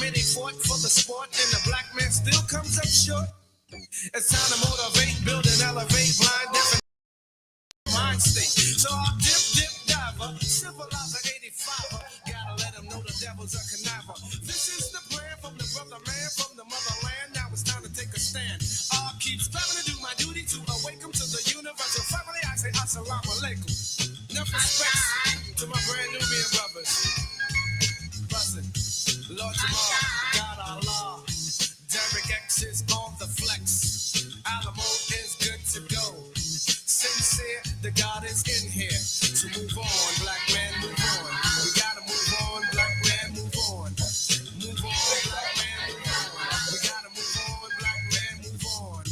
many fought for the sport, and the black man still comes up short. It's time to motivate, build and elevate, blind, deaf, and mind state. So I'll dip, diver, civilizer 85. Gotta let them know the devil's a conniver. This is the plan from the brother man from the motherland. Now it's time to take a stand. I'll keep striving to do my duty to awaken to the universal family. I say assalamu alaikum. Enough respect to my brand Nubian brothers. Buzzing, Lord Jamal, God Allah. Derek X is on the flex. Alamo is good to go. Sincere, the God is in here. So move on, black man, move on. We gotta move on, black man, move on. Move on, black man, move on. We gotta move on, black man, move on.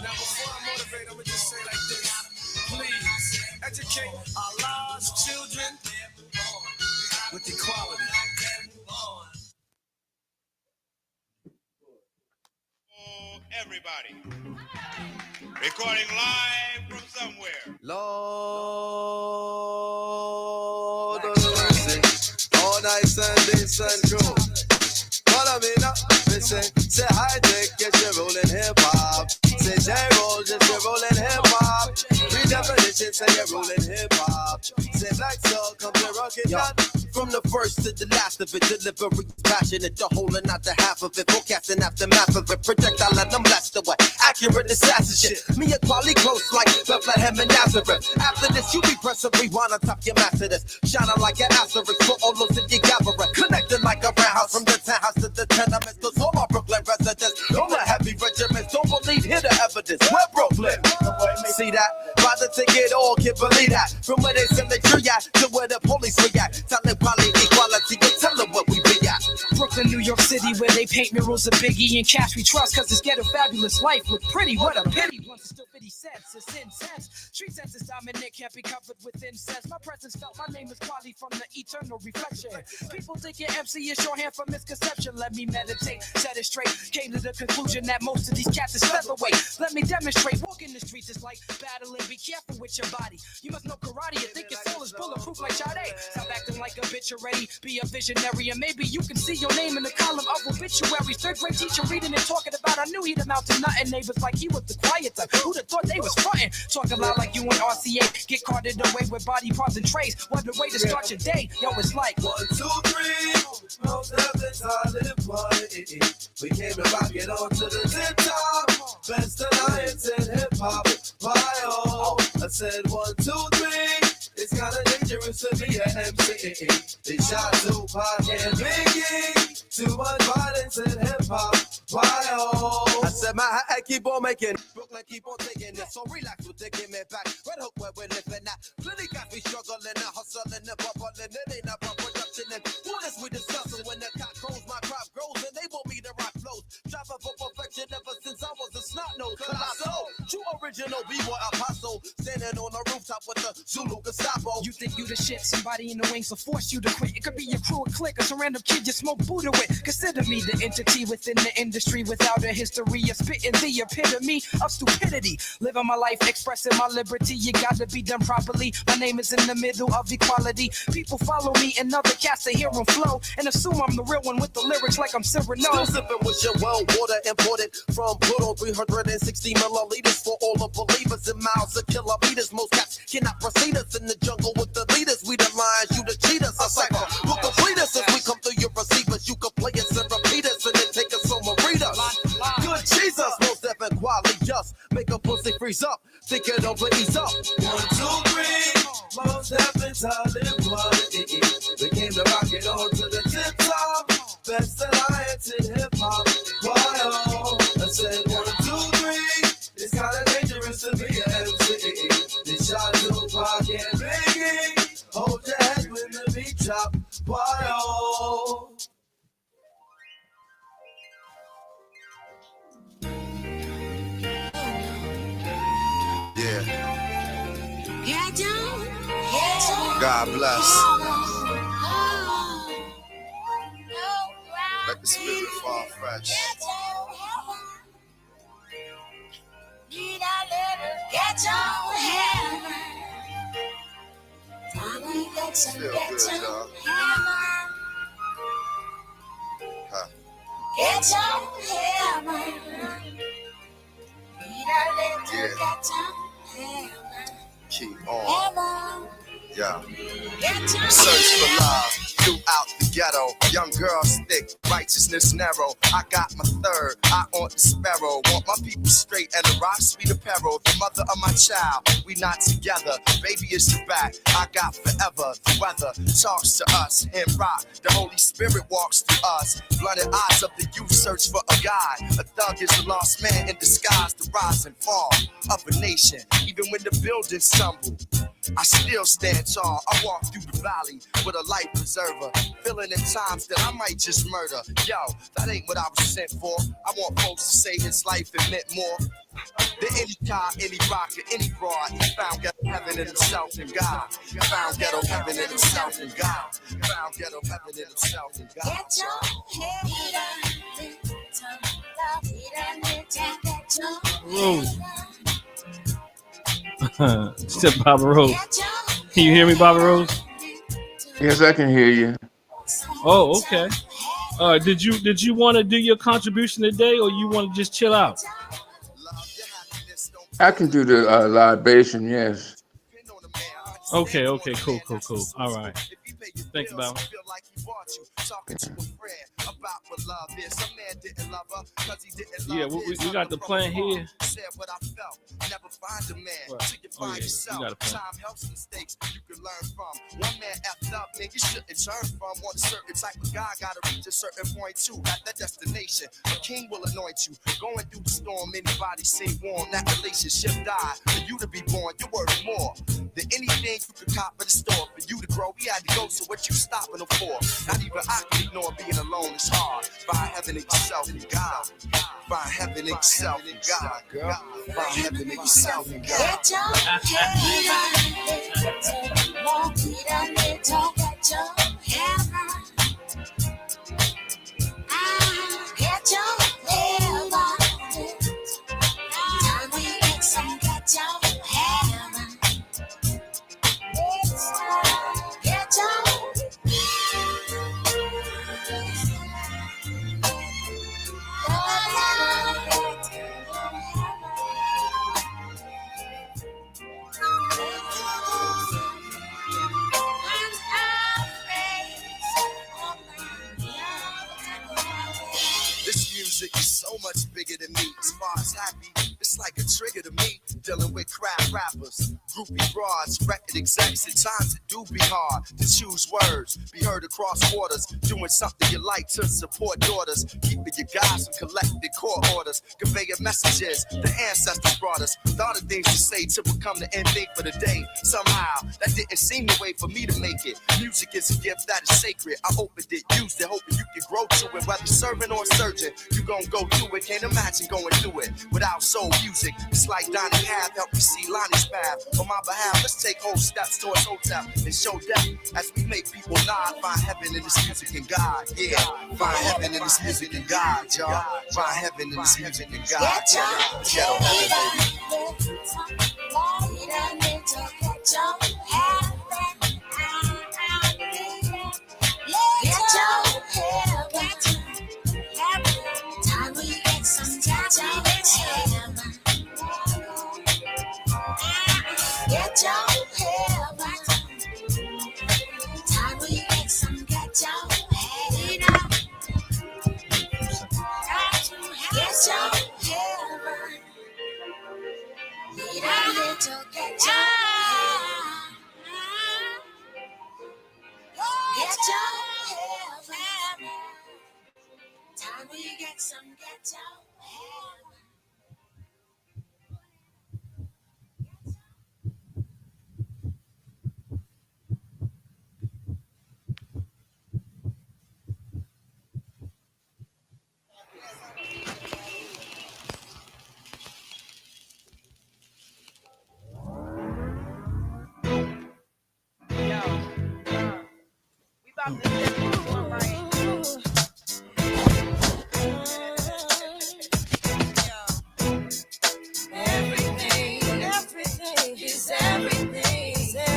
Now before I motivate, I'ma just say like this. Please, educate our lives, children, with equality. Everybody, recording live from somewhere. Lord of mercy, all nice and decent crew. Follow me now, listen. Say hi, Dick, get your rolling hip hop. Say J-Roll, just your rolling hip hop. Redefinition, say you're rolling hip hop. Say Black Soul, come to rock it down. From the first to the last of it, delivery passionate, the whole and not the half of it. Forecasting aftermath of it, projectile and I'm blessed away. Accurate assassin shit. Me and quality close like Bethlehem and Nazareth. After this, you be pressing rewind on top your master this. Shining like an asterisk for all those in your gathering. Connected like a roundhouse from the townhouse to the tenements. Cause all my Brooklyn residents, all the heavy regiments, don't believe, hear the evidence. We're Brooklyn. See that? By the ticket, all can't believe that. From where they send the tree at to where the police react. Tell them quality, equality, and tell them what we be at. Brooklyn, New York City, where they paint murals of Biggie and cash we trust, cause this ghetto fabulous life look pretty. What a pity. Once it's still 50 cents, it's intense. Street sense is dominant, can't be covered with incense. My presence felt, my name is quality from the eternal reflection. People think your MC is shorthand for misconception. Let me meditate, set it straight. Came to the conclusion that most of these cats is featherweight. Let me demonstrate. Walking the streets is like battling. Be careful with your body. You must know karate. You think your soul is bulletproof like Sade. Stop acting like a bitch already. Be a visionary and maybe you can see your name in the column of obituaries. Third grade teacher reading and talking about I knew he'd amount to nothing. Neighbors like he was the quiet type. Who'd have thought they was frontin'? Talking loud like you and RCA. Get carted away with body parts and trays. What the way to start your day? Yo, it's like 1, 2, 3. Most of the time live party. We came to rock it on to the tip top. Best alliance in hip hop. Bio. I said 1, 2, 3. It's kinda dangerous to be an MC. They shot Tupac and Biggie. Too much violence in hip hop. Bio. I said my hat keep on making. Brooklyn keep on taking it. So relax with the give me back. Red Hook where we're living at. Plenty got me struggling and hustling and bubbling. It ain't about production and what is we discussing when the cock crows, my crop grows and they want me to rock flows. Driving for perfection ever since I was a snot nose. Colossal, true original B-boy apostle. Standing on the rooftop with the Zulu Gestapo. you think you the shit, somebody in the wings will force you to quit. It could be your crew, a clique, or some random kid you smoke Buddha with. Consider me the entity within the industry without a history of spitting the epitome of stupidity. Living my life, expressing my liberty, you gotta be done properly. My name is in the middle of equality. People follow me and other cats to hear them flow and assume I'm the real one with the lyrics like I'm Cyrano. Still sipping with your well water imported from Pluto, 360 milliliters for all the believers in miles of kilometers. Most cats cannot proceed us in the jungle with the leaders. We the lions, you the cheaters. A cycle will complete us as we come through your receivers. You can play us and repeat us and then take us on a reader. Good Jesus, most deaf and quality just make a pussy freeze up. Think it over, ease up. 1, 2, 3, most deaf and solid quality. We came to rock it on to the tip top. Best alliance in hip hop. Wow. I said 1, 2, 3. It's kinda dangerous to be an MC. They shot Tupac and Biggie. Hold your head when the beat drop. Wow. Yeah. God bless. Let the spirit fall fresh. Feel good, y'all. Huh. Keep on. Yeah. Search for love throughout the ghetto. Young girls thick, righteousness narrow. I got my third, I on the sparrow. Want my people straight and the rock sweet apparel. The mother of my child, we not together. Baby is your back, I got forever. The weather talks to us in rock. The Holy Spirit walks through us. Blinded eyes of the youth search for a guide. A thug is a lost man in disguise. The rise and fall of a nation. Even when the buildings stumble, I still stand tall. I walk through the valley with a life preserver, feeling in times that I might just murder. Yo, that ain't what I was sent for. I want folks to say his life it meant more than any car, any rocker, any broad. He found ghetto heaven in himself and God. He found ghetto heaven in himself and God. He found ghetto heaven in himself and God. Get your Rose. Step Baba Rose. Can you hear me, Baba Rose? Yes, I can hear you. Oh, okay. Did you want to do your contribution today, or you want to just chill out? I can do the libation, yes. Okay, cool. All right. Thank you, Baba. Yeah, we got the plan here. What? Oh, yeah, you got a plan. Time helps mistakes you can learn from. One man effed up, man, you shouldn't turn from. Want a certain type of guy, gotta reach a certain point too. At that destination, a king will anoint you. Going through the storm, anybody say warm. That relationship died. For you to be born, you're worth more than anything you could cop at the store. For you to grow, we had to go, so what you stopping them for? Not even I can ignore being alone, it's hard. Find heaven in yourself and God. Find heaven in yourself and God, girl. Find heaven in yourself and God. Get your It's so much bigger than me. As far as happy, it's like a trigger to me. Dealing with crap rappers, groupie broads, record execs. At times it do be hard to choose words, be heard across borders, doing something you like to support daughters, keeping your guys from collected court orders, conveying messages the ancestors brought us. Thought of things to say to become the end thing for the day. Somehow that didn't seem the way for me to make it. Music is a gift that is sacred. I opened it, used it, hoping you can grow to it. Whether serving or surgeon, you gon' go through it. Can't imagine going through it without soul music. It's like Donnie Half help me see Lonnie's path. On my behalf, let's take whole steps towards hotel and show death as we make people nod. Find heaven in this music and God, yeah. Find heaven in this music and God, y'all. Find heaven in this music and God, y'all. Ghetto heaven,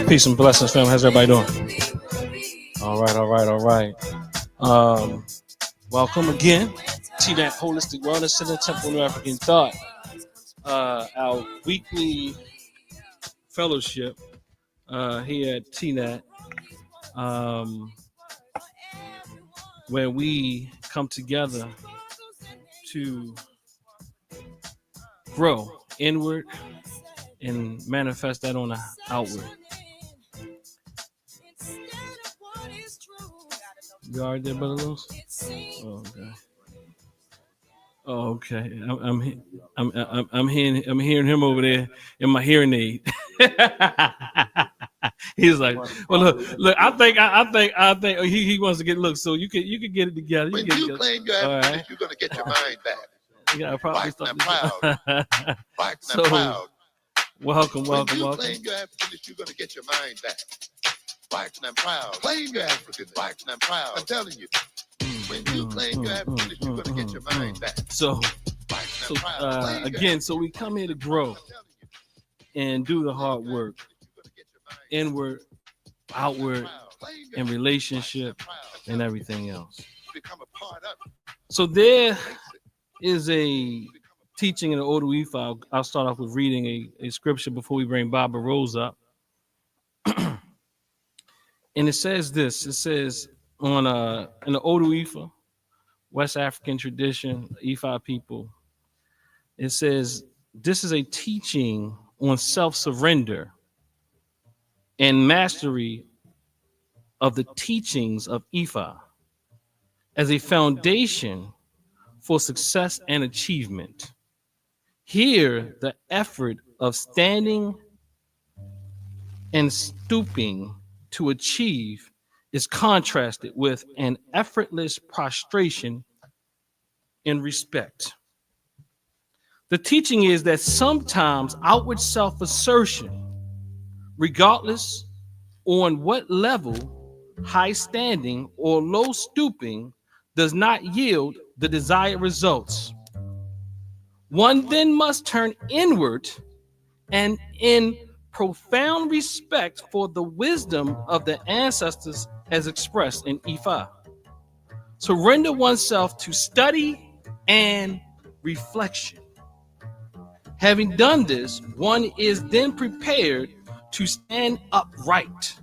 Peace and blessings, fam. How's everybody doing? All right. Welcome again T-Net Holistic Wellness Center, Temple New African Thought. Our weekly fellowship here at T-Net, where we come together to grow inward and manifest that on the outward. You all right there, Brother Lewis? Oh, okay. Oh, okay. I'm hearing him over there in my hearing aid. He's like, well, look. I think he wants to get look. So you can get it together. When you claim your happiness, you're gonna get your mind back. Yeah, probably I'm proud. So, I'm proud. Welcome. When you claim your happiness, you're gonna get your mind back. Black and I'm proud. Claim your African. Black and I'm proud. I'm telling you. When you claim your happiness, you're gonna get your mind back. So again, so we come here to grow and do the hard work, inward, outward, in relationship, and everything else. So there is a teaching in the Odu Ifa. I'll start off with reading a scripture before we bring Baba Rose up. And it says this. It says on in the Odu Ifa, West African tradition, Ifa people, it says this is a teaching on self-surrender and mastery of the teachings of Ifa as a foundation for success and achievement. Here, the effort of standing and stooping to achieve is contrasted with an effortless prostration in respect. The teaching is that sometimes outward self-assertion, regardless on what level, high standing or low stooping, does not yield the desired results. One then must turn inward and in profound respect for the wisdom of the ancestors as expressed in Ifa. Surrender oneself to study and reflection. Having done this, one is then prepared to stand upright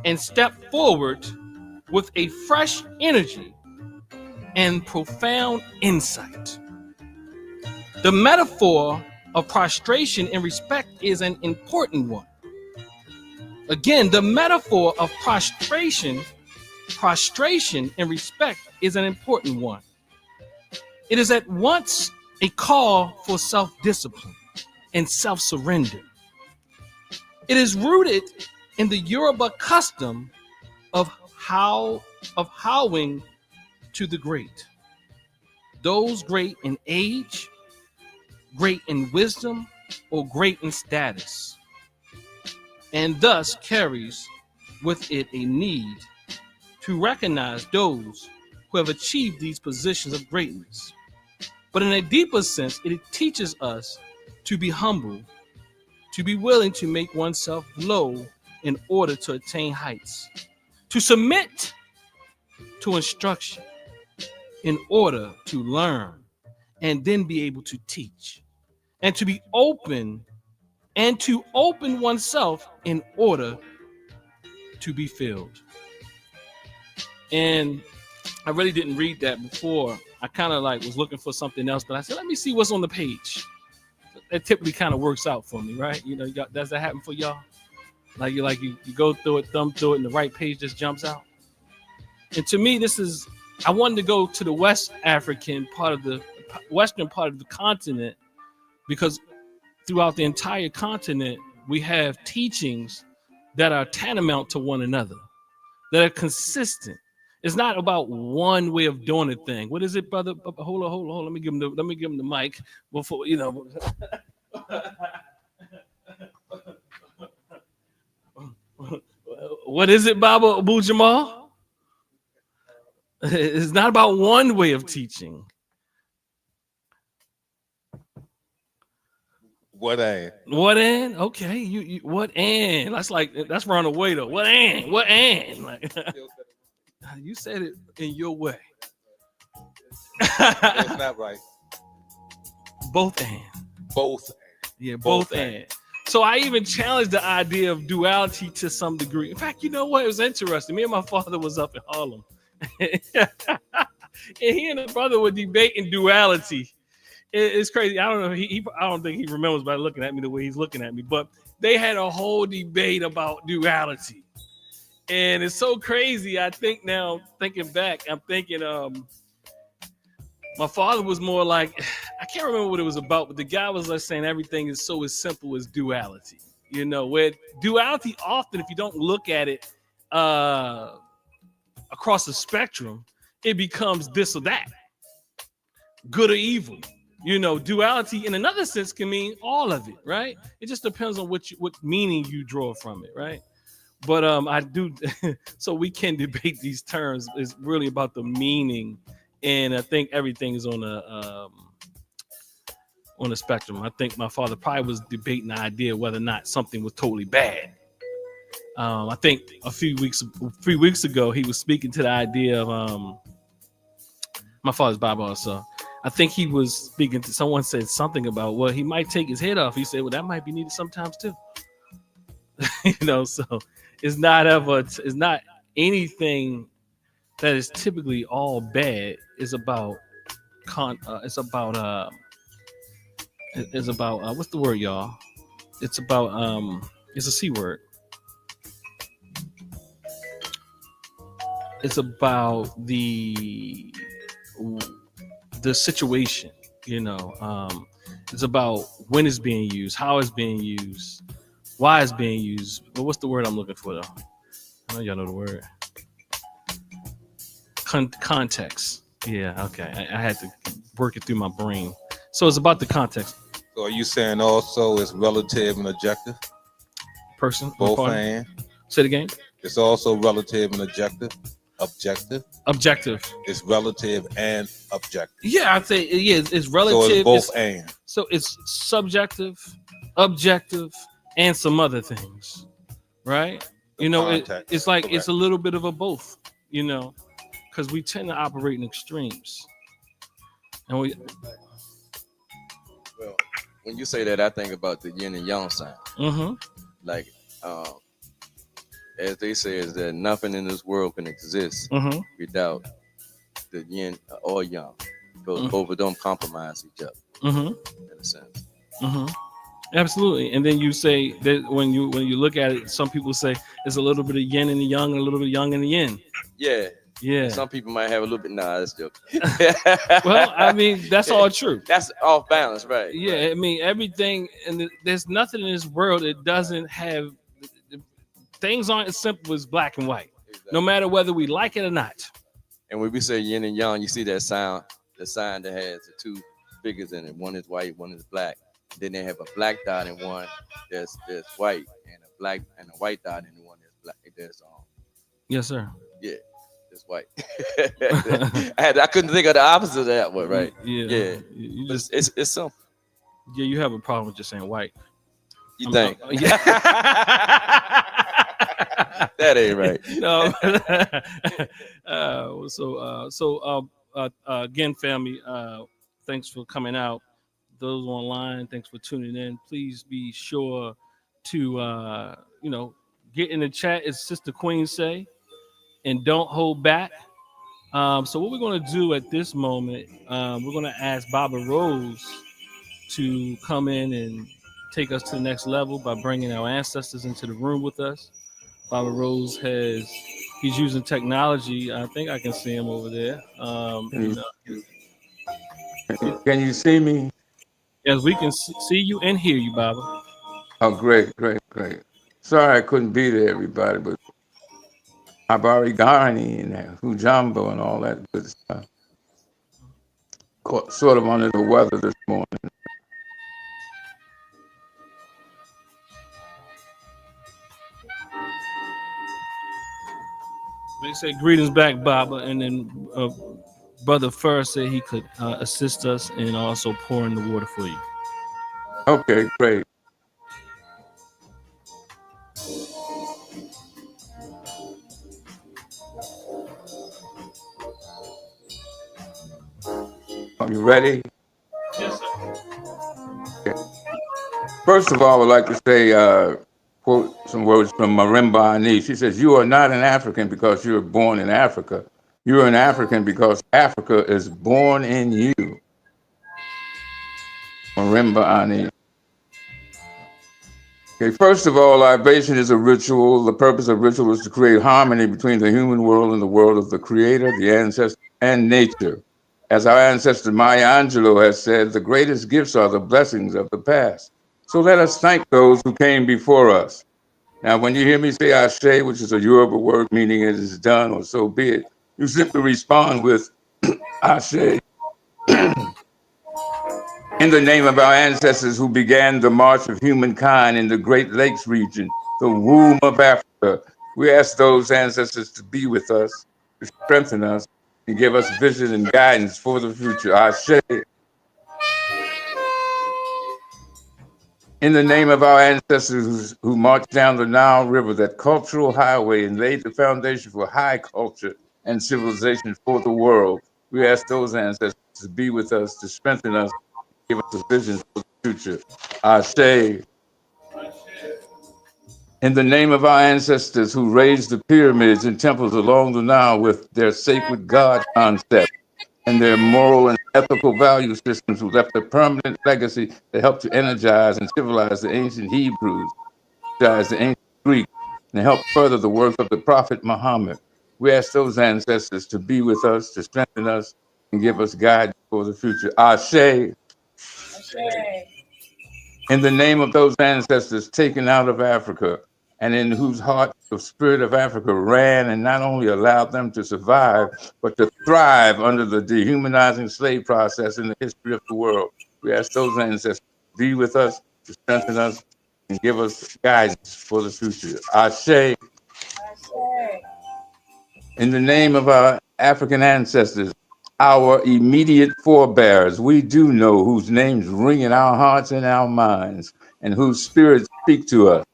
and step forward with a fresh energy and profound insight. The metaphor of prostration in respect is an important one. Again, the metaphor of prostration in respect is an important one. It is at once a call for self-discipline and self-surrender. It is rooted in the Yoruba custom of bowing to the great. Those great in age, great in wisdom, or great in status, and thus carries with it a need to recognize those who have achieved these positions of greatness. But in a deeper sense, it teaches us to be humble, to be willing to make oneself low in order to attain heights, to submit to instruction in order to learn and then be able to teach, and to be open and to open oneself in order to be filled. And I really didn't read that before. I kind of was looking for something else, but I said, let me see what's on the page. That typically kind of works out for me, right? You know, does that happen for y'all? You go through it, thumb through it, and the right page just jumps out. And to me, I wanted to go to the West African part of the Western part of the continent, because throughout the entire continent, we have teachings that are tantamount to one another, that are consistent. It's not about one way of doing a thing. What is it, brother? Hold on. Let me give him the mic before, you know. What is it, Baba Abu Jamal? It's not about one way of teaching. What and? What and? Okay, you what and? That's run away though. What and? What and? You said it in your way. That's not right. Both and. Both. Yeah, both and. So I even challenged the idea of duality to some degree. In fact, you know what? It was interesting. Me and my father was up in Harlem. And he and his brother were debating duality. It's crazy. I don't know. I don't think he remembers by looking at me the way he's looking at me. But they had a whole debate about duality. And it's so crazy. I think now, thinking back, I'm thinking my father was more like, I can't remember what it was about, but the guy was like saying everything is so as simple as duality. You know, where duality often, if you don't look at it across the spectrum, it becomes this or that, good or evil. You know, duality in another sense can mean all of it, right? It just depends on what meaning you draw from it, right? But I do, so we can debate these terms. It's really about the meaning. And I think everything is on a spectrum. I think my father probably was debating the idea whether or not something was totally bad. I think a few weeks ago he was speaking to the idea of my father's Bible. So I think he was speaking to someone said something about, well, he might take his head off. He said, well, that might be needed sometimes too. You know, so it's not anything that is typically all bad. It's about what's the word, y'all? It's about it's a C word. It's about the situation, you know. It's about when it's being used, how it's being used, why it's being used. But what's the word I'm looking for though? I know y'all know the word. Context. Yeah, okay. I had to work it through my brain. So it's about the context. So are you saying also it's relative and objective? Person. Both and. Say it again. It's also relative and objective. Objective. It's relative and objective. Yeah, I'd say it's relative. So it's both and. So it's subjective, objective, and some other things, right? You know, it's like Correct. It's a little bit of a both. You know. Because we tend to operate in extremes. And well, when you say that, I think about the yin and yang sign. Mm-hmm. Like, as they say, is that nothing in this world can exist without the yin or yang. Because both of them compromise each other in a sense. Absolutely. And then you say that when you look at it, some people say it's a little bit of yin and the yang and a little bit of yang and the yin. Yeah. Yeah. Some people might have a little bit. Nah, that's joking. Well, I mean, that's all true. That's off balance, right? Yeah. Right. I mean, everything, and there's nothing in this world that doesn't have. Things aren't as simple as black and white, exactly. No matter whether we like it or not. And when we say yin and yang, you see that sign, the sign that has the two figures in it. One is white, one is black. Then they have a black dot in one that's white, and a black and a white dot in the one that's black. That's Yes, sir. Yeah. It's white. I couldn't think of the opposite of that one, right? Yeah. It's simple. Yeah, you have a problem with just saying white. You think? That ain't right. No. So again, family, thanks for coming out. Those online, thanks for tuning in. Please be sure to get in the chat, as Sister Queen say. And don't hold back. So what we're going to do at this moment, we're going to ask Baba Rose to come in and take us to the next level by bringing our ancestors into the room with us. Baba Rose he's using technology. I think I can see him over there. Can you see me? Yes, we can see you and hear you, Baba. Oh, great. Sorry I couldn't be there, everybody, but I've already Ghani and Hujambo and all that good stuff. Sort of under the weather this morning. They say greetings back, Baba, and then Brother Fur said he could assist us and also pour in the water for you. Okay, great. Are you ready? Yes, sir. Okay. First of all, I would like to say, quote some words from Marimba Ani. She says, "You are not an African because you were born in Africa. You are an African because Africa is born in you." Marimba Ani. Okay, first of all, libation is a ritual. The purpose of ritual is to create harmony between the human world and the world of the creator, the ancestor, and nature. As our ancestor Maya Angelou has said, the greatest gifts are the blessings of the past. So let us thank those who came before us. Now, when you hear me say Ashe, which is a Yoruba word meaning it is done or so be it, you simply respond with Ashe. In the name of our ancestors who began the march of humankind in the Great Lakes region, the womb of Africa, we ask those ancestors to be with us, to strengthen us, and give us vision and guidance for the future. Ashe. In the name of our ancestors who marched down the Nile River, that cultural highway, and laid the foundation for high culture and civilization for the world, we ask those ancestors to be with us, to strengthen us, give us a vision for the future. Ashe. In the name of our ancestors who raised the pyramids and temples along the Nile with their sacred God concept and their moral and ethical value systems, who left a permanent legacy that helped to energize and civilize the ancient Hebrews, the ancient Greeks, and help further the work of the Prophet Muhammad. We ask those ancestors to be with us, to strengthen us, and give us guidance for the future. Ashe. In the name of those ancestors taken out of Africa, and in whose heart the spirit of Africa ran and not only allowed them to survive, but to thrive under the dehumanizing slave process in the history of the world. We ask those ancestors to be with us, to strengthen us, and give us guidance for the future. Ashe. In the name of our African ancestors, our immediate forebears, we do know whose names ring in our hearts and our minds, and whose spirits speak to us.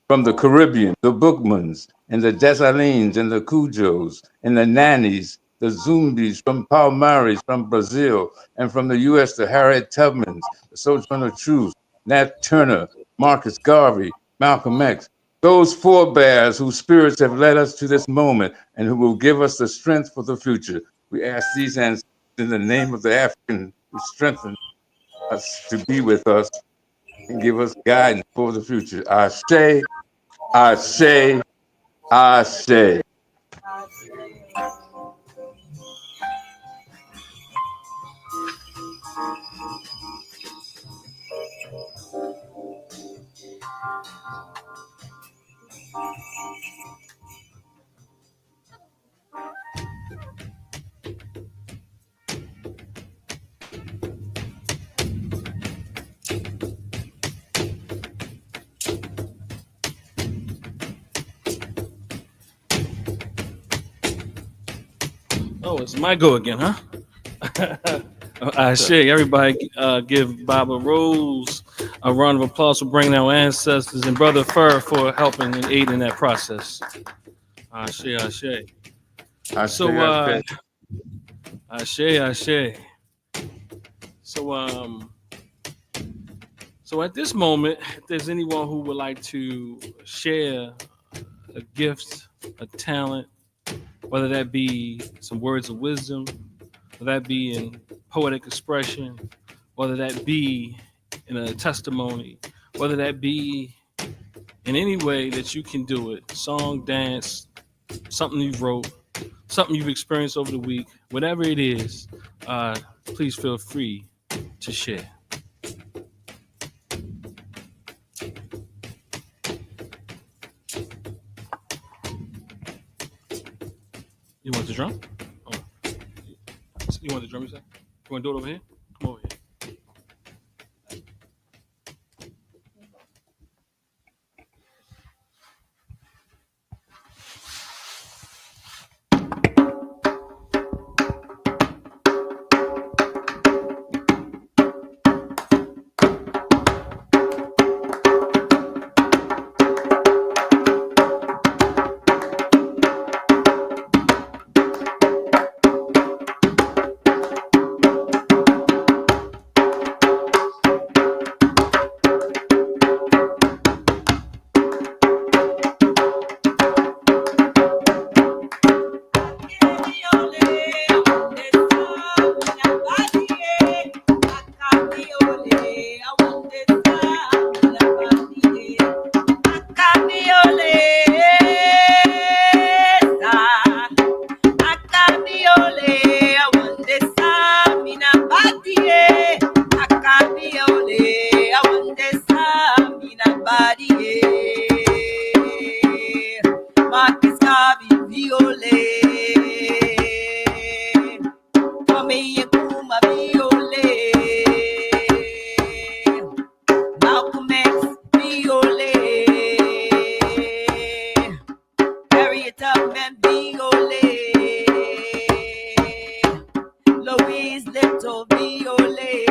From the Caribbean, the Bookmans, and the Dessalines, and the Cujos, and the Nannies, the Zumbis, from Palmares, from Brazil, and from the U.S., the Harriet Tubmans, the Sojourner Truth, Nat Turner, Marcus Garvey, Malcolm X, those forebears whose spirits have led us to this moment and who will give us the strength for the future. We ask these ancestors in the name of the African who strengthen us to be with us and give us guidance for the future. Ashe, Ashe, Ashe. Oh, it's my go again, huh? Ashe, everybody give Baba Rose a round of applause for bringing our ancestors and Brother Fur for helping and aiding that process. Ashe, Ashe. So, Ashe. So at this moment, if there's anyone who would like to share a gift, a talent, whether that be some words of wisdom, whether that be in poetic expression, whether that be in a testimony, whether that be in any way that you can do it, song, dance, something you wrote, something you've experienced over the week, whatever it is, please feel free to share. You want the drum? Oh. You want the drum, you said? You want to do it over here? Come over here. little viole.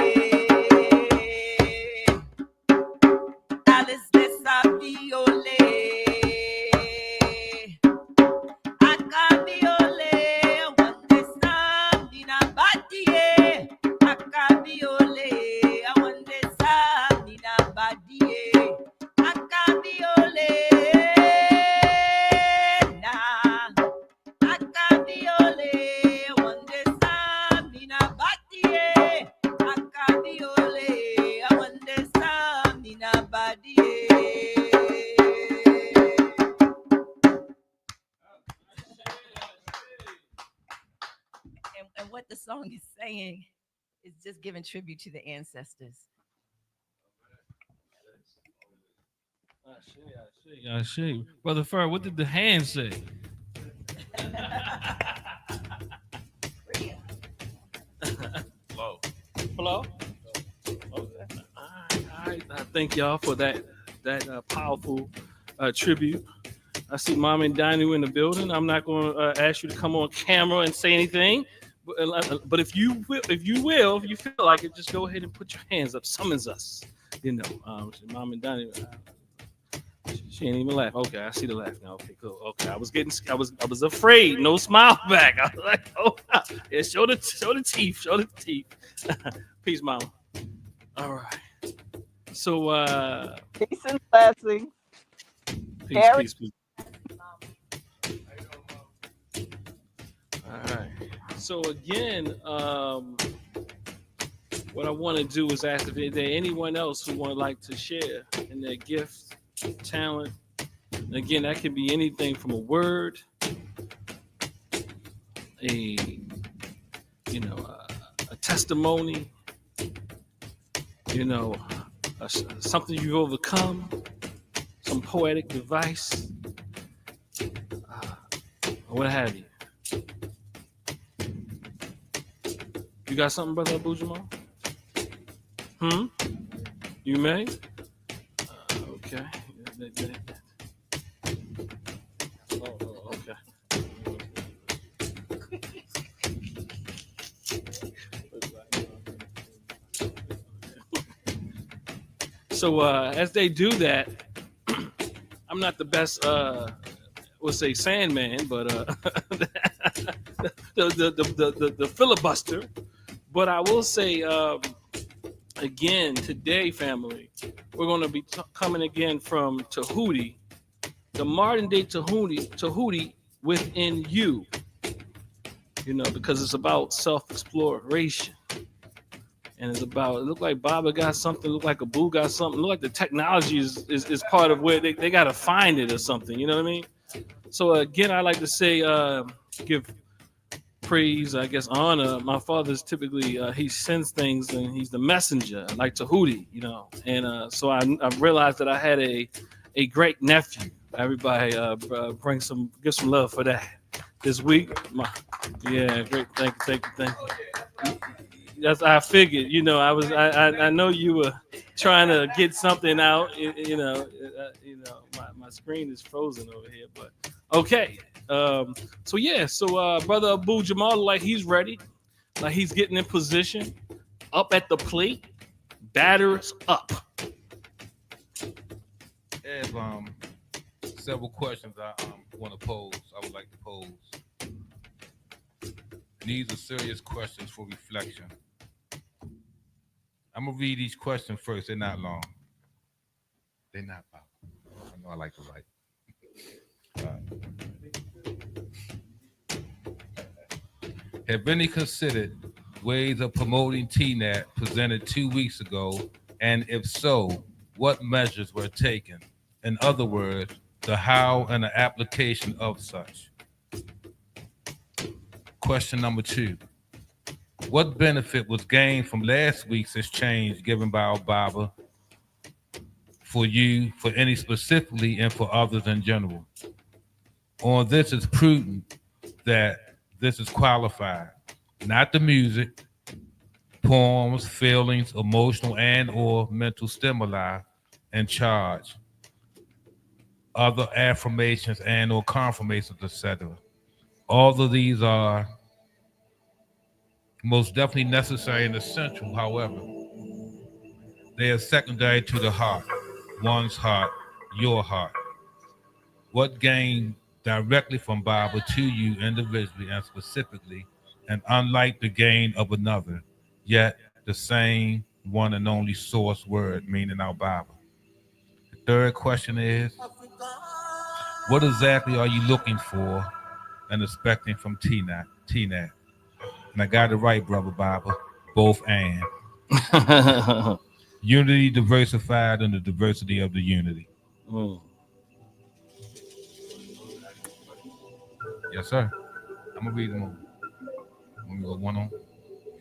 Alice dessa viole. Acabiole, one dessa mina badie. Acabiole, one dessa mina badie. Acabiole, na. Acabiole, one dessa mina badie. Acabiole, one dessa mina badie. And what the song is saying is just giving tribute to the ancestors. I see. Brother Fur, what did the hand say? Flow. Okay. All right. I thank y'all for that powerful tribute. I see Mom and Danu in the building. I'm not going to ask you to come on camera and say anything, but if you feel like it, just go ahead and put your hands up. Summons us. Mom and Danu. She ain't even laugh. Okay, I see the laugh now. Okay, cool. Okay, I was afraid. No smile back. I was like, oh, yeah, show the teeth. Peace, Mama. All right. So, Peace and blessings. Peace. All right. So again, what I want to do is ask if there anyone else who would like to share in their gift, talent. And again, that can be anything from a word, a testimony, something you've overcome, some poetic device, what have you. You got something, Brother Abu Jamal? You may? Okay. Okay. So as they do that, I'm not the best, we'll say Sandman, but the filibuster. But I will say, again, today, family, we're going to be coming again from Tehuti, the modern day Tehuti within you, because it's about self-exploration. And it's about, it looked like Baba got something, looked like Abu got something, look like the technology is part of where they got to find it or something, you know what I mean? So again, I like to say, give praise, I guess, honor. My father's typically, he sends things and he's the messenger, like Tehuti, and so I realized that I had a great nephew. Everybody give some love for that this week. Great, thank you. That's I figured, I know you were trying to get something out, my screen is frozen over here, but okay. So Brother Abu Jamal, like he's ready, like he's getting in position, up at the plate, batters up. I have several questions I want to pose. I would like to pose. These are serious questions for reflection. I'm gonna read these questions first. They're not long. They're not long. I know I like to write. Have any considered ways of promoting TNAT presented 2 weeks ago? And if so, what measures were taken? In other words, the how and the application of such. Question number 2. What benefit was gained from last week's exchange given by our Baba for you, for any specifically, and for others in general? On this, it's prudent that this is qualified, not the music, poems, feelings, emotional and or mental stimuli, and charge, other affirmations and or confirmations, etc. All of these are Most definitely necessary and essential. However, they are secondary to the heart, one's heart, your heart. What gain directly from Bible to you individually and specifically, and unlike the gain of another, yet the same one and only source word, meaning our Bible. The third question is, what exactly are you looking for and expecting from TNAT? TNAT. And I got it right, brother Bible. Both and. Unity diversified in the diversity of the unity. Mm. Yes, sir. I'm gonna read them over. Want me to go one on?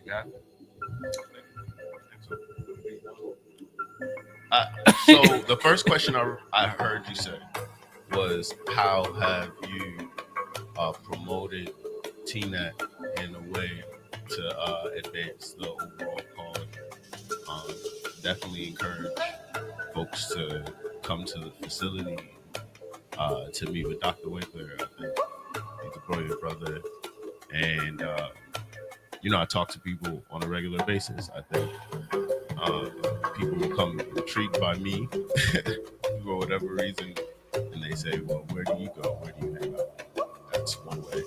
You got it? So the first question I heard you say was, how have you promoted TNAT in a way to advance the overall cause? Definitely encourage folks to come to the facility to meet with Dr. Winkler. I think he's a brilliant brother, and I talk to people on a regular basis. I think people will come intrigued by me for whatever reason, and they say, "Well, where do you go? Where do you hang out?" That's one way.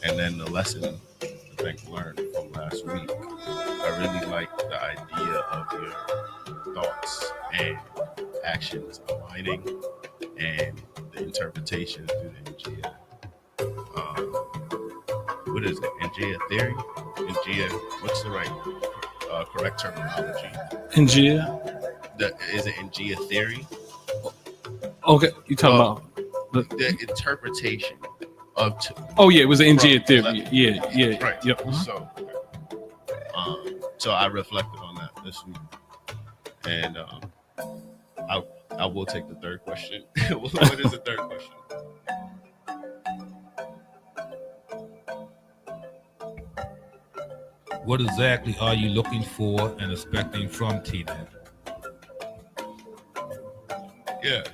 And then the lesson I think learned from last week, I really like the idea of your thoughts and actions aligning, and the interpretation through the Ngea. What is it? Ngea theory? Ngea, what's the right correct terminology? Ngea? Is it Ngea theory? Okay, you talking about the interpretation of? Yeah, it was an Ngea theory. Yeah. Right. Yep. So I reflected on that this week, and I will take the third question. What is the third question? What exactly are you looking for and expecting from TNAT? Yeah,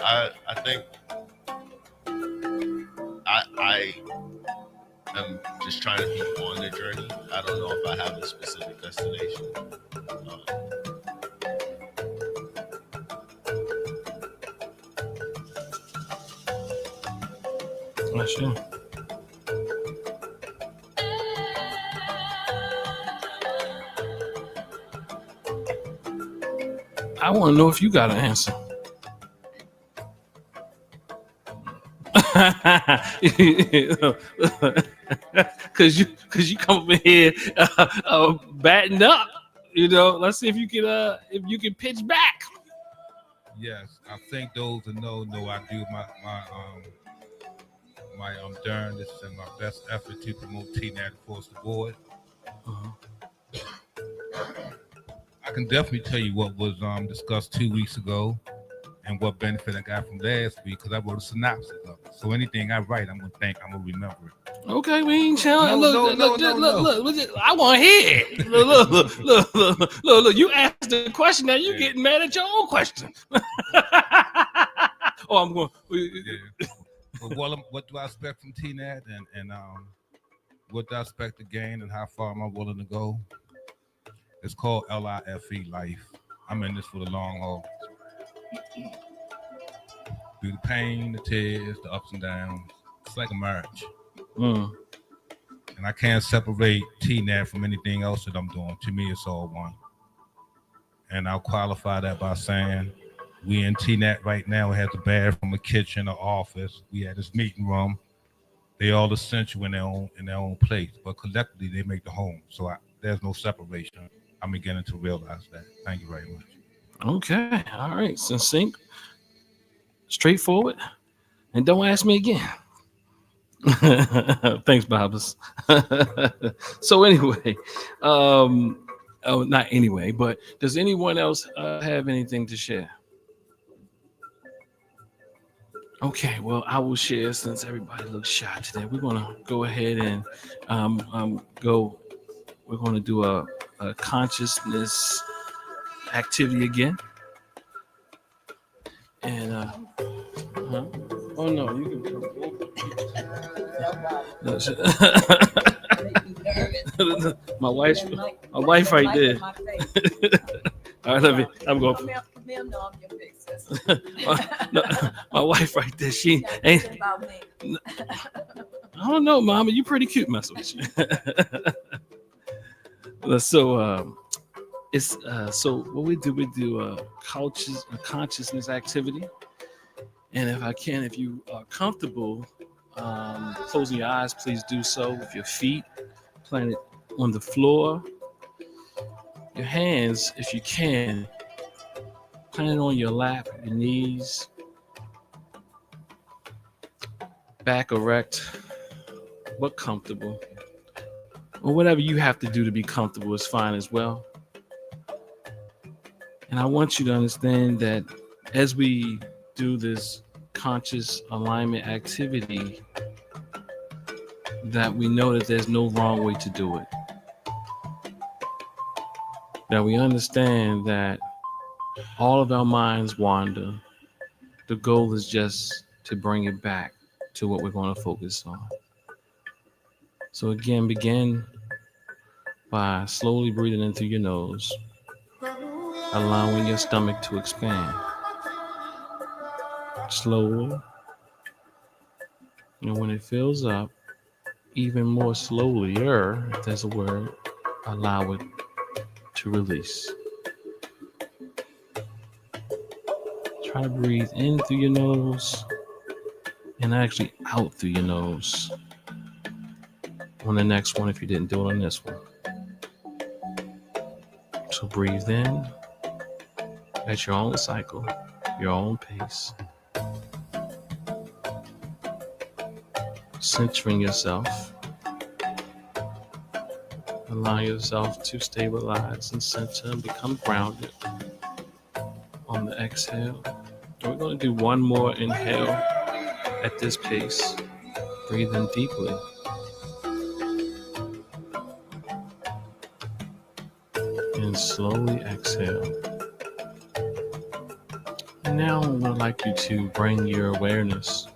I think I am just trying to be on the journey. I don't know if I have a specific destination. That's true. I want to know if you got an answer. Cause you come over here batting up. Let's see if you can pitch back. Yes, I think those who know I do my darndest and my best effort to promote TNAT across the board. I can definitely tell you what was discussed 2 weeks ago and what benefit I got from last week, because I wrote a synopsis of it. So anything I write, I'm gonna remember it. Okay, we ain't chilling. Look. I want to hear it. Look. You asked the question, now you getting mad at your own question. I'm going. Yeah. What do I expect from TNAT, and what do I expect to gain, and how far am I willing to go? It's called LIFE, life. I'm in this for the long haul. Through the pain, the tears, the ups and downs. It's like a marriage. And I can't separate TNAT from anything else that I'm doing. To me, it's all one. And I'll qualify that by saying we in TNAT right now. We have the bathroom, a kitchen, an office. We had this meeting room. They all essential in their own place, but collectively they make the home. So there's no separation. I'm beginning to realize that. Thank you very much. Okay. All right. Succinct, straightforward, and don't ask me again. Thanks, Bobbers. So anyway, not anyway, but does anyone else have anything to share? Okay, well, I will share since everybody looks shy today. We're gonna go ahead and go. We're gonna do a consciousness activity again. And oh no, you can. my wife right there. All right, let me. I'm going. Come here, no, I'm your big sis. No, my wife right there. She ain't. About me. I don't know, Mama. You pretty cute, mess with you. So it's so what we do a consciousness activity, and if you are comfortable closing your eyes, please do so with your feet planted on the floor. Your hands, if you can, planted on your lap, your knees, back erect, but comfortable. Or whatever you have to do to be comfortable is fine as well. And I want you to understand that as we do this conscious alignment activity, that we know that there's no wrong way to do it. That we understand that all of our minds wander. The goal is just to bring it back to what we're going to focus on. So again, begin by slowly breathing in through your nose, allowing your stomach to expand. Slowly. And when it fills up, even more slowly, if there's a word, allow it to release. Try to breathe in through your nose and actually out through your nose on the next one if you didn't do it on this one. So breathe in at your own cycle, your own pace. Centering yourself. Allow yourself to stabilize and center and become grounded. On the exhale, we're going to do one more inhale at this pace. Breathe in deeply. And slowly exhale. And now I would like you to bring your awareness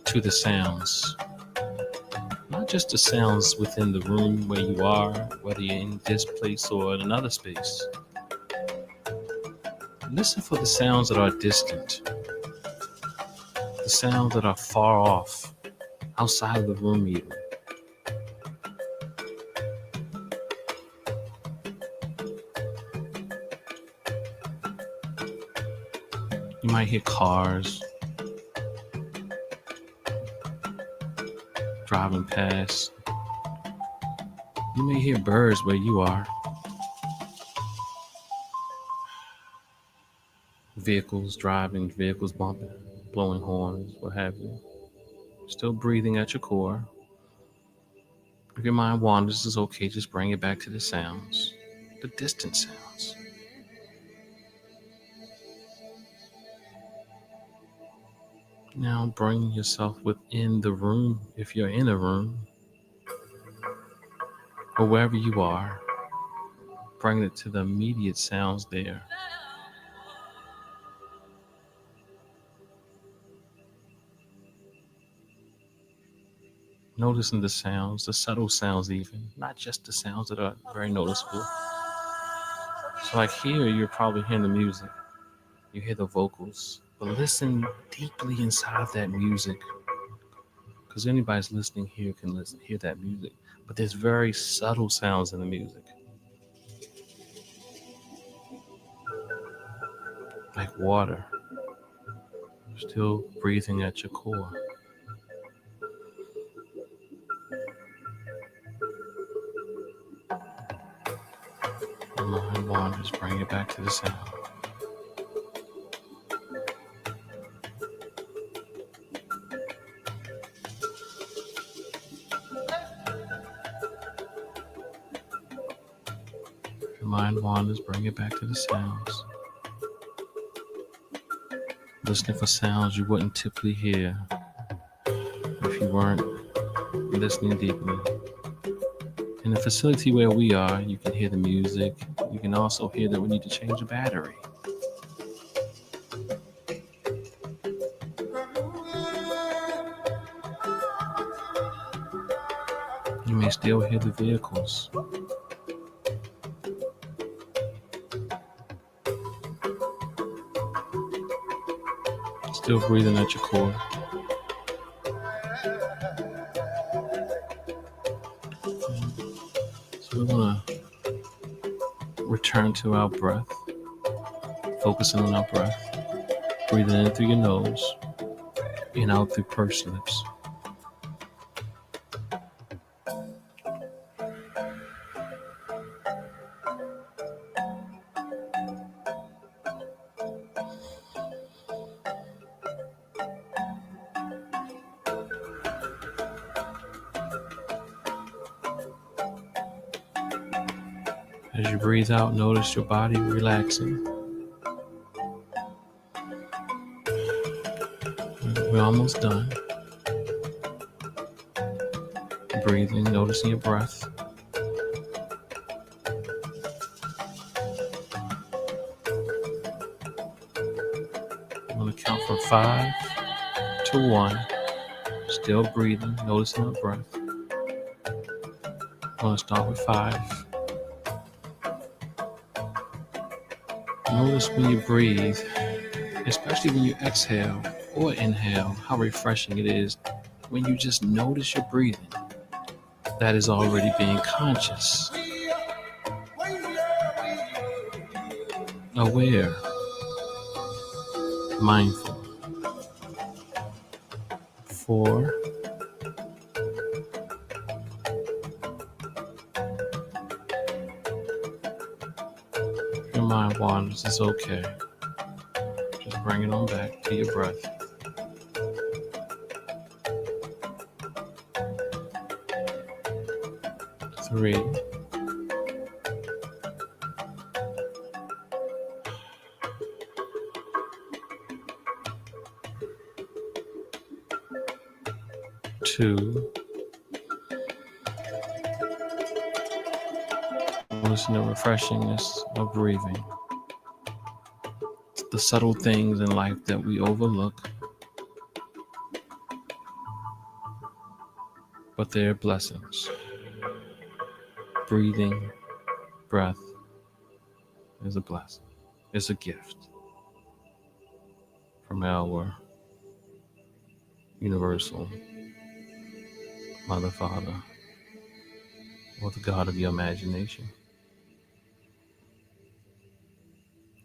to the sounds. Not just the sounds within the room where you are, whether you're in this place or in another space. Listen for the sounds that are distant, the sounds that are far off, outside of the room even. You might hear cars driving past. You may hear birds where you are. Vehicles driving, vehicles bumping, blowing horns, what have you. Still breathing at your core. If your mind wanders, it's okay. Just bring it back to the sounds, the distant sounds. Now bring yourself within the room, if you're in a room, or wherever you are. Bring it to the immediate sounds there. Noticing the sounds, the subtle sounds even, not just the sounds that are very noticeable. So like here, you're probably hearing the music. You hear the vocals, but listen deeply inside of that music. Because anybody's listening here can hear that music. But there's very subtle sounds in the music. Like water. Still breathing at your core. Mind wanders, bring it back to the sound. Your mind wanders, bring it back to the sounds. Listening for sounds you wouldn't typically hear if you weren't listening deeply. In the facility where we are, you can hear the music. You can also hear that we need to change a battery. You may still hear the vehicles. Still breathing at your core. So we're going to return to our breath, focusing on our breath, breathing in through your nose and out through pursed lips. As you breathe out, notice your body relaxing. We're almost done. Breathing, noticing your breath. I'm going to count from 5 to 1. Still breathing, noticing our breath. I'm going to start with 5. Notice when you breathe, especially when you exhale or inhale, how refreshing it is when you just notice your breathing. That is already being conscious, aware, mindful. 4. Your mind wanders, it's okay. Just bring it on back to your breath. 3. 2. Noticing the refreshingness of breathing. The subtle things in life that we overlook, but they're blessings. Breathing, breath is a blessing. It's a gift from our universal Mother, Father, or the God of your imagination.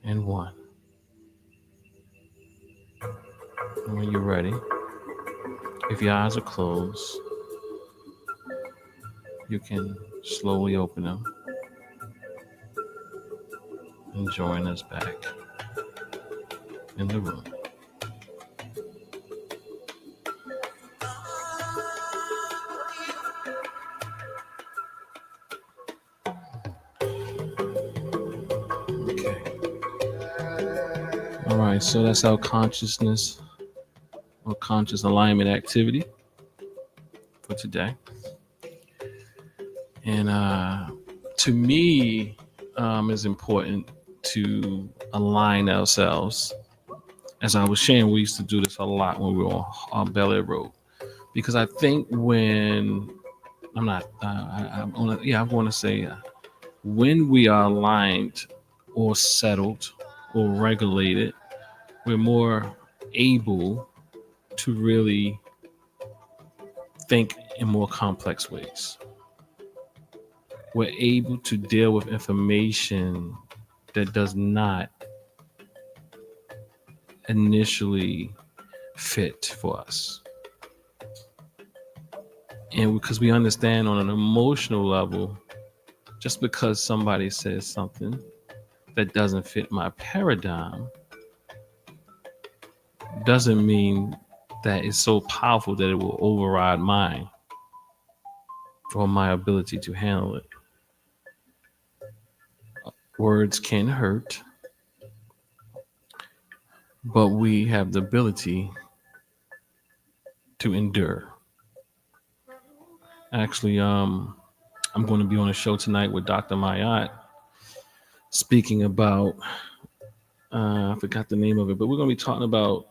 And 1. And when you're ready, if your eyes are closed, you can slowly open them and join us back in the room. Okay. All right, so that's our consciousness or conscious alignment activity for today. And to me, it's important to align ourselves. As I was sharing, we used to do this a lot when we were on Bel Air Road, because I think when when we are aligned or settled or regulated, we're more able to really think in more complex ways. We're able to deal with information that does not initially fit for us. And because we understand on an emotional level, just because somebody says something that doesn't fit my paradigm doesn't mean that it's so powerful that it will override mine or my ability to handle it. Words can hurt, but we have the ability to endure. Actually, I'm going to be on a show tonight with Dr. Mayat speaking about, I forgot the name of it, but we're going to be talking about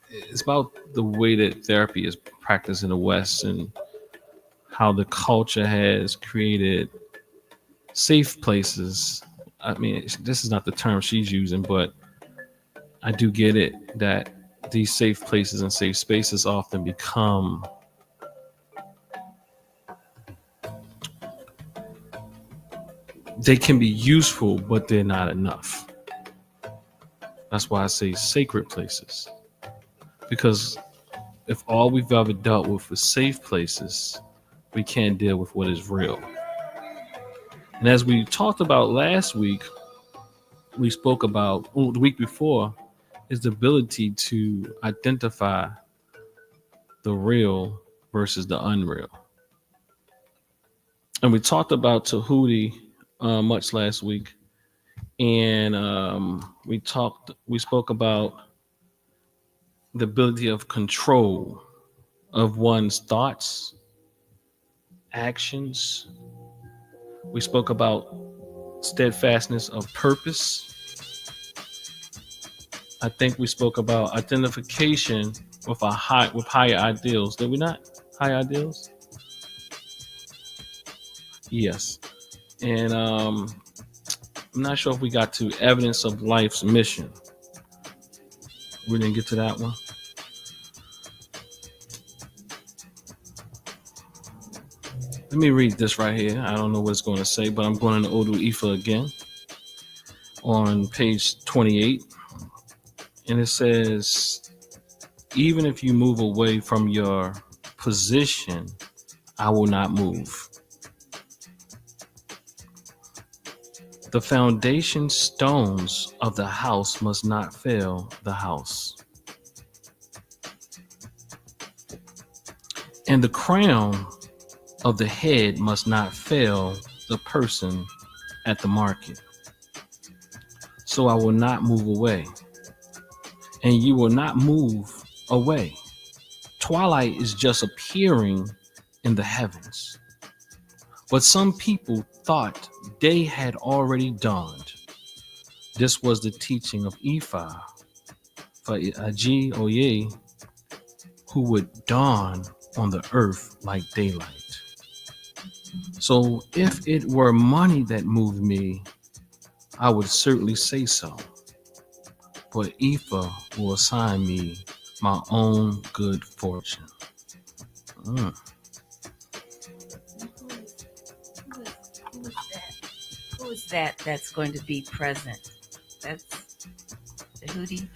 it's about the way that therapy is practiced in the West and how the culture has created safe places. I mean, this is not the term she's using, but I do get it that these safe places and safe spaces often become they can be useful, but they're not enough. That's why I say sacred places. Because if all we've ever dealt with is safe places, we can't deal with what is real. And as we talked about last week, we spoke about the week before is the ability to identify the real versus the unreal. And we talked about Tehuti much last week. And we spoke about the ability of control of one's thoughts, actions. We spoke about steadfastness of purpose. I think we spoke about identification with higher ideals. Did we not? Higher ideals? Yes. And I'm not sure if we got to evidence of life's mission. We didn't get to that one. Let me read this right here. I don't know what it's going to say, but I'm going to Odu Ifa again on page 28. And it says, even if you move away from your position, I will not move. The foundation stones of the house must not fail the house. And the crown of the head must not fail the person at the market. So I will not move away, and you will not move away. Twilight is just appearing in the heavens. But some people thought day had already dawned. This was the teaching of Ifa for Aji Oye, who would dawn on the earth like daylight. So if it were money that moved me, I would certainly say so. But Ifa will assign me my own good fortune. Who is that that's going to be present? That's Tehuti?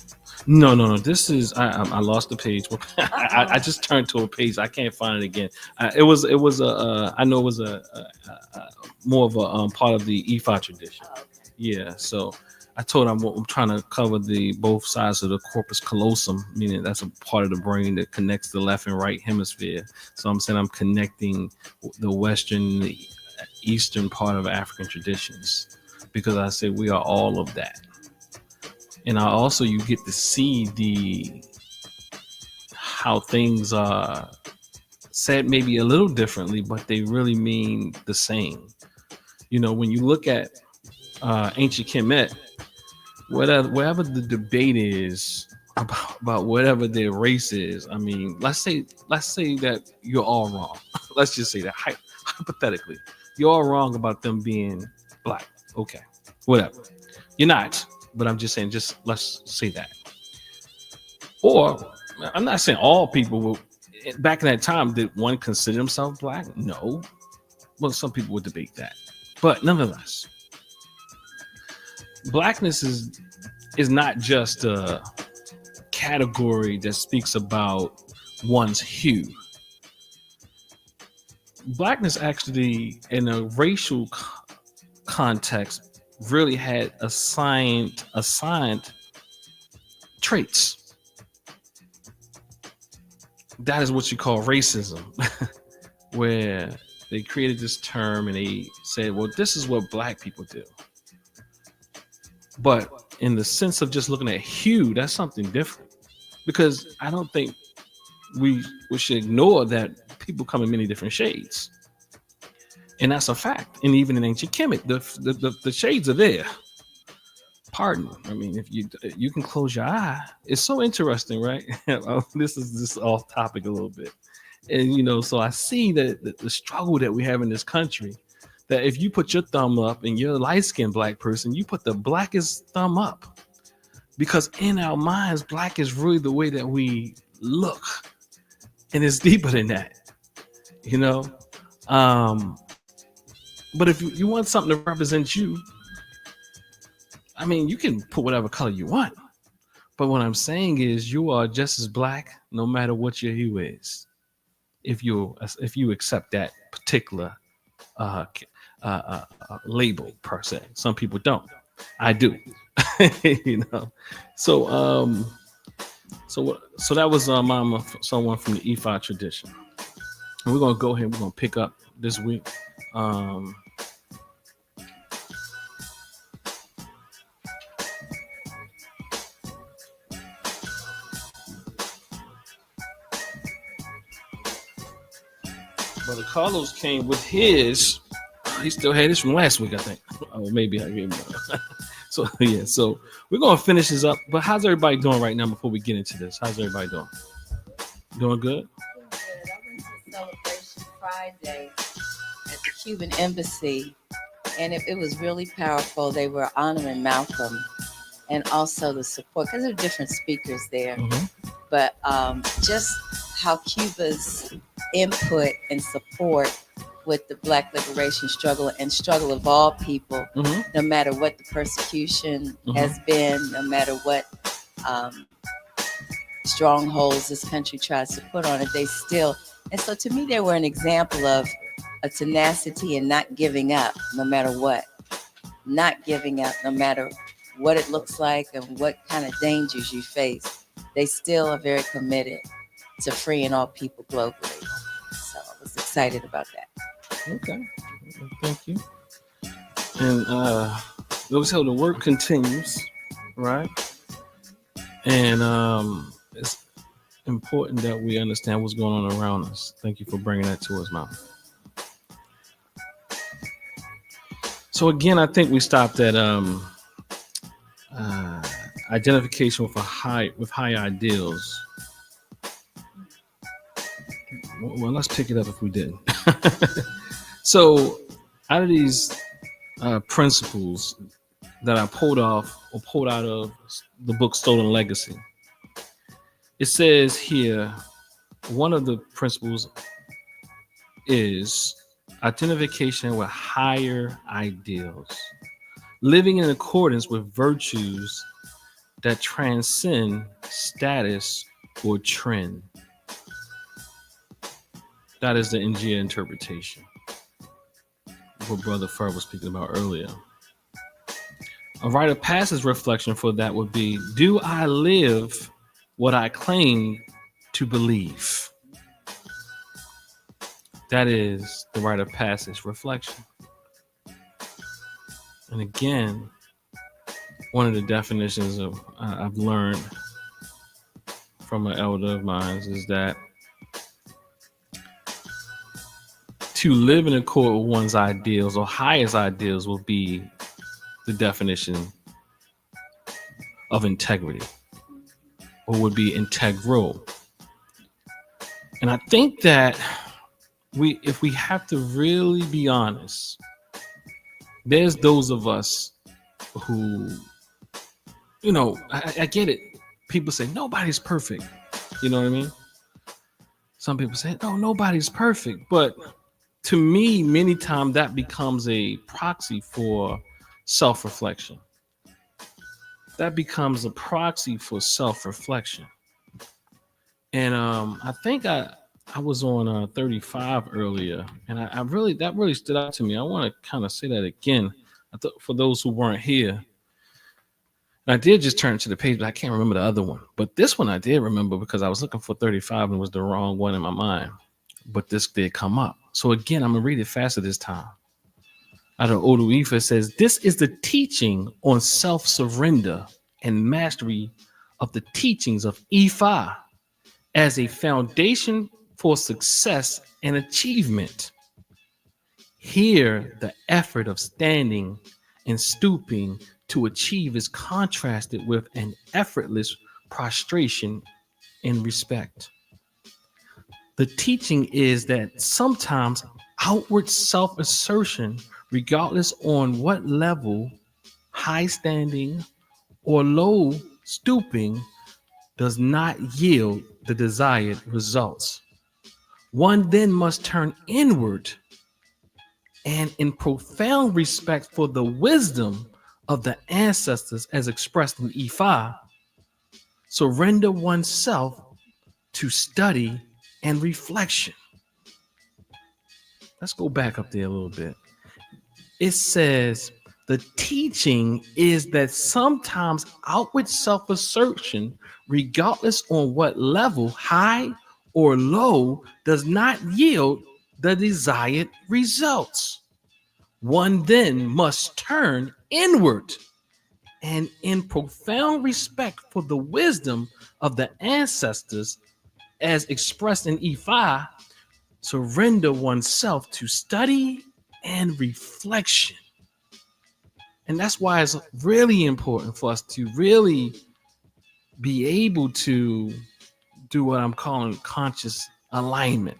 No. This is I lost the page. I just turned to a page. I can't find it again. It was I know it was a more of a part of the Ifa tradition. Oh, okay. Yeah. So I told him I'm trying to cover both sides of the corpus callosum, meaning that's a part of the brain that connects the left and right hemisphere. So I'm saying I'm connecting the western, the eastern part of African traditions, because I say we are all of that. And you get to see how things are said maybe a little differently, but they really mean the same. You know, when you look at ancient Kemet, whatever the debate is about whatever their race is, I mean, let's say that you're all wrong. Let's just say that hypothetically, you're all wrong about them being black. Okay, whatever. You're not. But I'm just saying, let's say that. Or I'm not saying all people back in that time, did one consider himself black? No. Well, some people would debate that. But nonetheless, blackness is not just a category that speaks about one's hue. Blackness actually, in a racial context, really had assigned traits. That is what you call racism, where they created this term and they said, well, this is what black people do. But in the sense of just looking at hue, that's something different, because I don't think we should ignore that people come in many different shades. And that's a fact. And even in ancient Kemet, the shades are there. pardon. I mean, if you can close your eye, it's so interesting, right? This is just off topic a little bit, and so I see that the struggle that we have in this country. That if you put your thumb up and you're a light-skinned black person, you put the blackest thumb up, because in our minds, black is really the way that we look, and it's deeper than that. But if you want something to represent you, I mean, you can put whatever color you want. But what I'm saying is, you are just as black no matter what your hue is. If you accept that particular label per se, some people don't. I do. So that was Mama, someone from the Ifa tradition, and we're gonna go ahead. We're gonna pick up this week. Brother Carlos came with his. He still had this from last week, I think. Oh, maybe I gave him. So yeah, so we're gonna finish this up. But how's everybody doing right now before we get into this? How's everybody doing? Doing good? Doing good. I went to Celebration Friday at the Cuban Embassy, and it was really powerful. They were honoring Malcolm and also the support, because there are different speakers there. Mm-hmm. But just how Cuba's input and support with the Black liberation struggle and struggle of all people, Mm-hmm. no matter what the persecution has been, no matter what strongholds this country tries to put on it, they still. And so to me, they were an example of a tenacity and not giving up, no matter what. Not giving up, no matter what it looks like and what kind of dangers you face. They still are very committed to freeing all people globally. So I was excited about that. Okay, thank you. And those how the work continues, right? And it's important that we understand what's going on around us. Thank you for bringing that to us, Mom. So again, I think we stopped at identification with high ideals. Well, let's pick it up if we didn't. So, out of these principles that I pulled out of the book Stolen Legacy, it says here, one of the principles is identification with higher ideals, living in accordance with virtues that transcend status or trend. That is the NGA interpretation, what Brother Fur was speaking about earlier. A rite of passage reflection for that would be, do I live what I claim to believe? That is the rite of passage reflection. And again, one of the definitions of I've learned from an elder of mine is that to live in accord with one's ideals or highest ideals will be the definition of integrity, or would be integral. And I think that if we have to really be honest, there's those of us who, I get it. People say nobody's perfect. You know what I mean? Some people say, no, nobody's perfect. But to me, many times that becomes a proxy for self-reflection. That becomes a proxy for self-reflection. And I think I was on 35 earlier, and that really stood out to me. I want to kind of say that again. I thought for those who weren't here, and I did just turn to the page, but I can't remember the other one. But this one I did remember because I was looking for 35 and it was the wrong one in my mind. But this did come up. So again, I'm going to read it faster this time. Out of Odu Ifa, says, this is the teaching on self-surrender and mastery of the teachings of Ifa as a foundation for success and achievement. Here, the effort of standing and stooping to achieve is contrasted with an effortless prostration in respect. The teaching is that sometimes outward self-assertion, regardless on what level, high standing or low stooping, does not yield the desired results. One then must turn inward and, in profound respect for the wisdom of the ancestors as expressed in Ifa, surrender oneself to study and reflection. Let's go back up there a little bit. It says the teaching is that sometimes outward self-assertion, regardless on what level, high or low, does not yield the desired results. One then must turn inward and, in profound respect for the wisdom of the ancestors as expressed in Ifa, surrender oneself to study and reflection. And that's why it's really important for us to really be able to do what I'm calling conscious alignment.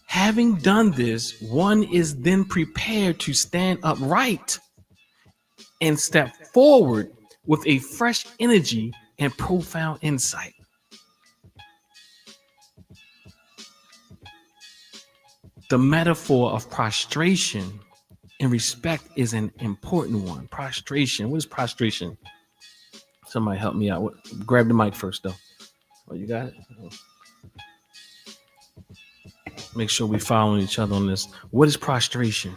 Having done this, one is then prepared to stand upright and step forward with a fresh energy and profound insight. The metaphor of prostration in respect is an important one. Prostration. What is prostration? Somebody help me out. Grab the mic first, though. Oh, you got it? Oh. Make sure we following each other on this. What is prostration?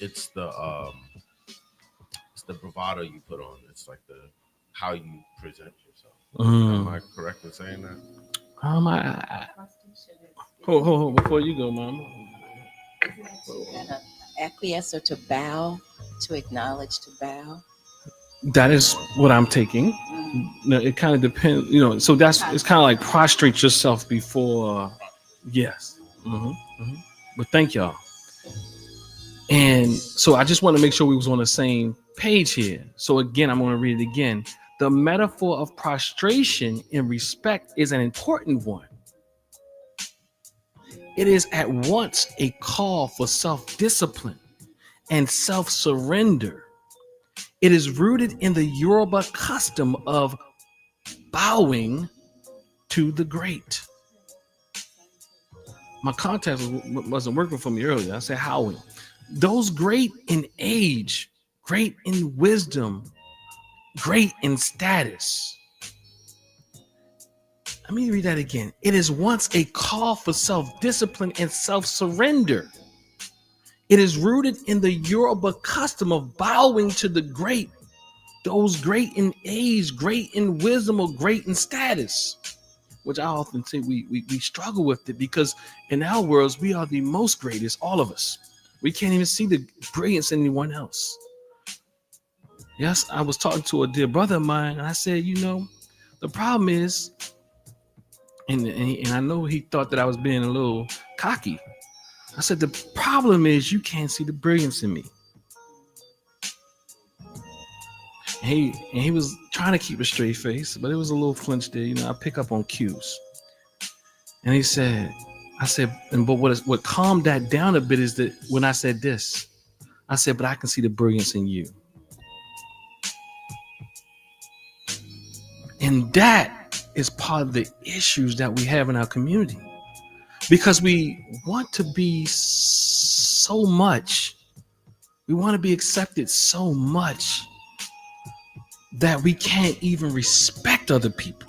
It's the bravado you put on. It's like how you present yourself. Am I correct in saying that? Hold, before you go, Mama. Acquiesce or to bow, to acknowledge, to bow. That is what I'm taking. No, it kind of depends, so it's kind of like prostrate yourself before. Yes. But thank y'all. And so I just want to make sure we was on the same page here. So again, I'm going to read it again. The metaphor of prostration in respect is an important one. It is at once a call for self-discipline and self-surrender. It is rooted in the Yoruba custom of bowing to the great. My context wasn't working for me earlier. I said howling. Those great in age, great in wisdom, great in status. Let me read that again. It is once a call for self-discipline and self-surrender. It is rooted in the Yoruba custom of bowing to the great, those great in age, great in wisdom, or great in status, which I often say we struggle with it because in our worlds, we are the most greatest, all of us. We can't even see the brilliance in anyone else. Yes, I was talking to a dear brother of mine, and I said, the problem is, and I know he thought that I was being a little cocky. I said, the problem is you can't see the brilliance in me. And he was trying to keep a straight face, but it was a little flinch there. I pick up on cues. And I said, but what calmed that down a bit is that when I said this, I said, but I can see the brilliance in you. And that is part of the issues that we have in our community, because we want to be so much, we want to be accepted so much that we can't even respect other people,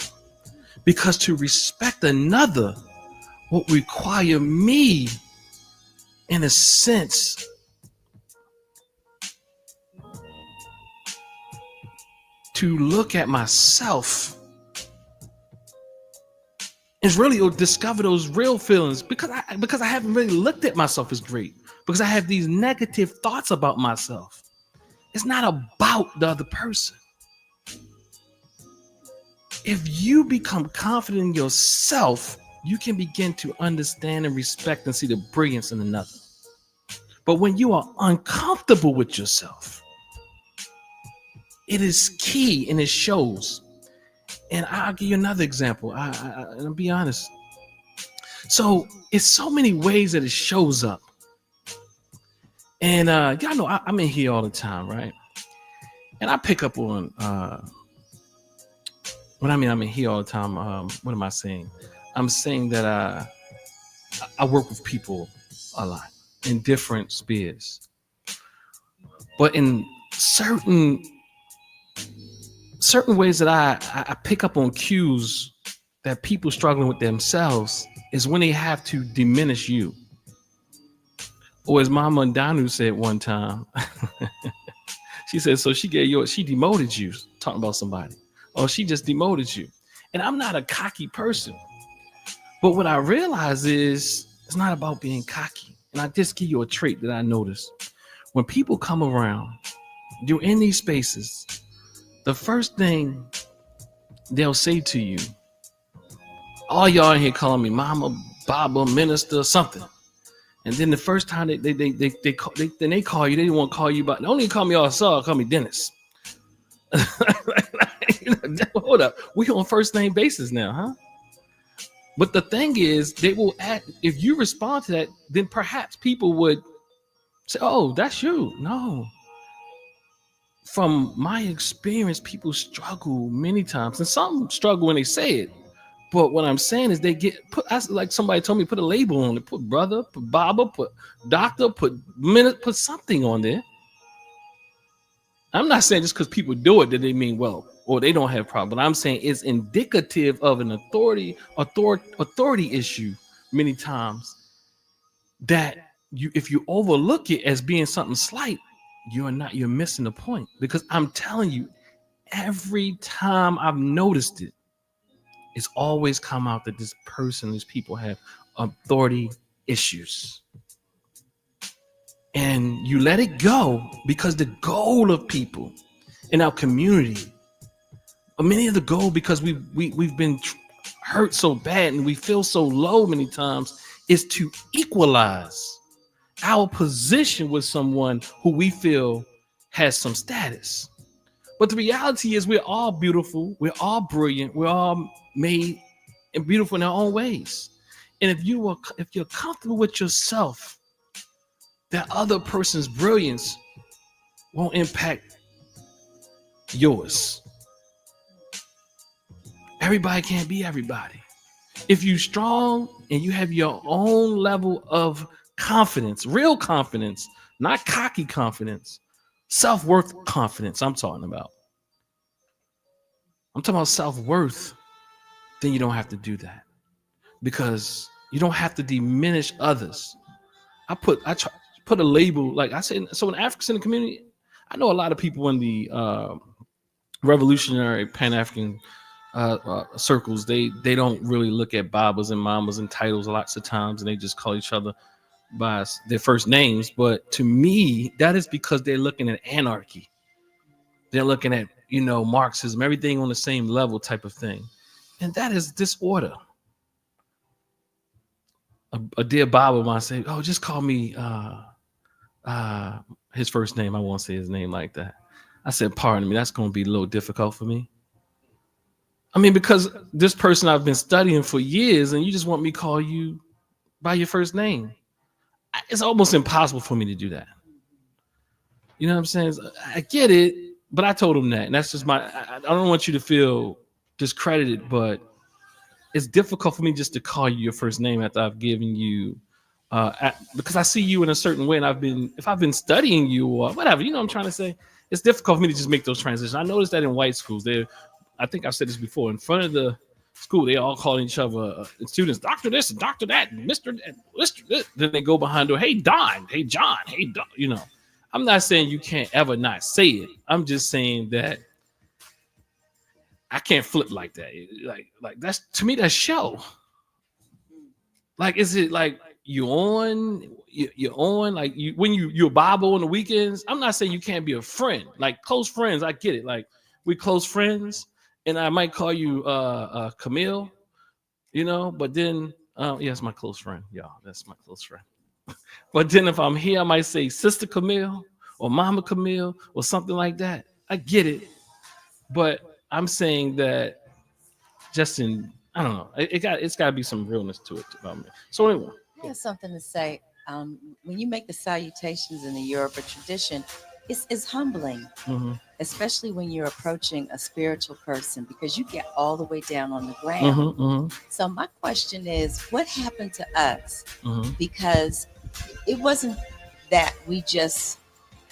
because to respect another will require me, in a sense, to look at myself and really discover those real feelings, because I haven't really looked at myself as great, because I have these negative thoughts about myself. It's not about the other person. If you become confident in yourself, you can begin to understand and respect and see the brilliance in another. But when you are uncomfortable with yourself, it is key and it shows. And I'll give you another example. I'll be honest. So it's so many ways that it shows up. And y'all know I'm in here all the time, right? And I pick up on when I mean I'm in here all the time. What am I saying? I'm saying that I work with people a lot in different spheres, but in certain ways that I pick up on cues that people struggling with themselves is when they have to diminish you. Or as Mama Danu said one time, she said, so she demoted you, talking about somebody. Or she just demoted you. And I'm not a cocky person. But what I realize is it's not about being cocky. And I just give you a trait that I noticed. When people come around, you're in these spaces, the first thing they'll say to you, all y'all in here calling me Mama, Baba, Minister, something. And then the first time they call you, they didn't want to call you, but they only call me Ausar, call me Dennis. Hold up, we on first name basis now, huh? But the thing is, they will act. If you respond to that, then perhaps people would say, "Oh, that's you." No. From my experience, people struggle many times, and some struggle when they say it. But what I'm saying is they get put, like somebody told me, put a label on it, put brother, put Baba, put doctor, put minute, put something on there. I'm not saying just because people do it that they mean well or they don't have a problem. But I'm saying it's indicative of an authority issue many times that if you overlook it as being something slight, you're missing the point. Because I'm telling you, every time I've noticed it, it's always come out that these people have authority issues. And you let it go because the goal of people in our community, many of the goal, because we've been hurt so bad and we feel so low many times, is to equalize our position with someone who we feel has some status. But the reality is we're all beautiful, we're all brilliant, we're all made and beautiful in our own ways. And if you're comfortable with yourself, that other person's brilliance won't impact yours. Everybody can't be everybody. If you're strong and you have your own level of confidence, real confidence, not cocky confidence, self-worth confidence, I'm talking about self-worth, then you don't have to do that, because you don't have to diminish others. I put a label, like I said, so in African community, I know a lot of people in the revolutionary Pan-African circles, they don't really look at Babas and Mamas and titles lots of times, and they just call each other by their first names. But to me, that is because they're looking at anarchy. They're looking at, Marxism, everything on the same level type of thing. And that is disorder. A dear Baba might say, oh, just call me his first name. I won't say his name like that. I said, pardon me, that's going to be a little difficult for me. I mean, because this person I've been studying for years, and you just want me to call you by your first name. It's almost impossible for me to do that. You know what I'm saying? I get it, but I told him that. And that's just I don't want you to feel discredited, but it's difficult for me just to call you your first name after I've given you, because I see you in a certain way, and if I've been studying you or whatever, what I'm trying to say, it's difficult for me to just make those transitions. I noticed that in white schools, I think I've said this before, in front of the school, they all call each other students, Dr. this and Dr. that, and Mr. this. Then they go behind the door, hey, Don, hey, John, hey, Don, I'm not saying you can't ever not say it. I'm just saying that I can't flip like that. Like that's, to me, that's show. Like, is it like you're on, like when you're Bible on the weekends? I'm not saying you can't be a friend, like close friends. I get it. Like, we close friends, and I might call you Camille, but then, yeah, that's my close friend, y'all. That's my close friend. But then if I'm here, I might say Sister Camille or Mama Camille or something like that. I get it. But I'm saying that just in, I don't know, it's got to be some realness to it about me. So anyway. I have something to say. When you make the salutations in the Yoruba tradition, it's humbling, especially when you're approaching a spiritual person, because you get all the way down on the ground. So my question is, what happened to us? Because it wasn't that we just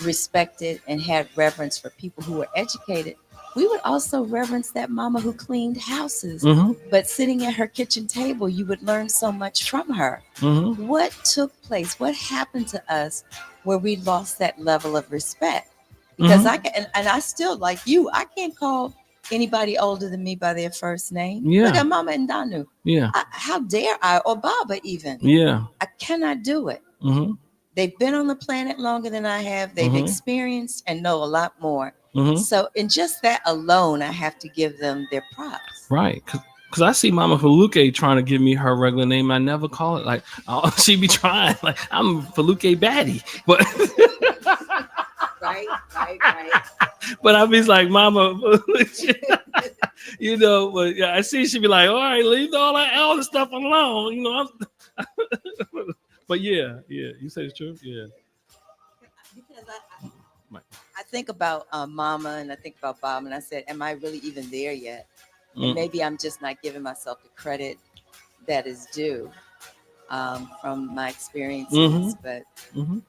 respected and had reverence for people who were educated. We would also reverence that mama who cleaned houses. But sitting at her kitchen table, you would learn so much from her. What took place? What happened to us where we lost that level of respect? Because I can, and I still, like you, I can't call anybody older than me by their first name. Look at Mama and Danu. How dare I? Or Baba even. I cannot do it. They've been on the planet longer than I have. They've experienced and know a lot more. So in just that alone, I have to give them their props. Right. Because I see Mama Faluke trying to give me her regular name. I never call it. Like, she be trying. Like, I'm Faluke Baddie. But right. But I be like, Mama, you know, but yeah, I see she be like, all right, leave all that elder stuff alone. You know, but yeah, you say it's true. Yeah. Because I think about Mama and I think about Bob, and I said, am I really even there yet? And maybe I'm just not giving myself the credit that is due from my experiences. But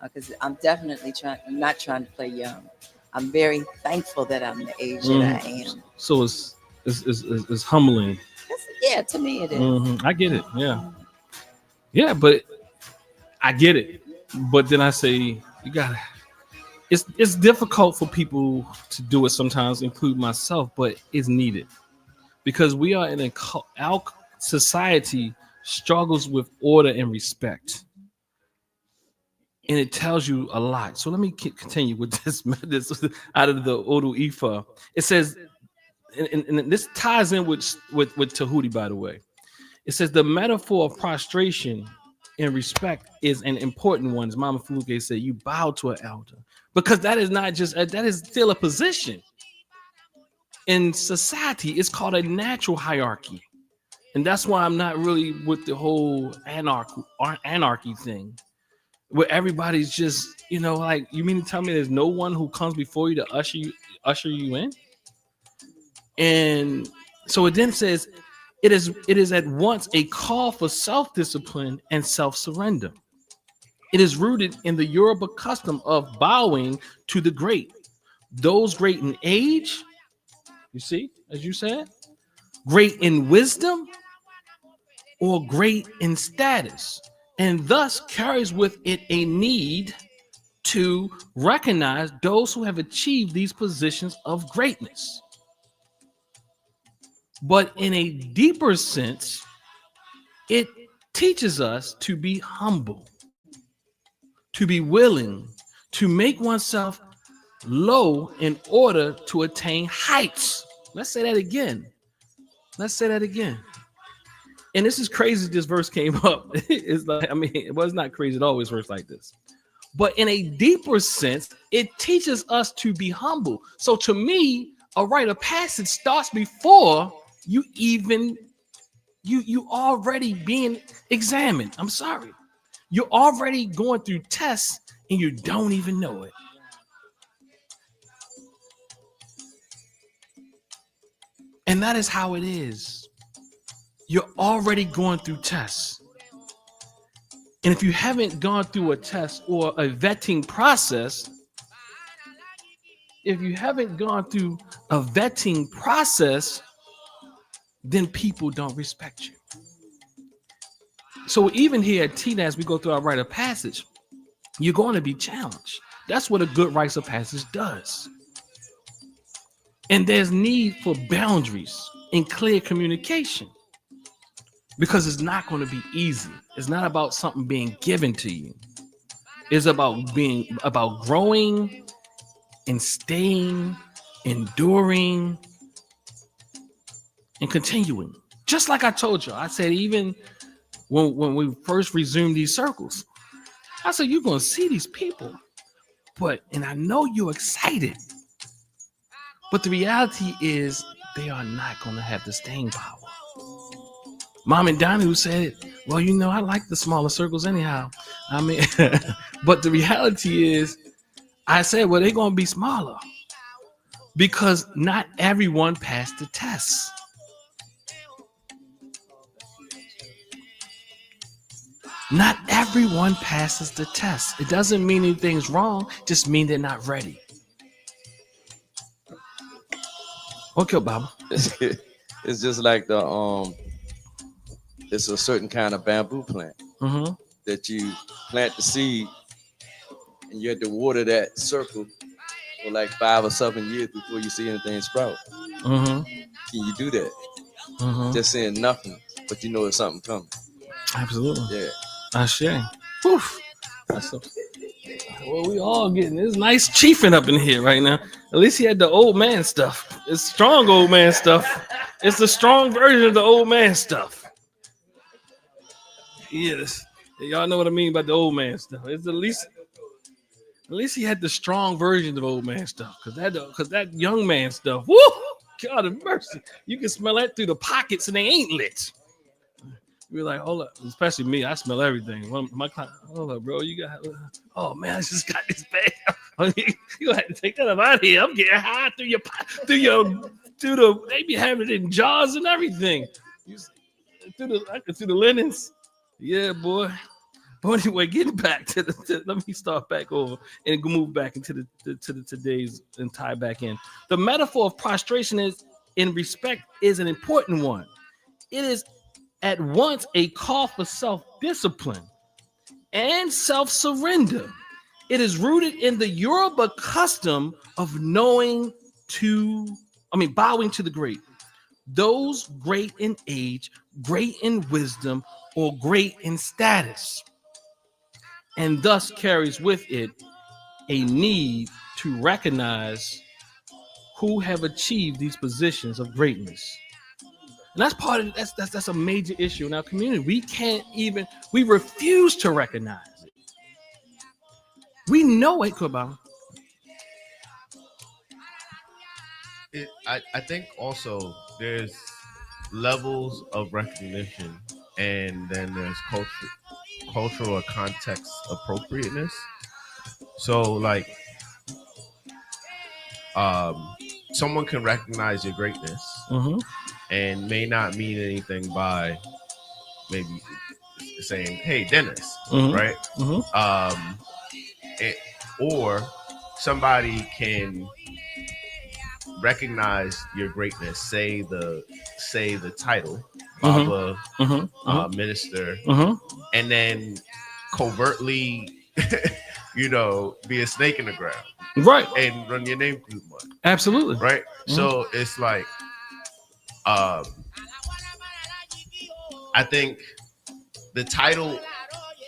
because I'm definitely not trying to play young. I'm very thankful that I'm the age that I am. So it's humbling. Yeah, to me it is. I get it. Yeah, but I get it. But then I say, you gotta. It's difficult for people to do it sometimes, including myself, but it's needed because we are in our society struggles with order and respect, and it tells you a lot. So let me continue with this out of the Odu Ifa. It says, and this ties in with Tehuti, by the way. It says the metaphor of prostration and respect is an important one. As Mama Faluke said, you bow to an elder. Because that is not just that is still a position in society. It's called a natural hierarchy, and that's why I'm not really with the whole anarchy thing, where everybody's just, you know, like, you mean to tell me there's no one who comes before you to usher you in? And so it then says it is at once a call for self-discipline and self-surrender. It is rooted in the Yoruba custom of bowing to the great, those great in age, you see, as you said, great in wisdom, or great in status, and thus carries with it a need to recognize those who have achieved these positions of greatness. But in a deeper sense, it teaches us to be humble, to be willing to make oneself low in order to attain heights. Let's say that again. And this is crazy. This verse came up. It's like, I mean, it was not crazy at all. It's verse like this. But in a deeper sense, it teaches us to be humble. So to me, a rite of passage starts before you even, you already being examined. I'm sorry. You're already going through tests and you don't even know it. And that is how it is. You're already going through tests. And if you haven't gone through a test or a vetting process, then people don't respect you. So even here at TNA, as we go through our rite of passage, you're going to be challenged. That's what a good rite of passage does. And there's need for boundaries and clear communication, because it's not going to be easy. It's not about something being given to you. It's about growing and staying, enduring, and continuing. Just like I told you, I said, even when we first resumed these circles, I said, you're gonna see these people, and I know you're excited, but the reality is they are not gonna have the staying power. Mom and Donnie who said, well, I like the smaller circles anyhow. I mean, but the reality is, I said, well, they're gonna be smaller because not everyone passed the test. Not everyone passes the test. It doesn't mean anything's wrong, just mean they're not ready. Okay, Bob. It's just like it's a certain kind of bamboo plant that you plant the seed, and you have to water that circle for like 5 or 7 years before you see anything sprout. Can you do that? Just saying nothing, but you know there's something coming. Absolutely. Yeah. I share. Well, we all getting this nice chiefing up in here right now. At least he had the old man stuff. It's strong old man stuff. It's the strong version of the old man stuff. Yes. Y'all know what I mean by the old man stuff. It's at least he had the strong version of old man stuff. Cause that young man stuff, woo! God of mercy. You can smell that through the pockets and they ain't lit. We're like, hold up, especially me. I smell everything. One of my clients, hold up, bro. You got, oh man, I just got this bag. You gonna have to take that up out of here. I'm getting high through the. They be having it in jars and everything. Through the linens. Yeah, boy. But anyway, getting back to let me start back over and move back into the today's and tie back in. The metaphor of prostration is an important one. It is at once a call for self-discipline and self-surrender. It is rooted in the Yoruba custom of bowing to the great. Those great in age, great in wisdom, or great in status. And thus carries with it a need to recognize who have achieved these positions of greatness. And that's part of that's a major issue in our community. We refuse to recognize it. We know it, Kabbalah. I think also there's levels of recognition, and then there's cultural or context appropriateness. So like someone can recognize your greatness and may not mean anything by maybe saying, hey, Dennis, right? Or somebody can recognize your greatness, say the title, Baba, minister, and then covertly, be a snake in the ground, right? And run your name through mud, absolutely, right? So it's like, I think the title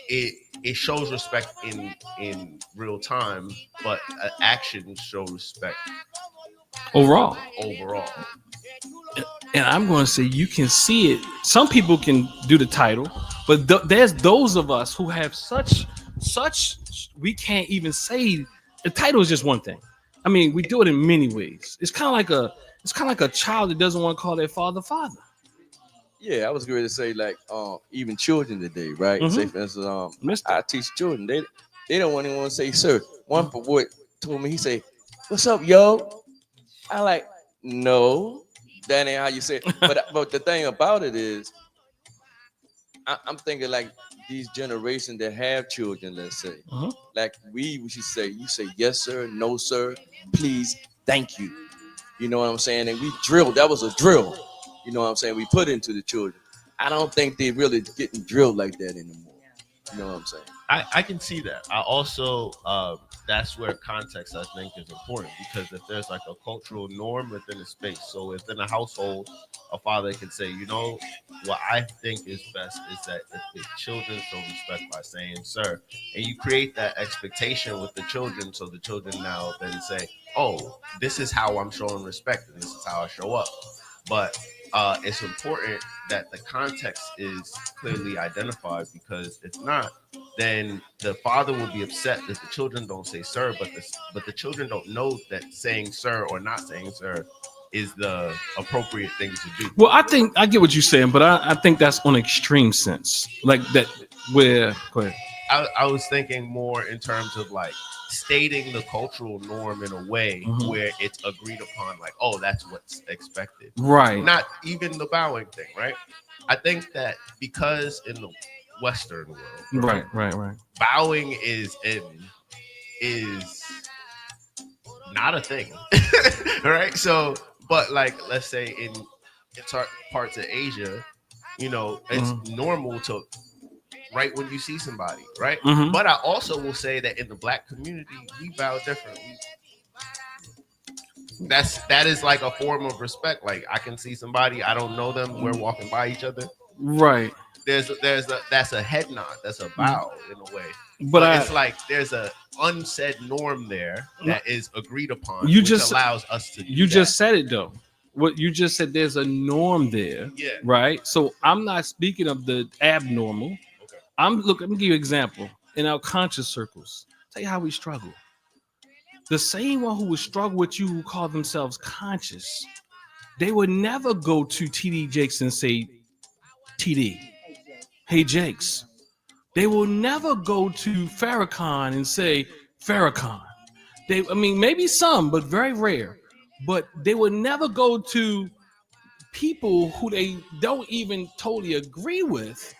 it shows respect in real time, but actions show respect overall. And I'm going to say you can see it. Some people can do the title, but there's those of us who have such we can't even say the title is just one thing. I mean, we do it in many ways. It's kind of like a child that doesn't want to call their father. Yeah, I was going to say like even children today, right? Say for instance, I teach children. They don't want to say sir. One boy told me, he say, "What's up, yo?" I like, no, that ain't how you say it. But the thing about it is, I'm thinking like these generations that have children, let's say, like we should say, you say yes sir, no sir, please, thank you. You know what I'm saying? And we drilled. That was a drill. You know what I'm saying? We put into the children. I don't think they really getting drilled like that anymore. You know what I'm saying? I can see that. I also that's where context I think is important, because if there's like a cultural norm within a space, so within a household, a father can say, what I think is best is that if the children show respect by saying sir, and you create that expectation with the children, so the children now then say, oh, this is how I'm showing respect and this is how I show up. But it's important that the context is clearly identified, because if not, then the father will be upset that the children don't say sir, but the children don't know that saying sir or not saying sir is the appropriate thing to do. Well, I think I get what you're saying, but I think that's on extreme sense, like that where. Go ahead. I was thinking more in terms of like stating the cultural norm in a way where it's agreed upon, like, oh, that's what's expected. Right. Not even the bowing thing, right? I think that because in the Western world, right. bowing is not a thing, right? So, but like, let's say in parts of Asia, you know, it's normal to right when you see somebody, right? But I also will say that in the Black community, we bow differently. That is like a form of respect. Like, I can see somebody, I don't know them, we're walking by each other. Right. That's a head nod, that's a bow in a way. But it's like there's a unsaid norm there that is agreed upon, which just allows us to do you that. just said it though. What you just said, there's a norm there. Yeah. Right. So I'm not speaking of the abnormal. Okay. Let me give you an example. In our conscious circles, tell you how we struggle. The same one who would struggle with you who call themselves conscious, they would never go to TD Jakes and say, TD, hey Jakes. They will never go to Farrakhan and say, Farrakhan. Maybe some, but very rare. But they would never go to people who they don't even totally agree with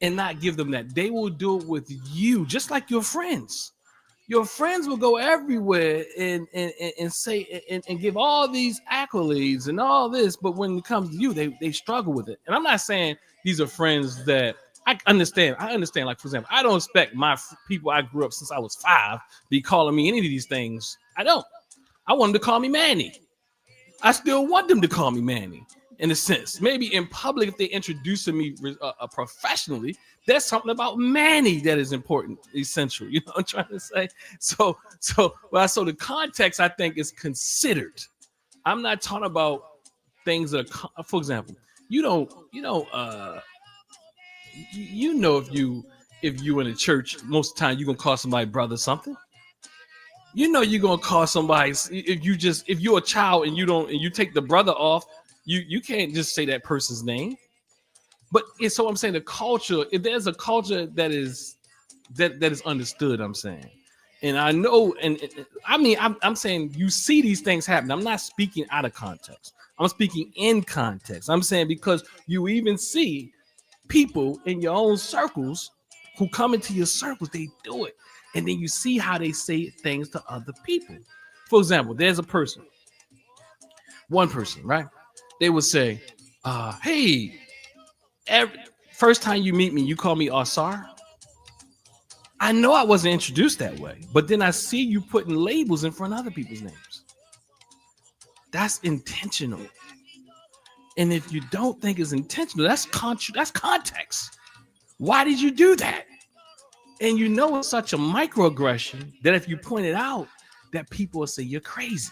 and not give them that. They will do it with you, just like your friends. Your friends will go everywhere and say and give all these accolades and all this, but when it comes to you, they struggle with it. And I'm not saying these are friends that I understand. Like, for example, I don't expect my people I grew up since I was 5 be calling me any of these things. I don't. I want them to call me Manny. I still want them to call me Manny, in a sense. Maybe in public, if they introduce me professionally, there's something about Manny that is important, essential. You know what I'm trying to say? So the context, I think, is considered. I'm not talking about things that are, for example, if you in a church, most of the time you're gonna call somebody brother something. You know you're gonna call somebody if you're a child and you take the brother off, you can't just say that person's name. But so I'm saying the culture, if there's a culture that is understood, I'm saying, and I know, and I'm saying you see these things happen. I'm not speaking out of context. I'm speaking in context. I'm saying because you even see people in your own circles who come into your circles, they do it. And then you see how they say things to other people. For example, there's one person, right? They would say, hey, first time you meet me, you call me Ausar. I know I wasn't introduced that way, but then I see you putting labels in front of other people's names. That's intentional. And if you don't think it's intentional, that's context. Why did you do that? And you know it's such a microaggression that if you point it out, that people will say you're crazy.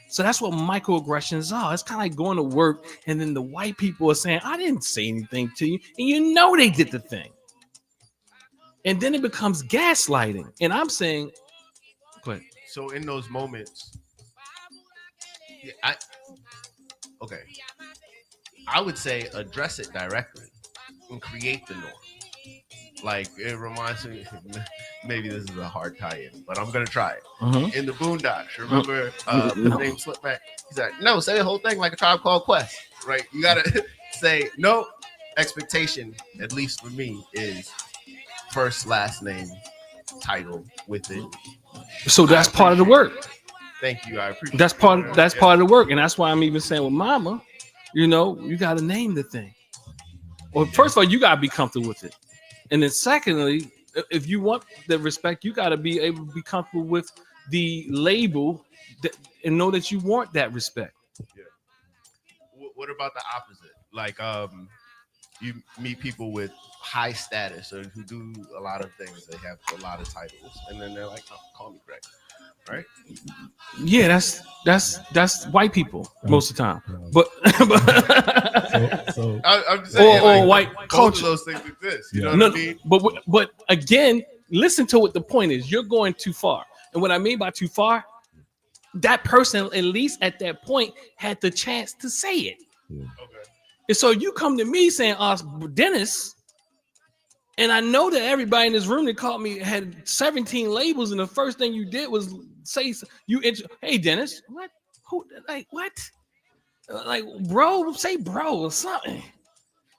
So that's what microaggressions are. It's kind of like going to work and then the white people are saying, I didn't say anything to you. And you know they did the thing. And then it becomes gaslighting. And I'm saying, go ahead. So in those moments, I would say address it directly and create the norm. Like, it reminds me, maybe this is a hard tie-in, but I'm gonna try it. In the Boondocks, remember the name slipped back? He's like, no, say the whole thing like a Tribe Called Quest, right? You gotta say no. Expectation, at least for me, is first, last name, title with it. So that's part of the work. Thank you. I appreciate that's part of the work, and that's why I'm even saying with Mama, you got to name the thing. Well, first of all, you got to be comfortable with it. And then secondly, if you want the respect, you got to be able to be comfortable with the label and know that you want that respect. Yeah. What about the opposite? Like, you meet people with high status or who do a lot of things. They have a lot of titles, and then they're like, oh, "Call me Greg," right? Yeah, that's white people most of the time. But I'm just saying, or like, white both culture. of those things exist. You know No, what I mean? but again, listen to what the point is. You're going too far, and what I mean by too far, that person at least at that point had the chance to say it. Okay. And so you come to me saying, Dennis, and I know that everybody in this room that called me had 17 labels, and the first thing you did was say, hey, Dennis, what? Who? Like, what? Like, bro, say bro or something.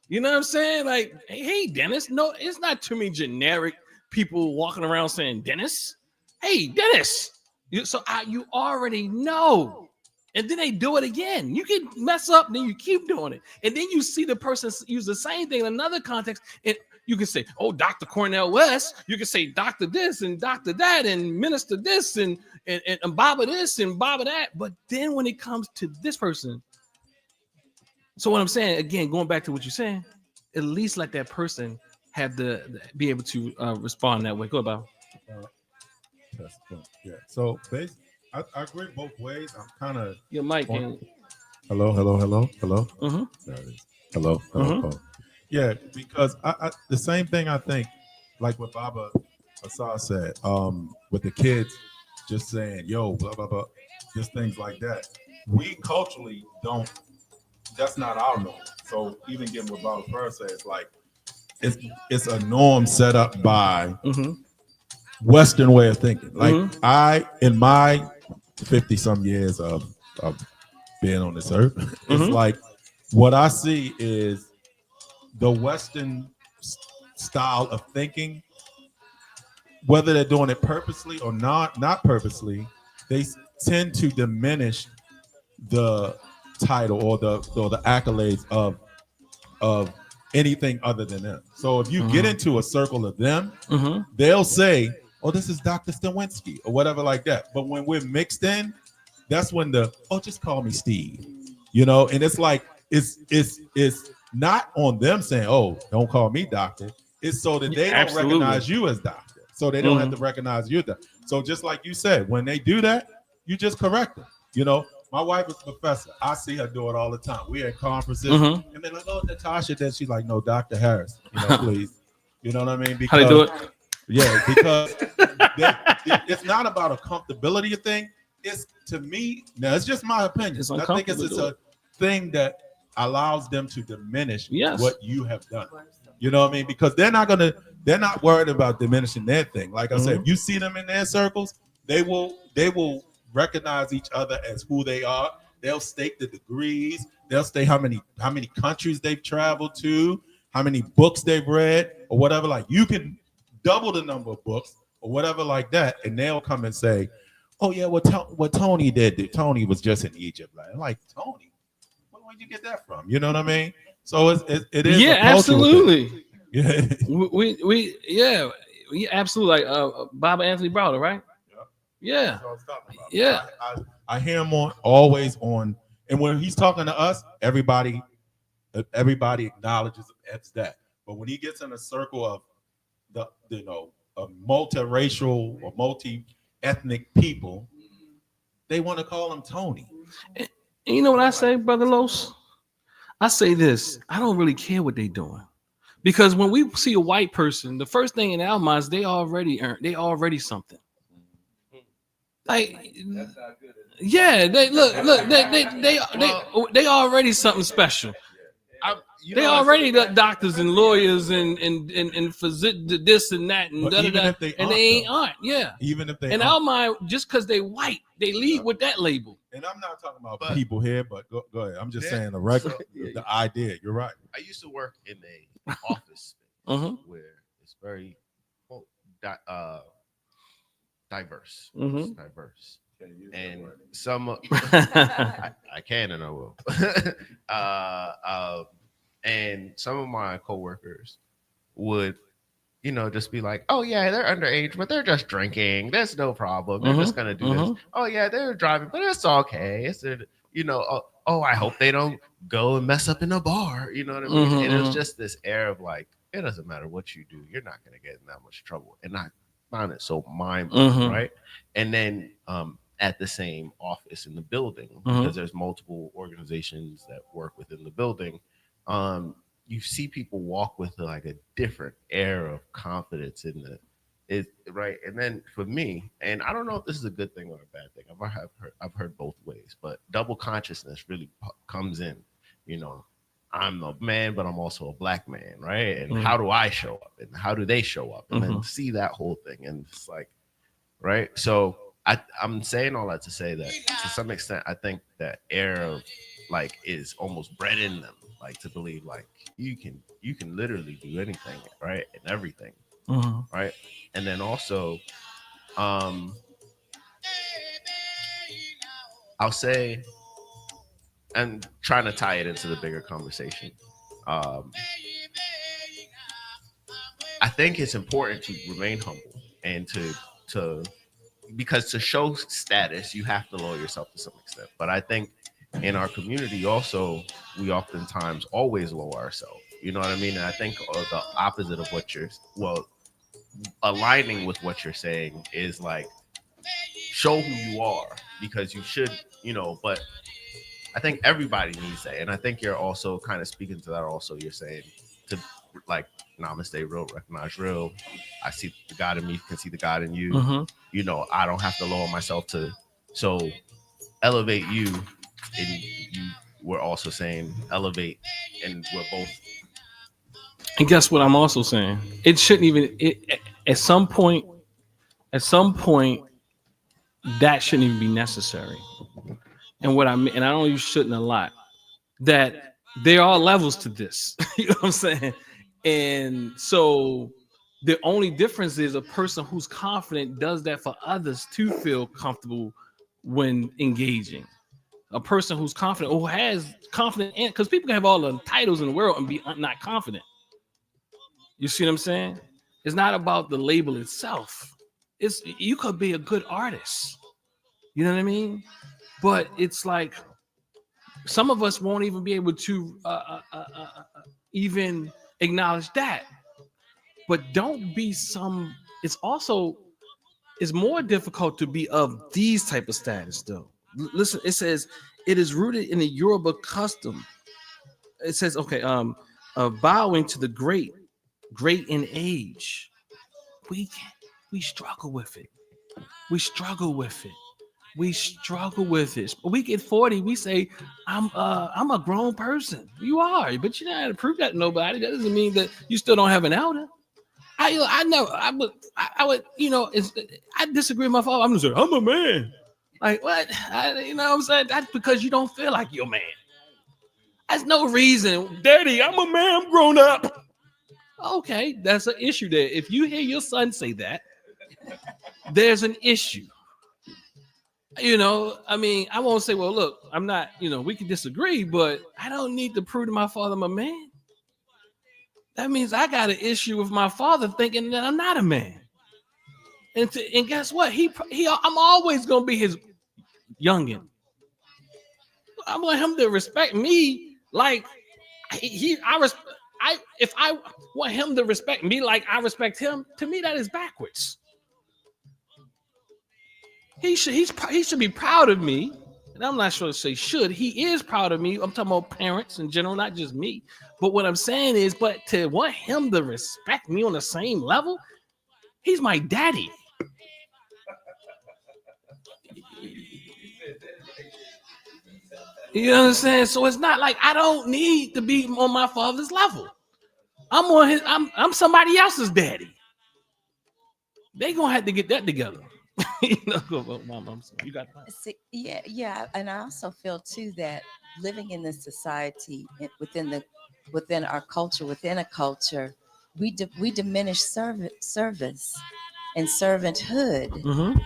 You know what I'm saying? Like, hey, Dennis. No, it's not too many generic people walking around saying, Dennis. Hey, Dennis. You already know. And then they do it again. You can mess up, then you keep doing it. And then you see the person use the same thing in another context. And you can say, oh, Dr. Cornell West. You can say Dr. this and Dr. that and Minister this and Baba this and Baba that. But then when it comes to this person, so what I'm saying, again, going back to what you're saying, at least let that person have be able to respond that way. Go about. Yeah. So basically, I agree both ways. I'm kind of your mic. Hello. Mm-hmm. There it is. Hello. Mm-hmm. Oh. Yeah, because I the same thing I think, like what Baba Ausar said, with the kids just saying, yo, blah, blah, blah, just things like that. We culturally don't, that's not our norm. So even getting what Baba first says, like, it's a norm set up by Western way of thinking. Like in my 50 some years of being on this earth, it's like what I see is the Western style of thinking, whether they're doing it purposely or not purposely, they tend to diminish the title or the accolades of anything other than them. So if you get into a circle of them, they'll say, oh, this is Dr. Stawinski or whatever like that. But when we're mixed in, that's when just call me Steve, and it's like, it's not on them saying, oh, don't call me doctor. It's so that they don't recognize you as doctor. So they don't have to recognize you as doctor. So just like you said, when they do that, you just correct them. My wife is a professor. I see her do it all the time. We're at conferences and they're like, oh, Natasha. Then she's like, no, Dr. Harris, please. You know what I mean? Because, how they do it? Yeah, because it's not about a comfortability thing. It's, to me, now it's just my opinion. I think it's a thing that allows them to diminish what you have done. You know what I mean? Because they're not worried about diminishing their thing. Like I said, if you see them in their circles, they will recognize each other as who they are. They'll state the degrees. They'll state how many countries they've traveled to, how many books they've read, or whatever. Like, you can double the number of books or whatever like that, and they'll come and say, oh yeah, what Tony did. Tony was just in Egypt. Like Tony, where'd you get that from? You know what I mean? So it is. Yeah, absolutely. Yeah, we absolutely. Like Baba Anthony Browder, right? Yeah. Yeah. I hear him always on, and when he's talking to us, everybody acknowledges that's that. But when he gets in a circle of a multiracial or multi-ethnic people, they want to call him Tony. And you know what I say, Brother Los? I say this: I don't really care what they're doing, because when we see a white person, the first thing in our minds, they already something. Like, yeah, they already something special. They already the doctors and lawyers and this and that and they ain't. Yeah. Even if they in our mind, just because they white, they lead with that label. And I'm not talking about people here, but go ahead. I'm just saying the regular, the idea. You're right. I used to work in a office where it's very diverse. It's diverse. And some I can and I will. And some of my coworkers would, just be like, oh yeah, they're underage, but they're just drinking. There's no problem. They're just gonna do this. Oh yeah, they're driving, but it's okay. It's oh, I hope they don't go and mess up in a bar. You know what I mean? And it was just this air of like, it doesn't matter what you do, you're not gonna get in that much trouble. And I found it so mind-blowing, right? And then at the same office in the building, because there's multiple organizations that work within the building, you see people walk with like a different air of confidence in the right. And then for me, and I don't know if this is a good thing or a bad thing. I've heard both ways, but double consciousness really comes in. You know, I'm a man, but I'm also a black man, right? And how do I show up, and how do they show up, and then see that whole thing, and it's like, right. So I'm saying all that to say that to some extent, I think that air of like is almost bred in them, like to believe like you can literally do anything, right, and everything, right. And then also, I'll say, and trying to tie it into the bigger conversation, I think it's important to remain humble and to because to show status, you have to lower yourself to some extent. But I think in our community also, we oftentimes always lower ourselves. You know what I mean? And I think the opposite of what aligning with what you're saying is like, show who you are, because you should, you know, but I think everybody needs that. And I think you're also kind of speaking to that also. You're saying to like, namaste real, recognize real. I see the God in me, can see the God in you. You know, I don't have to lower myself so elevate you. And you were also saying elevate, and we're both. And guess what I'm also saying? It shouldn't even, at some point, that shouldn't even be necessary. And what I mean, and I don't use shouldn't a lot, that there are levels to this. You know what I'm saying? And so the only difference is a person who's confident does that for others to feel comfortable when engaging. A person who's confident, who has confidence, because people can have all the titles in the world and be not confident. You see what I'm saying? It's not about the label itself. You could be a good artist. You know what I mean? But it's like some of us won't even be able to even acknowledge that. But don't be some. It's more difficult to be of these type of status, though. Listen, it says it is rooted in the Yoruba custom. It says, okay, bowing to the great in age. We struggle with it. We struggle with it. We get 40, we say, I'm a grown person. You are, but you don't have to prove that to nobody. That doesn't mean that you still don't have an elder. I would, you know, I disagree with my father. I'm gonna say, I'm a man. Like what? You know what I'm saying? That's because you don't feel like you're a man. That's no reason. Daddy, I'm a man, I'm grown up. Okay, that's an issue there. If you hear your son say that, there's an issue. You know, I mean, I won't say, well, look, I'm not, you know, we can disagree, but I don't need to prove to my father I'm a man. That means I got an issue with my father thinking that I'm not a man. And guess what? I'm always gonna be his youngin. I want him to respect me like if I want him to respect me like I respect him, to me that is backwards. He should be proud of me, and I'm not sure to say should. He is proud of me. I'm talking about parents in general, not just me. But what I'm saying is, but to want him to respect me on the same level, he's my daddy. You know what I'm saying? So it's not like I don't need to be on my father's level. I'm somebody else's daddy. They gonna have to get that together. You know, Mom, you got that. Yeah, and I also feel too that living in this society, within our culture, within a culture, we diminish service and servanthood.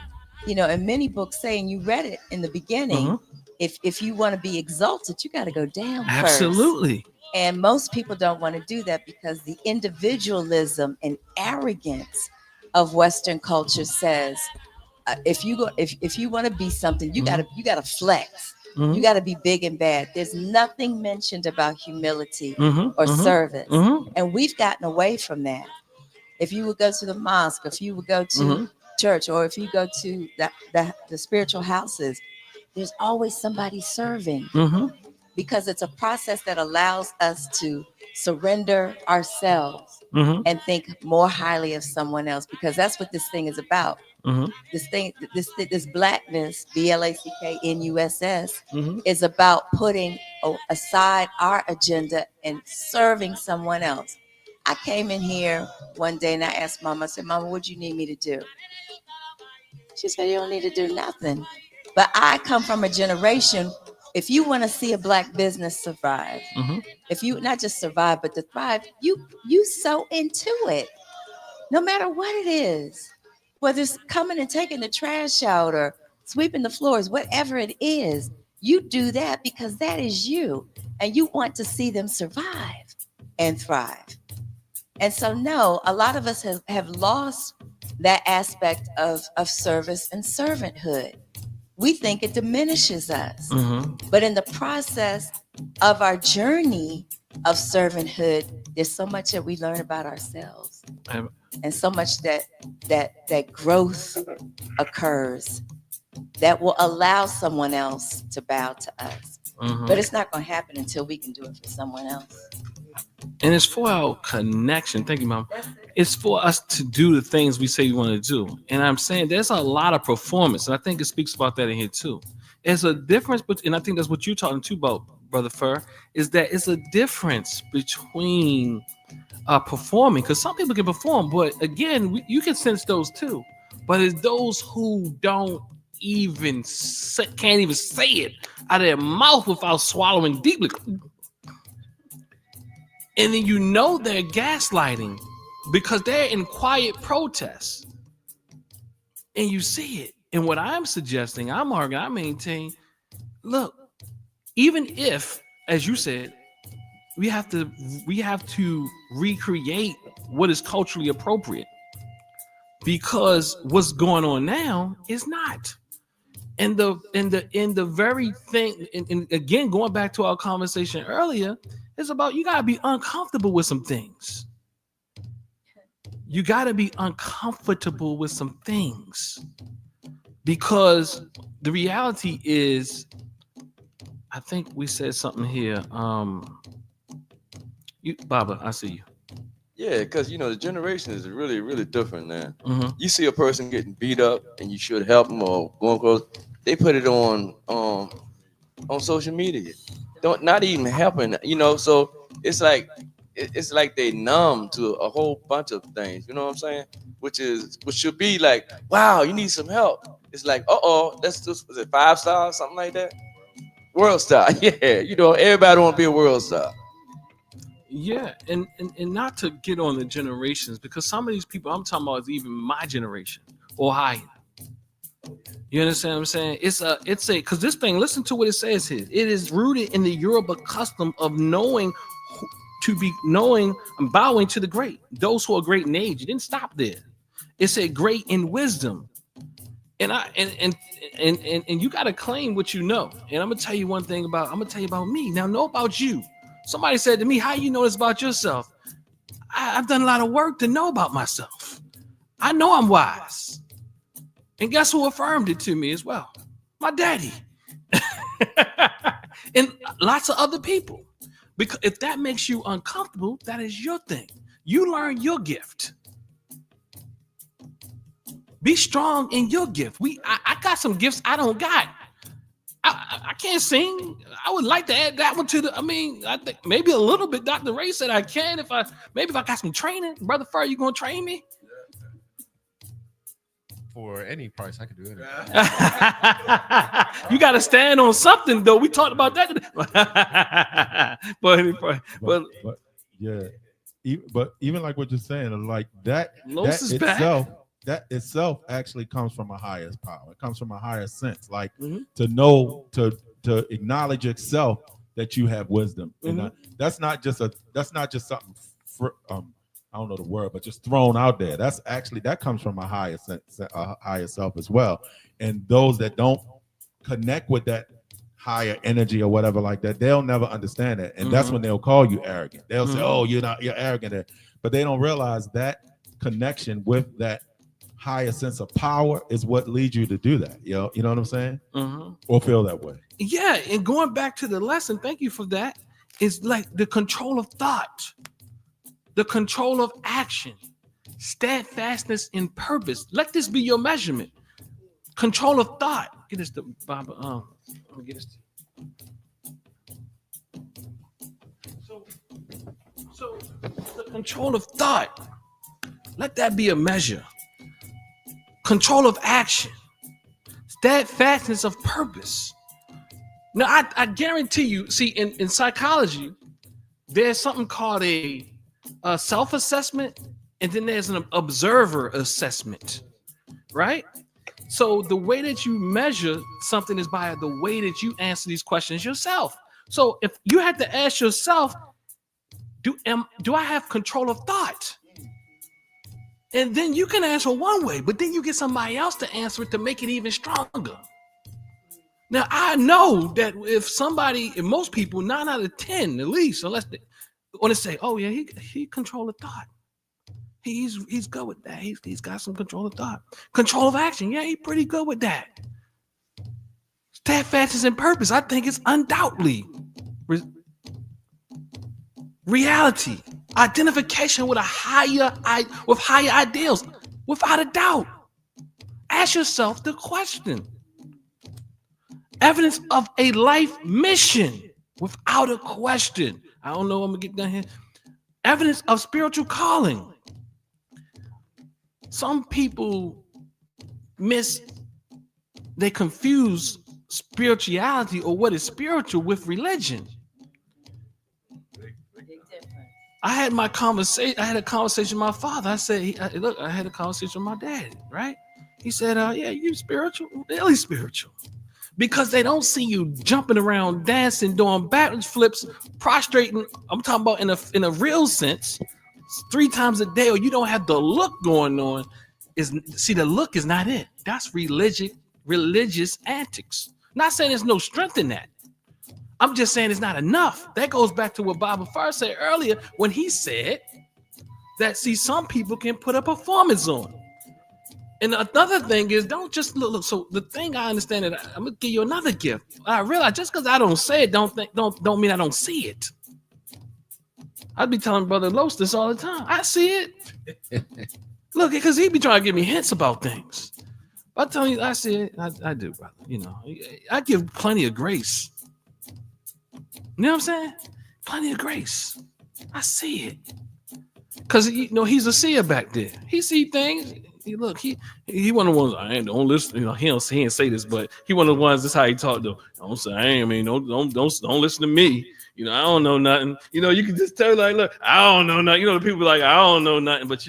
You know, and many books say, and you read it in the beginning, if you want to be exalted, you got to go down first. Absolutely. And most people don't want to do that because the individualism and arrogance of Western culture says, if you want to be something, you gotta flex. You got to be big and bad. There's nothing mentioned about humility or service. And we've gotten away from that. If you would go to the mosque, if you would go to church, or if you go to the spiritual houses, there's always somebody serving, because it's a process that allows us to surrender ourselves and think more highly of someone else, because that's what this thing is about. This blackness, BLACKNUSS, is about putting aside our agenda and serving someone else. I came in here one day and I asked Mama, I said, Mama, what do you need me to do? She said, you don't need to do nothing. But I come from a generation, if you want to see a black business survive, if you not just survive, but to thrive, you so into it, no matter what it is, whether it's coming and taking the trash out or sweeping the floors, whatever it is, you do that because that is you, and you want to see them survive and thrive. And so, no, a lot of us have lost that aspect of service and servanthood. We think it diminishes us. But in the process of our journey of servanthood, there's so much that we learn about ourselves, and so much that growth occurs that will allow someone else to bow to us. But it's not going to happen until we can do it for someone else. And it's for our connection. Thank you, Mom. It's for us to do the things we say we want to do. And I'm saying there's a lot of performance. And I think it speaks about that in here too. There's a difference, and I think that's what you're talking too about, Brother Fur, is that it's a difference between performing. Because some people can perform, but again, you can sense those too. But it's those who don't even can't even say it out of their mouth without swallowing deeply. And then they're gaslighting because they're in quiet protest. And you see it. And what I'm suggesting, I'm arguing, I maintain, look, even if, as you said, we have to recreate what is culturally appropriate, because what's going on now is not. And the very thing, and again, going back to our conversation earlier, it's about you gotta be uncomfortable with some things. You gotta be uncomfortable with some things, because the reality is, I think we said something here. Baba, I see you. Yeah, because the generation is really, really different now. You see a person getting beat up, and you should help them or going close. They put it on social media. Not even helping. So it's like they numb to a whole bunch of things. You know what I'm saying? Which should be like, wow, you need some help. It's like, that's just, was it 5 stars, something like that? World star, yeah. Everybody want to be a world star. Yeah, and not to get on the generations, because some of these people I'm talking about is even my generation or higher. You understand what I'm saying? It's because this thing, listen to what it says here. It is rooted in the Yoruba custom of knowing and bowing to the great, those who are great in age. It didn't stop there. It said great in wisdom. And you got to claim what you know. And I'm gonna tell you one thing I'm gonna tell you about me. Now, know about you. Somebody said to me, how you know this about yourself? I've done a lot of work to know about myself. I know I'm wise. And guess who affirmed it to me as well? My daddy. And lots of other people. Because if that makes you uncomfortable, that is your thing. You learn your gift. Be strong in your gift. I got some gifts I don't got. I can't sing. I would like to add that one to I think maybe a little bit. Dr. Ray said I can if I got some training. Brother Fur, you gonna train me? For any price, I can do it. You got to stand on something, though. We talked about that today. but yeah, but even like what you're saying, like that itself actually comes from a higher power. It comes from a higher sense, like to know, to acknowledge itself that you have wisdom. And that's not just something I don't know the word, but just thrown out there. That comes from a higher sense, a higher self as well. And those that don't connect with that higher energy or whatever like that, they'll never understand it. And that's when they'll call you arrogant. They'll say, oh, you're arrogant. But they don't realize that connection with that higher sense of power is what leads you to do that. You know what I'm saying? Or feel that way. Yeah, and going back to the lesson, thank you for that. It's like the control of thought, the control of action, steadfastness in purpose. Let this be your measurement. Control of thought. Get this to Bob. Let me get this. So the control of thought. Let that be a measure. Control of action. Steadfastness of purpose. Now, I guarantee you, see, in psychology, there's something called a self-assessment, and then there's an observer assessment, right? So the way that you measure something is by the way that you answer these questions yourself. So if you had to ask yourself, do I have control of thought? And then you can answer one way, but then you get somebody else to answer it to make it even stronger. Now, I know that if most people, 9 out of 10 at least, unless they want to say, oh yeah, he control of thought. He's good with that. He's got some control of thought. Control of action. Yeah, he's pretty good with that. Steadfastness in purpose. I think it's undoubtedly reality. Identification with higher ideals. Without a doubt. Ask yourself the question. Evidence of a life mission. Without a question. I don't know. I'm gonna get done here. Evidence of spiritual calling. Some people they confuse spirituality or what is spiritual with religion. I had a conversation with my father. I said, look, I had a conversation with my dad, right? He said, yeah, you spiritual, really spiritual. Because they don't see you jumping around, dancing, doing backwards flips, prostrating. I'm talking about in a real sense, 3 times a day, or you don't have the look going on. The look is not it. That's religious antics. Not saying there's no strength in that. I'm just saying it's not enough. That goes back to what Bob first said earlier when he said that, see, some people can put a performance on. And another thing is, don't just look. So the thing I understand that I'm gonna give you another gift. I realize just because I don't say it, don't mean I don't see it. I'd be telling Brother Los this all the time. I see it. Look, because he be trying to give me hints about things. I'm telling you, I see it. I do, brother. You know, I give plenty of grace. You know what I'm saying? Plenty of grace. I see it. Because, he's a seer back there. He see things. He one of the ones, I ain't don't listen, he ain't say this, but he one of the ones, this is how he talk though. Don't say, don't listen to me. I don't know nothing. You can just tell, like, look, I don't know nothing. The people like, I don't know nothing, but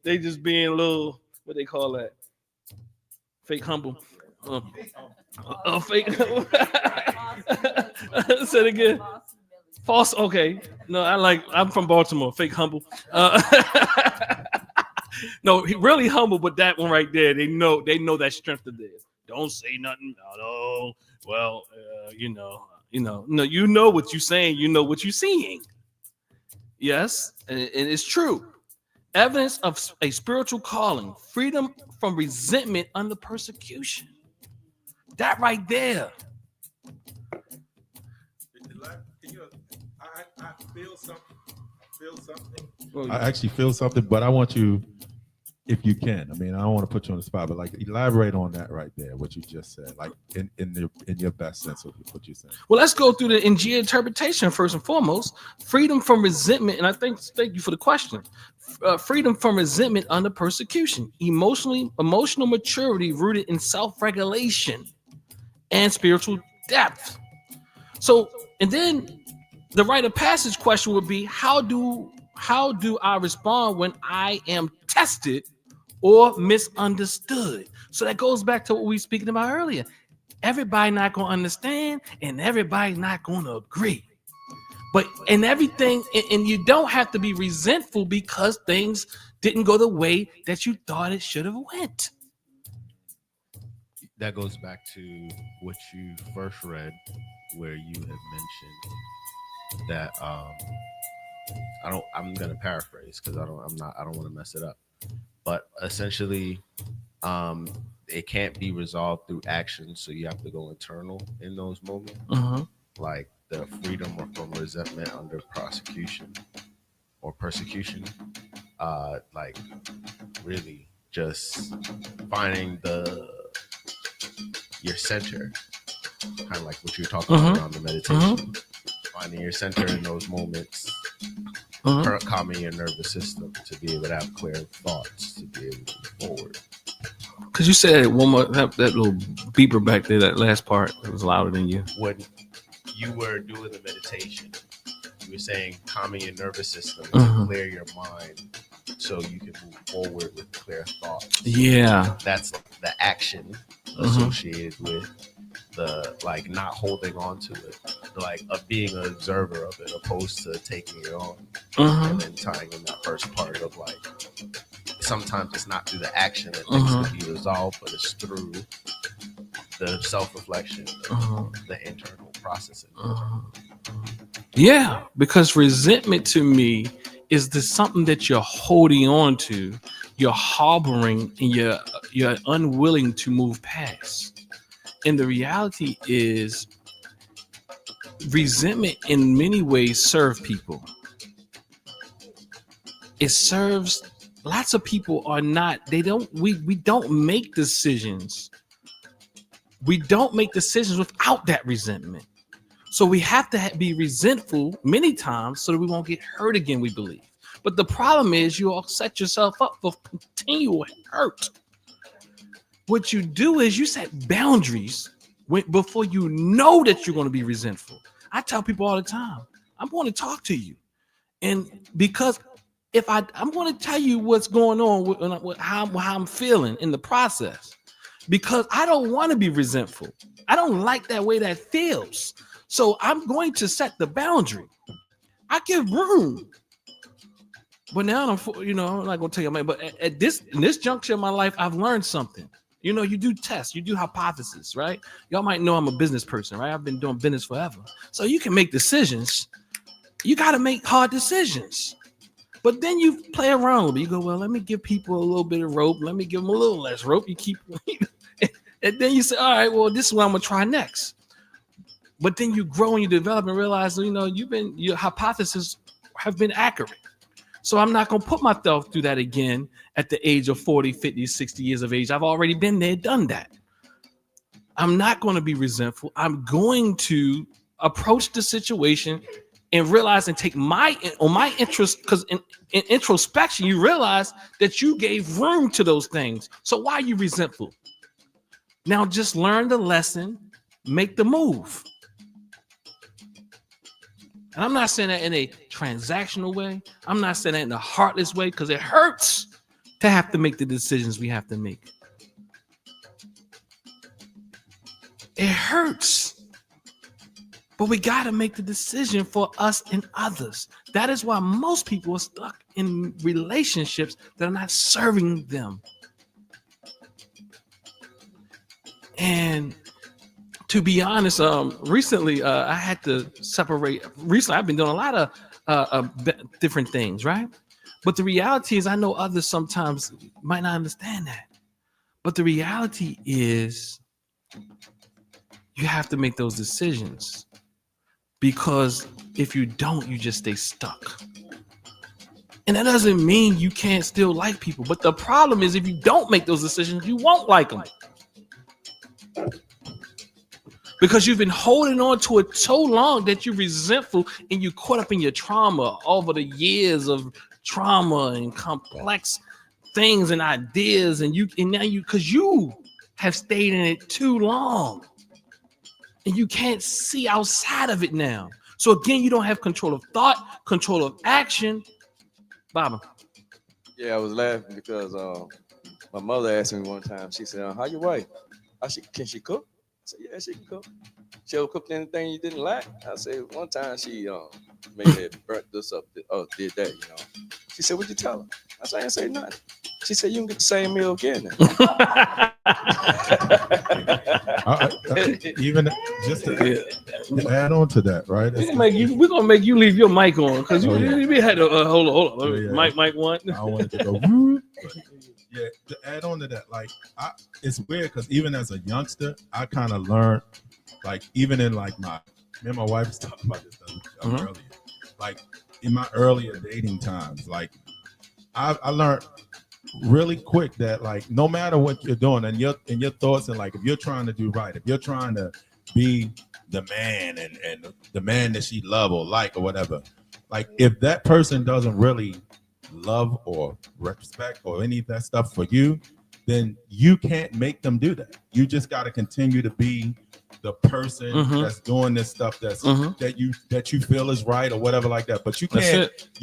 they just being a little, what they call that? Fake humble. Fake. Say it again. False. Okay. No, I'm from Baltimore. Fake humble. No, he really humble, but that one right there, they know that strength of theirs. Don't say nothing. No. Well, no, you know what you're saying. You know what you're seeing. Yes, and it's true. Evidence of a spiritual calling, freedom from resentment under persecution. That right there. I feel something. I actually feel something, but I want you, if you can. I don't want to put you on the spot, but like elaborate on that right there, what you just said, like in your best sense of what you said. Well, let's go through the NG interpretation first and foremost. Freedom from resentment, and thank you for the question. Freedom from resentment under persecution, emotional maturity rooted in self-regulation and spiritual depth. So, and then the rite of passage question would be, how do I respond when I am tested or misunderstood? So that goes back to what we were speaking about earlier. Everybody not going to understand and everybody not going to agree. But in everything, and you don't have to be resentful because things didn't go the way that you thought it should have went. that goes back to what you first read, where you had mentioned that I'm gonna paraphrase because I don't want to mess it up, but essentially it can't be resolved through action, so you have to go internal in those moments, like the freedom from resentment under prosecution or persecution, like really just finding your center, kind of like what you're talking about around the meditation, finding your center in those moments, calming your nervous system to be able to have clear thoughts, to be able to move forward. Because you said one more, that little beeper back there, that last part that was louder than you. When you were doing the meditation, you were saying calming your nervous system to clear your mind so you can move forward with clear thoughts. Yeah. That's the action associated with the, like, not holding on to it, like of being an observer of it opposed to taking it on. And then tying in that first part of, like, sometimes it's not through the action that things can be resolved, but it's through the self-reflection, the internal processing. Yeah, because resentment to me is something that you're holding on to, you're harboring, and you're unwilling to move past. And the reality is, resentment in many ways serves people. It serves lots of people we don't make decisions. We don't make decisions without that resentment. So we have to be resentful many times so that we won't get hurt again, we believe. But the problem is you all set yourself up for continual hurt. What you do is you set boundaries before you know that you're going to be resentful. I tell people all the time, I'm going to talk to you. And because if I'm going to tell you what's going on with how I'm feeling in the process, because I don't want to be resentful. I don't like that way that feels. So I'm going to set the boundary. I give room. But now I'm not going to tell you, but in this juncture of my life, I've learned something. You know, you do tests, you do hypotheses, right? Y'all might know I'm a business person, right? I've been doing business forever. So you can make decisions. You got to make hard decisions. But then you play around a little bit. You go, well, let me give people a little bit of rope. Let me give them a little less rope. You keep, and then you say, all right, well, this is what I'm going to try next. But then you grow and you develop and realize, your hypotheses have been accurate. So I'm not going to put myself through that again at the age of 40, 50, 60 years of age. I've already been there, done that. I'm not going to be resentful. I'm going to approach the situation and realize and take my interest, because in introspection, you realize that you gave room to those things. So why are you resentful? Now just learn the lesson, make the move. And I'm not saying that in a transactional way. I'm not saying that in a heartless way, because it hurts to have to make the decisions we have to make. It hurts. But we got to make the decision for us and others. That is why most people are stuck in relationships that are not serving them. And to be honest, recently I had to separate. Recently, I've been doing a lot of different things, right? But the reality is, I know others sometimes might not understand that. But the reality is, you have to make those decisions. Because if you don't, you just stay stuck. And that doesn't mean you can't still like people. But the problem is, if you don't make those decisions, you won't like them. Because you've been holding on to it so long that you're resentful and you're caught up in your trauma over the years of trauma and complex things and ideas. And now because you have stayed in it too long. And you can't see outside of it now. So again, you don't have control of thought, control of action. Baba. Yeah, I was laughing because my mother asked me one time. She said, "How your wife? Can she cook?" I said, "Yeah, she can cook. She'll cook anything you didn't like." I said, "One time she maybe burnt this up, did that, She said, "What'd you tell her?" I said, "I didn't say nothing." She said, you can get the same meal again. Even just to add on to that, right? We're gonna make you leave your mic on because we had to hold on. Yeah. Mic one. I wanted to go. Whoop, but yeah, to add on to that, like it's weird because even as a youngster, I kind of learned, like even in like me and my wife was talking about this earlier, like in my earlier dating times, like I learned really quick that like no matter what you're doing and your thoughts, and like if you're trying to do right, if you're trying to be the man and the man that she love or like or whatever, like if that person doesn't really love or respect or any of that stuff for you, then you can't make them do that. You just got to continue to be the person that's doing this stuff that's that you feel is right or whatever like that. But you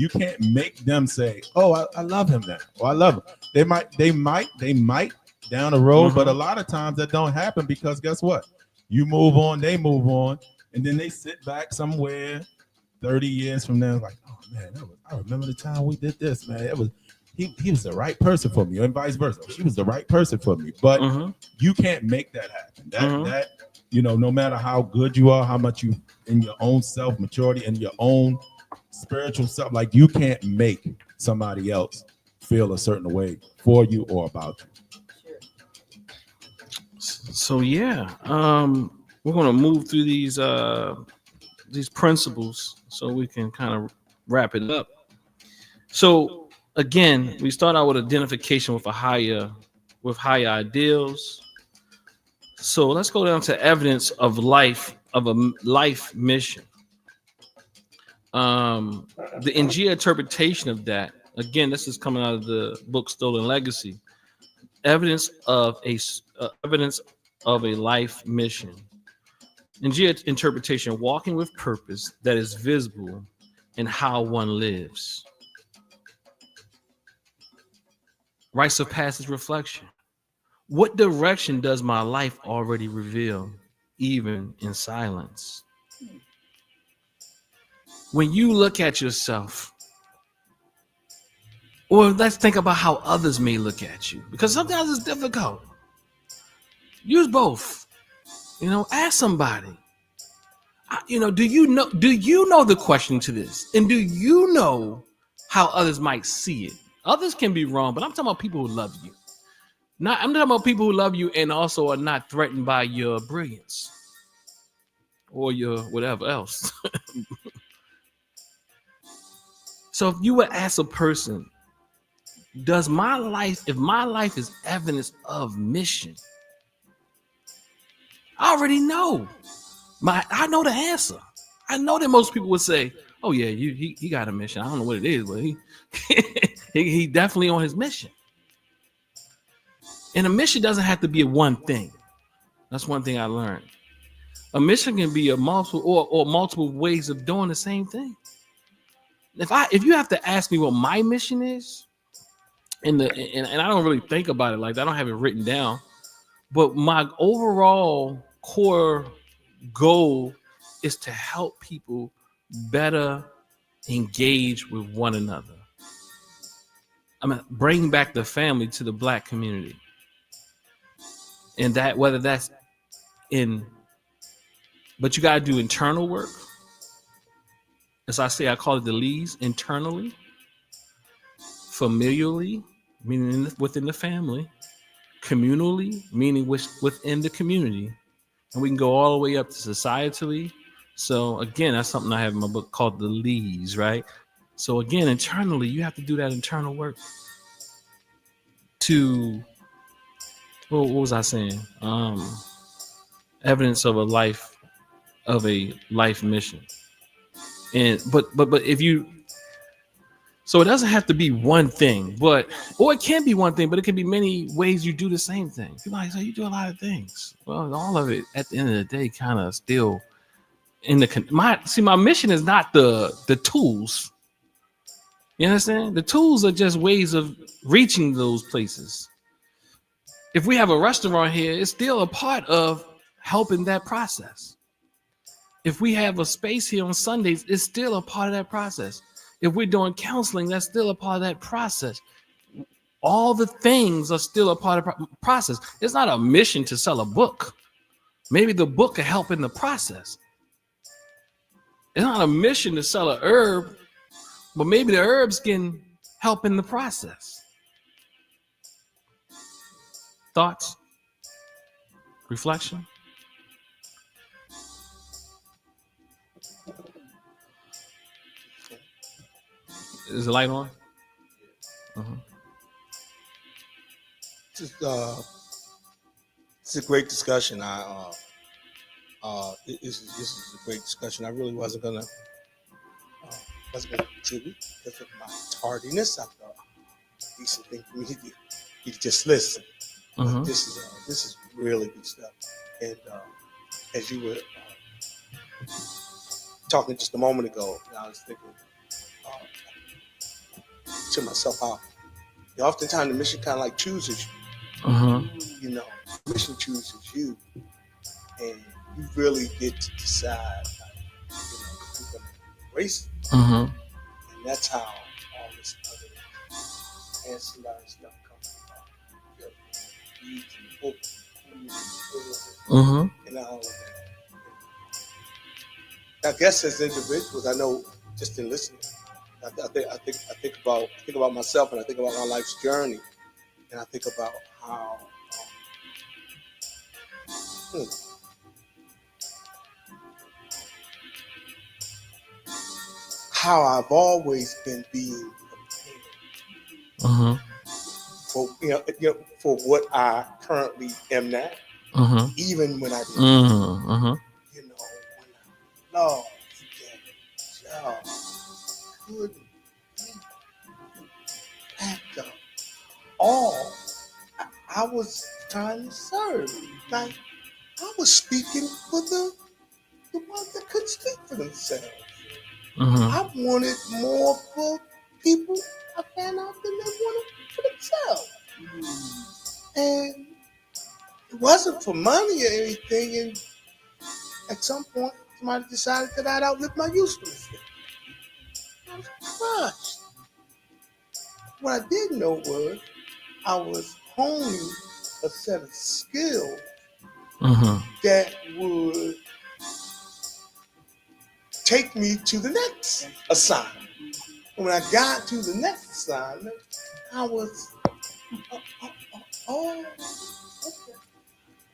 can't make them say, "Oh, I love him now," or "I love him." They might down the road, but a lot of times that don't happen because guess what? You move on, they move on, and then they sit back somewhere 30 years from now, like, "Oh man, I remember the time we did this, man. It was he was the right person for me," and vice versa. She was the right person for me, but you can't make that happen. That you know, no matter how good you are, how much you in your own self maturity and your own spiritual self, like you can't make somebody else feel a certain way for you or about you. So yeah, we're gonna move through these principles so we can kind of wrap it up. So again, we start out with identification with higher ideals. So let's go down to evidence of life, of a life mission. The Ngia interpretation of that, again, this is coming out of the book Stolen Legacy. Evidence of a life mission. Ngia interpretation: walking with purpose that is visible in how one lives. Rites of passage reflection. What direction does my life already reveal, even in silence? When you look at yourself, or let's think about how others may look at you, because sometimes it's difficult. Use both. You know, ask somebody. Do you know the question to this? And do you know how others might see it? Others can be wrong, but I'm talking about people who love you. I'm talking about people who love you and also are not threatened by your brilliance or your whatever else. So if you would ask a person, if my life is evidence of mission, I already know. I know the answer. I know that most people would say, "Oh yeah, he got a mission. I don't know what it is, but he definitely on his mission." And a mission doesn't have to be a one thing. That's one thing I learned. A mission can be a multiple ways of doing the same thing. If you have to ask me what my mission is, and I don't really think about it like that, I don't have it written down, but my overall core goal is to help people better engage with one another. Bring back the family to the Black community. And that, whether that's but you got to do internal work. As I say, I call it the leads: internally, familially, meaning within the family, communally, meaning within the community, and we can go all the way up to societally. So again, that's something I have in my book called the leads, right? So again, internally, you have to do that internal work to, what was I saying? Evidence of a life mission. And but if you, so it doesn't have to be one thing, or it can be one thing, but it can be many ways you do the same thing. People like, so you do a lot of things. Well, all of it at the end of the day kind of still in my mission is not the tools. You understand? The tools are just ways of reaching those places. If we have a restaurant here, it's still a part of helping that process. If we have a space here on Sundays, it's still a part of that process. If we're doing counseling, that's still a part of that process. all the things are still a part of the process. It's not a mission to sell a book. Maybe the book can help in the process. It's not a mission to sell an herb, but maybe the herbs can help in the process. Thoughts? Reflection? Is the light on? It's a great discussion. This is a great discussion. I really wasn't gonna contribute because of my tardiness. I thought a decent thing for me to do. You just listen. This is really good stuff. And as you were talking just a moment ago, I was thinking to myself how oftentimes the mission kind of like chooses you. You know, the mission chooses you, and you really get to decide, who's going to embrace it. And that's how all this other ancillary stuff comes about. Needs and hope, and all of that. I guess as individuals, I know just in listening, I think about myself, and I think about my life's journey, and I think about how I've always been being prepared for for what I currently am now, even when I didn't. When I lost that job, couldn't be packed up. All I was trying to serve, like I was speaking for the ones that couldn't speak for themselves. I wanted more for people I found out than they wanted for themselves. And it wasn't for money or anything. And at some point, somebody decided that I'd outlived my usefulness. I was crushed. What I didn't know was I was honing a set of skills that would take me to the next assignment. And when I got to the next assignment, I was,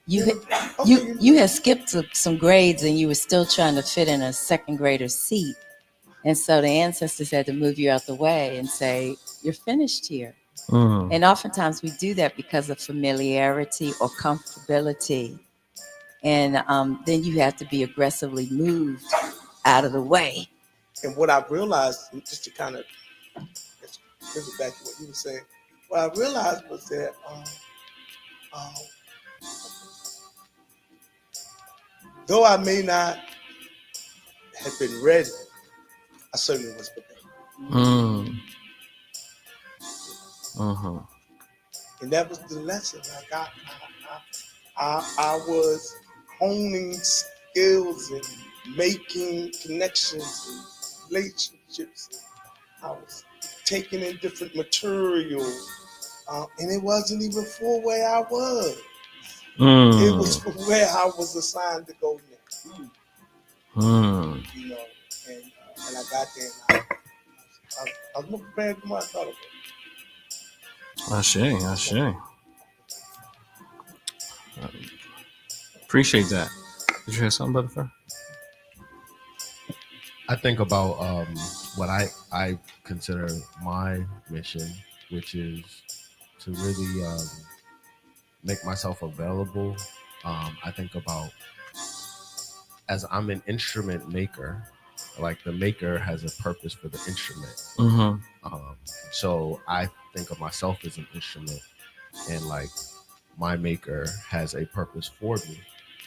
You had skipped some grades and you were still trying to fit in a second grader seat. And so the ancestors had to move you out the way and say, you're finished here. And oftentimes we do that because of familiarity or comfortability. And then you have to be aggressively moved out of the way. And what I realized, just to kind of bring it back to what you were saying, what I realized was that though I may not have been ready, I certainly was prepared. And that was the lesson. Like I was honing skills and making connections and relationships. I was taking in different material, and it wasn't even for where I was. It was for where I was assigned to go next. You know, and I got there, and I was more prepared than what I thought it was. Ashe. Appreciate that. Did you have something, Brother Fur? I think about what I consider my mission, which is to really make myself available. I think about, as I'm an instrument maker, like the maker has a purpose for the instrument. So I think of myself as an instrument, and like my maker has a purpose for me.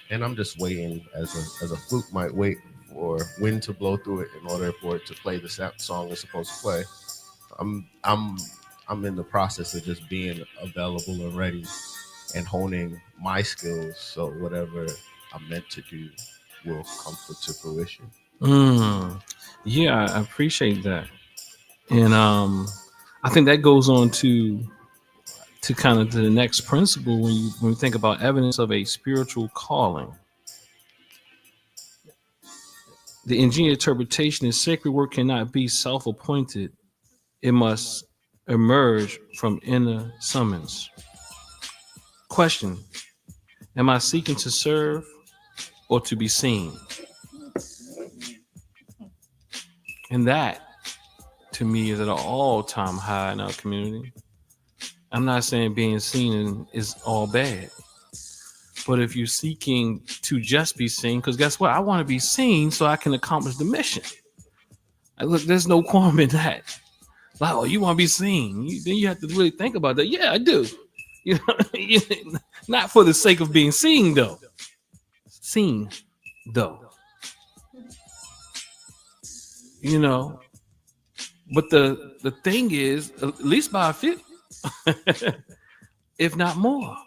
And I'm just waiting, as a flute might wait for wind to blow through it in order for it to play the song it's supposed to play. I'm in the process of just being available and ready and honing my skills, so whatever I'm meant to do will come to fruition. Yeah, I appreciate that. And I think that goes on to to kind of to the next principle when we think about evidence of a spiritual calling. The engineered interpretation is sacred work cannot be self-appointed. It must emerge from inner summons. Question: am I seeking to serve or to be seen? And that, to me, is at an all-time high in our community. I'm not saying being seen is all bad, but if you're seeking to just be seen, because guess what? I want to be seen so I can accomplish the mission. Look, there's no qualm in that. Like, oh, you want to be seen? Then you have to really think about that. Yeah, I do. You know, not for the sake of being seen, though. Seen, though. You know, but the thing is, at least by a few, if not more,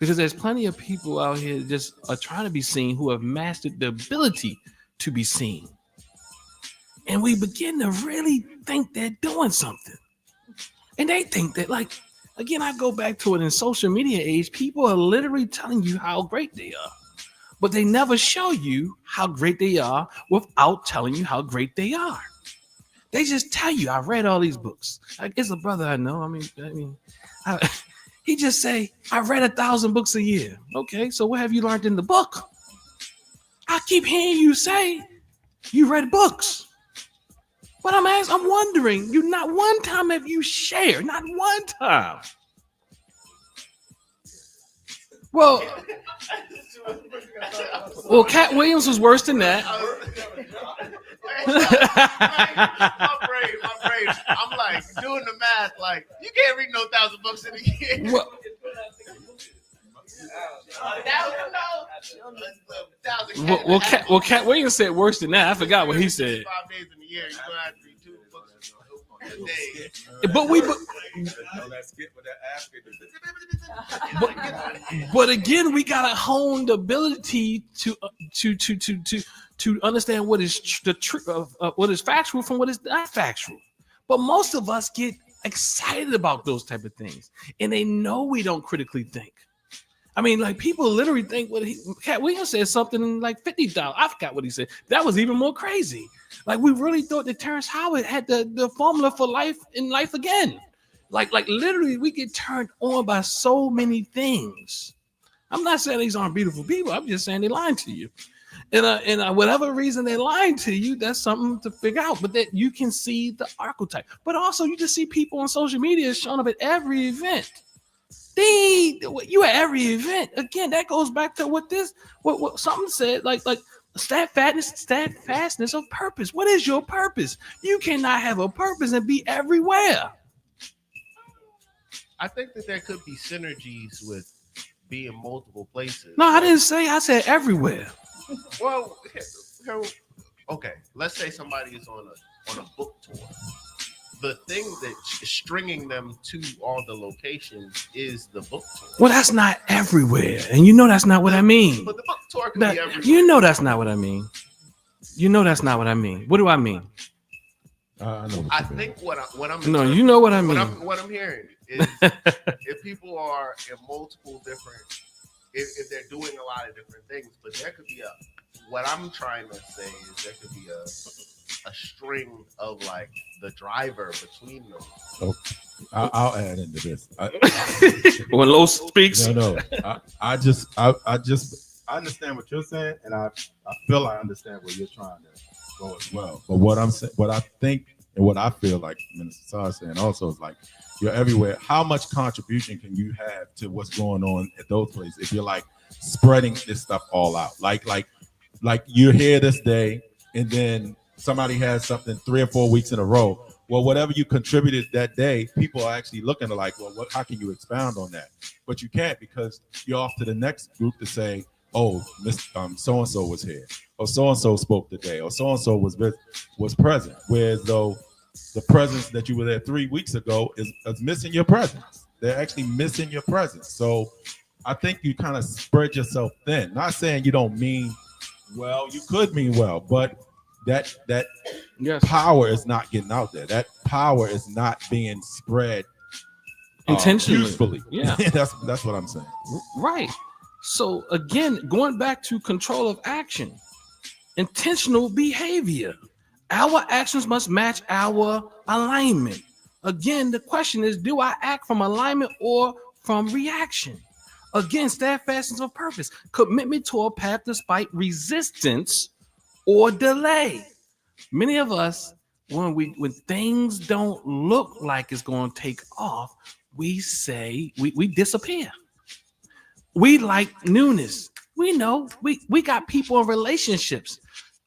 because there's plenty of people out here that just are trying to be seen who have mastered the ability to be seen. And we begin to really think they're doing something. And they think that, like, again, I go back to it in social media age, people are literally telling you how great they are. But they never show you how great they are without telling you how great they are. They just tell you, I read all these books. Like, it's a brother I know. He just say, I read 1,000 books a year. Okay, so what have you learned in the book? I keep hearing you say you read books. But I'm wondering, you not one time have you shared, not one time. Well, Cat Williams was worse than that. my brain. I'm like doing the math. Like, you can't read no 1,000 books in a year. Well, Cat Williams said worse than that. I forgot what he said. 5 days in a year, you're gonna have to read 2 books a day. But again, we gotta hone the ability to understand what is the truth of what is factual from what is not factual. But most of us get excited about those type of things, and they know we don't critically think. I mean, like, people literally think Cat Williams said something like $50. I forgot what he said. That was even more crazy. Like, we really thought that Terrence Howard had the formula for life in life again. Like literally, we get turned on by so many things. I'm not saying these aren't beautiful people. I'm just saying they're lying to you. And whatever reason they're lying to you, that's something to figure out. But that you can see the archetype. But also, you just see people on social media showing up at every event. You at every event. Again, that goes back to what something said, like steadfastness of purpose. What is your purpose? You cannot have a purpose and be everywhere. I think that there could be synergies with being multiple places. No, I didn't say. I said everywhere. Well, okay. Let's say somebody is on a book tour. The thing that's stringing them to all the locations is the book tour. Well, that's not everywhere, and you know that's not what I mean. But the book tour can be everywhere. You know that's not what I mean. You know that's not what I mean. What do I mean? I think what I'm no, you know what I mean. What I'm hearing is if people are in multiple different, if they're doing a lot of different things, but there could be what I'm trying to say is there could be a string of like the driver between them. Okay. I'll add into this. When Los speaks, no. I understand what you're saying, and I feel I understand where you're trying to go as well. But what I think, and what I feel like Minister Sar saying also is like, you're everywhere. How much contribution can you have to what's going on at those places if you're like spreading this stuff all out? Like you're here this day, and then somebody has something 3 or 4 weeks in a row. Well, whatever you contributed that day, people are actually looking to like, well, how can you expound on that? But you can't, because you're off to the next group to say, oh, so-and-so was here, or so-and-so spoke today, or so-and-so was present. Whereas though the presence that you were there 3 weeks ago is missing your presence. They're actually missing your presence. So I think you kind of spread yourself thin. Not saying you don't mean well, you could mean well, but that yes. Power is not getting out there. That power is not being spread intentionally, usefully. Yeah, that's what I'm saying. Right. So again, going back to control of action, intentional behavior. Our actions must match our alignment. Again, the question is, do I act from alignment or from reaction? Again, steadfastness of purpose, commitment to a path despite resistance or delay. Many of us, when things don't look like it's going to take off, we say we disappear. We like newness. We know we got people in relationships.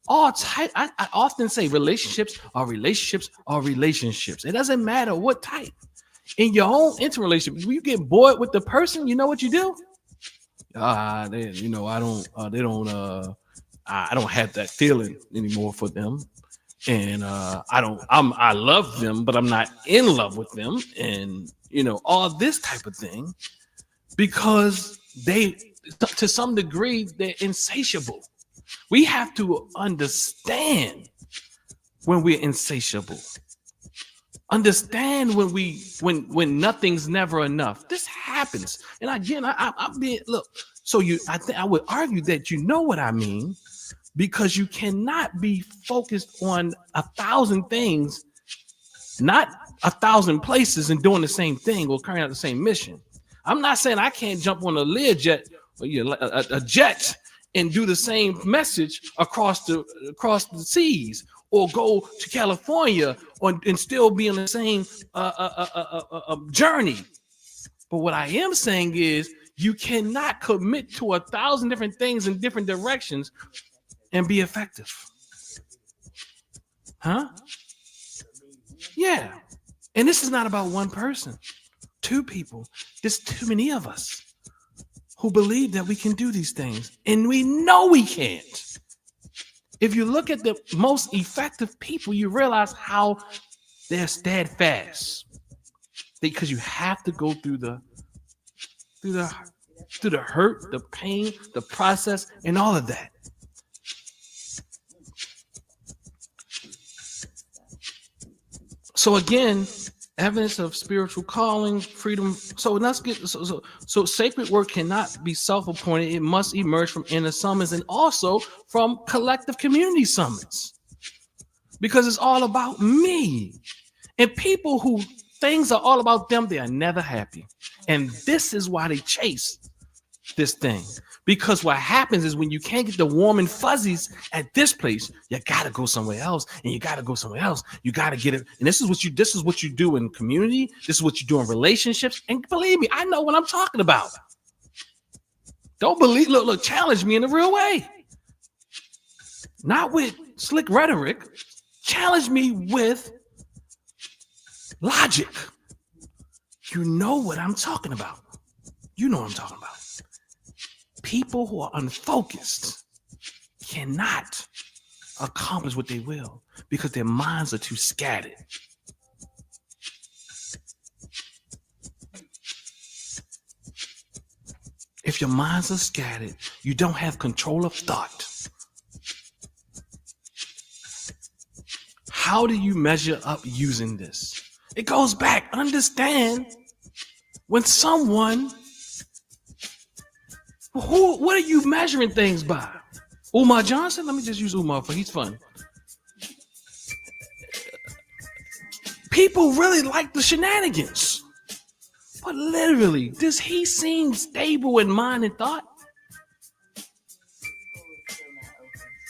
All type. I often say relationships are relationships are relationships. It doesn't matter what type. In your own interrelationship, when you get bored with the person, you know what you do? I don't have that feeling anymore for them. And I love them, but I'm not in love with them. And all this type of thing, because they, to some degree, they're insatiable. We have to understand when we're insatiable. Understand when nothing's never enough. This happens. And again, I'm being look. So I would argue that you know what I mean, because you cannot be focused on 1,000 things, not 1,000 places, and doing the same thing or carrying out the same mission. I'm not saying I can't jump on a Learjet, a jet, and do the same message across the seas, or go to California and still be on the same journey. But what I am saying is you cannot commit to 1,000 different things in different directions and be effective. Huh? Yeah. And this is not about one person, 2 people. There's too many of us who believe that we can do these things, and we know we can't. If you look at the most effective people, you realize how they're steadfast, because you have to go through the hurt, the pain, the process, and all of that. So again, evidence of spiritual calling, freedom. So let's get so sacred work cannot be self-appointed. It must emerge from inner summons and also from collective community summons, because it's all about me. And people who things are all about them, they are never happy. And this is why they chase this thing. Because what happens is when you can't get the warm and fuzzies at this place, you gotta go somewhere else, and you gotta go somewhere else. You gotta get it. And this is what you do in community. This is what you do in relationships. And believe me, I know what I'm talking about. Don't believe, look, challenge me in a real way. Not with slick rhetoric. Challenge me with logic. You know what I'm talking about. You know what I'm talking about. People who are unfocused cannot accomplish what they will because their minds are too scattered. If your minds are scattered, you don't have control of thought. How do you measure up using this? It goes back. Understand when someone, what are you measuring things by? Umar Johnson? Let me just use Umar for he's fun. People really like the shenanigans. But literally, does he seem stable in mind and thought?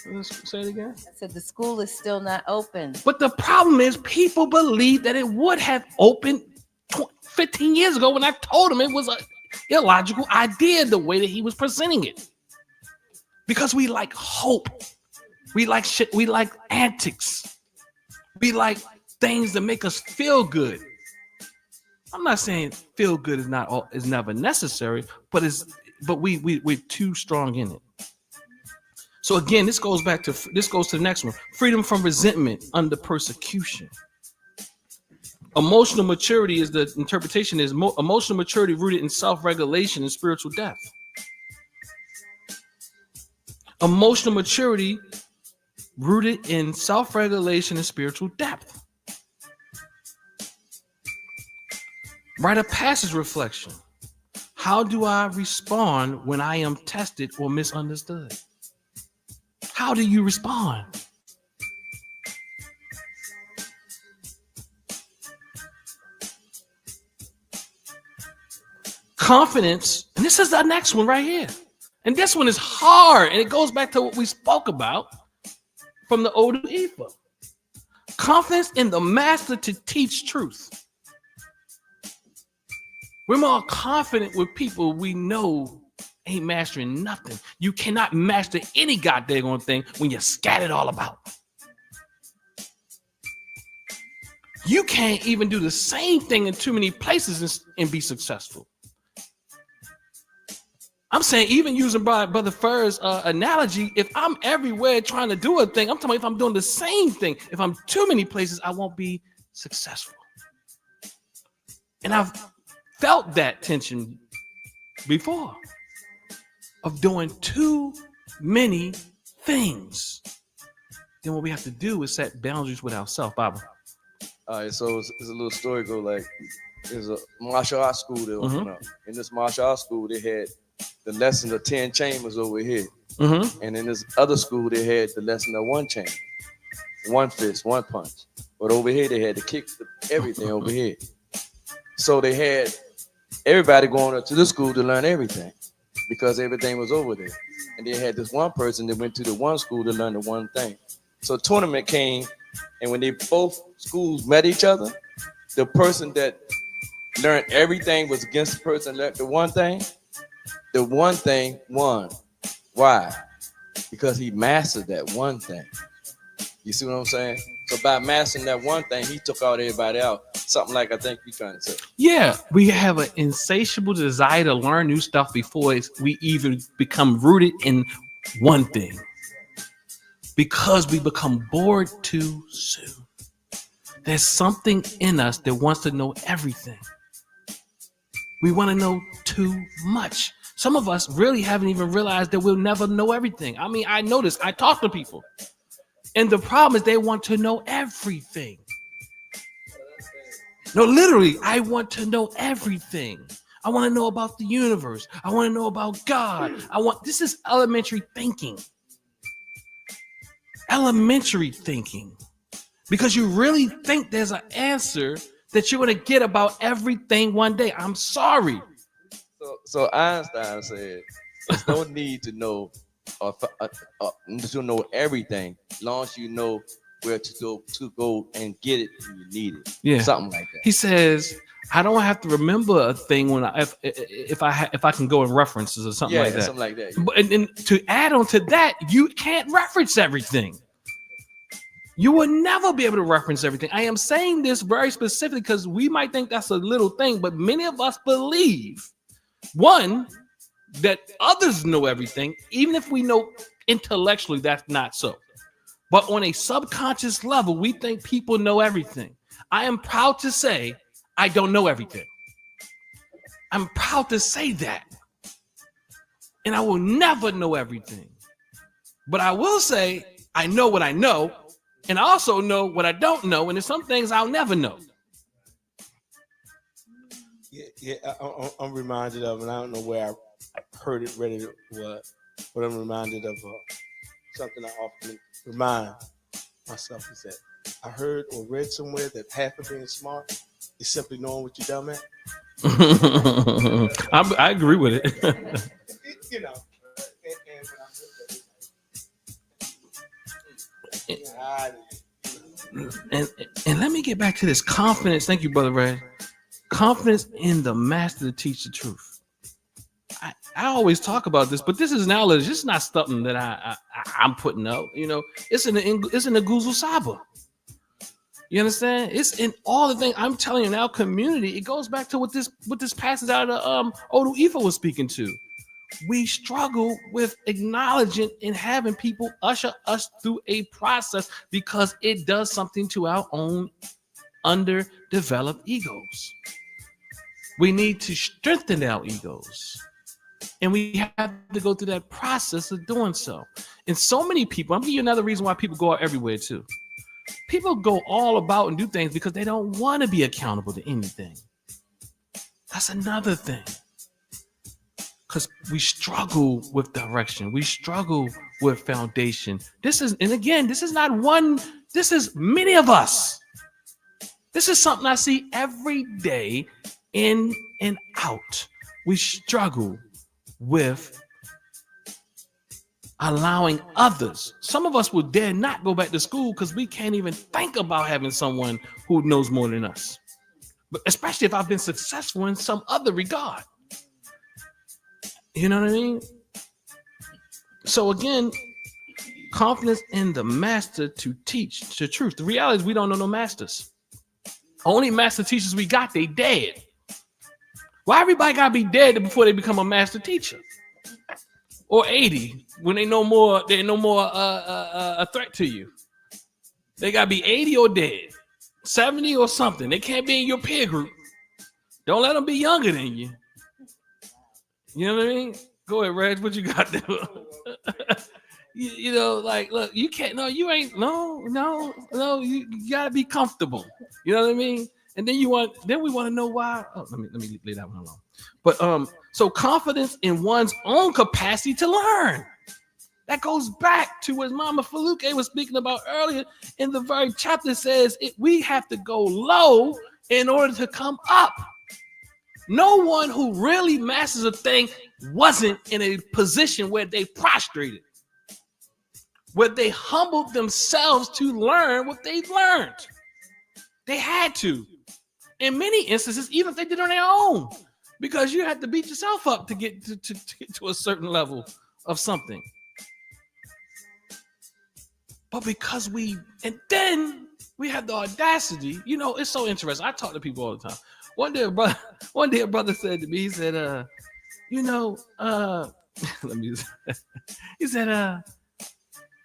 Let's say it again. I said the school is still not open. But the problem is people believe that it would have opened 15 years ago when I told him it was an illogical idea the way that he was presenting it. Because we like hope. We like shit. We like antics. We like things that make us feel good. I'm not saying feel good is never necessary, but we're too strong in it. So again, this goes to the next one. Freedom from resentment under persecution. Emotional maturity is the interpretation is emotional maturity rooted in self-regulation and spiritual depth. Emotional maturity rooted in self-regulation and spiritual depth. Write a passage reflection. How do I respond when I am tested or misunderstood? How do you respond? Confidence, and this is the next one right here. And this one is hard, and it goes back to what we spoke about from the Odu Ifa. Confidence in the master to teach truth. We're more confident with people we know ain't mastering nothing. You cannot master any goddamn thing when you're scattered all about. You can't even do the same thing in too many places and be successful. I'm saying, even using Brother Furr's analogy, if I'm everywhere trying to do a thing, I'm talking about if I'm doing the same thing, if I'm too many places, I won't be successful. And I've felt that tension before of doing too many things. Then what we have to do is set boundaries with ourselves, Baba. All right, so it's a little story go like, there's a martial arts school that opened up. In this martial arts school, they had the lesson of 10 chambers over here. And in this other school, they had the lesson of 1 chain, 1 fist, 1 punch. But over here, they had to kick everything over here. So they had everybody going up to the school to learn everything because everything was over there. And they had this one person that went to the one school to learn the one thing. So a tournament came, and when they both schools met each other, the person that learned everything was against the person that learned the one thing. The one thing won. Why? Because he mastered that one thing. You see what I'm saying? So by mastering that one thing, he took out everybody out. Something like I think you're trying to say. Yeah, we have an insatiable desire to learn new stuff before we even become rooted in one thing. Because we become bored too soon. There's something in us that wants to know everything. We want to know too much. Some of us really haven't even realized that we'll never know everything. I mean, I notice, I talk to people, and the problem is they want to know everything. No, literally, I want to know everything. I want to know about the universe. I want to know about God. This is elementary thinking. Elementary thinking. Because you really think there's an answer that you're going to get about everything one day. I'm sorry. So Einstein said, there's no need to know everything, as long as you know where to go and get it when you need it. Yeah, something like that. He says, I don't have to remember a thing when if I can go in references or something like that. Something like that. But and to add on to that, you can't reference everything. You will never be able to reference everything. I am saying this very specifically because we might think that's a little thing, but many of us believe, one, that others know everything, even if we know intellectually that's not so. But on a subconscious level, we think people know everything. I am proud to say I don't know everything. I'm proud to say that. And I will never know everything. But I will say I know what I know, and I also know what I don't know, and there's some things I'll never know. I'm reminded of, and I don't know where I heard it, read it, what, but I'm reminded of something I often remind myself is that I heard or read somewhere that half of being smart is simply knowing what you're dumb at. I agree with it. You know, and let me get back to this confidence. Thank you, Brother Ray. Confidence in the master to teach the truth. I always talk about this, but this is knowledge. This is not something that I'm putting out. You know, it's in the Guzu Saba. You understand? It's in all the things I'm telling you in our community. It goes back to what this passage out of Odu Ifa was speaking to. We struggle with acknowledging and having people usher us through a process because it does something to our own underdeveloped egos. We need to strengthen our egos. And we have to go through that process of doing so. And so many people, I'm giving you another reason why people go out everywhere too. People go all about and do things because they don't want to be accountable to anything. That's another thing. Because we struggle with direction. We struggle with foundation. This is not one, this is many of us. This is something I see every day in and out. We struggle with allowing others. Some of us will dare not go back to school because we can't even think about having someone who knows more than us. But especially if I've been successful in some other regard. You know what I mean? So again, confidence in the master to teach the truth. The reality is we don't know no masters. Only master teachers we got, they dead. Why everybody gotta be dead before they become a master teacher? Or 80 when they're no more a threat to you. They gotta be 80 or dead, 70 or something. They can't be in your peer group. Don't let them be younger than you. You know what I mean? Go ahead, Reg. What you got there? you know, like, look, you can't. No, you ain't. No. You gotta be comfortable. You know what I mean? And then we want to know why. Oh, let me leave that one alone. But so confidence in one's own capacity to learn. That goes back to what Mama Faluke was speaking about earlier in the very chapter. Says we have to go low in order to come up. No one who really masters a thing wasn't in a position where they prostrated, where they humbled themselves to learn what they've learned. They had to. In many instances, even if they did it on their own, because you have to beat yourself up to get to a certain level of something. But because then we have the audacity, you know, it's so interesting. I talk to people all the time. One day a brother said to me, he said,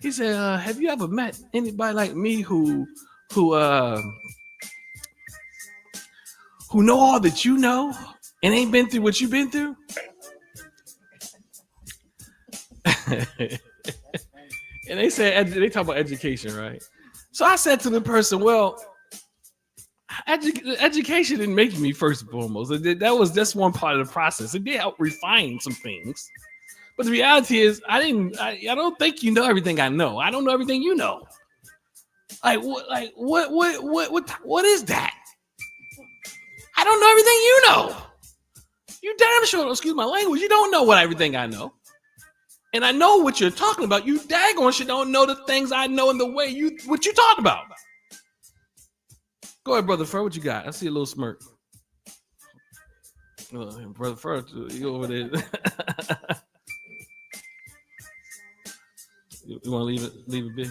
he said, have you ever met anybody like me who know all that you know and ain't been through what you've been through? And they talk about education, right? So I said to the person, well, education didn't make me first and foremost. That's one part of the process. It did help refine some things, but the reality is, I don't think you know everything I know. I don't know everything you know. What is that? I don't know everything you know. You damn sure, excuse my language, you don't know everything I know. And I know what you're talking about. You daggone shit don't know the things I know in the way what you talk about. Go ahead, Brother Fur. What you got? I see a little smirk. Brother Fur, you over there. You want to leave it be?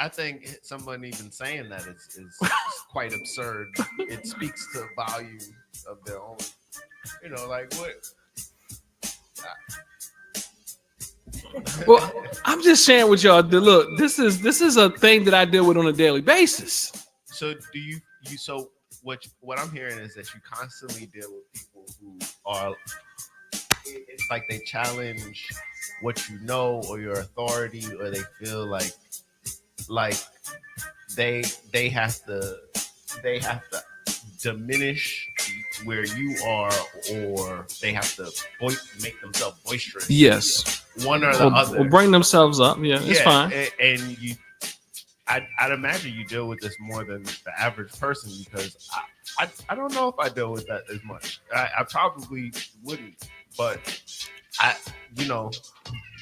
I think someone even saying that is quite absurd. It speaks to the value of their own. You know, like what? Well, I'm just sharing with y'all. Look, this is a thing that I deal with on a daily basis. So do you? So what I'm hearing is that you constantly deal with people who are. It's like they challenge what you know or your authority, or they feel like they have to diminish where you are, or they have to make themselves boisterous. Yes, one or the other, or bring themselves up. Yeah, it's fine. And I'd imagine you deal with this more than the average person, because I don't know if I deal with that as much. I probably wouldn't, but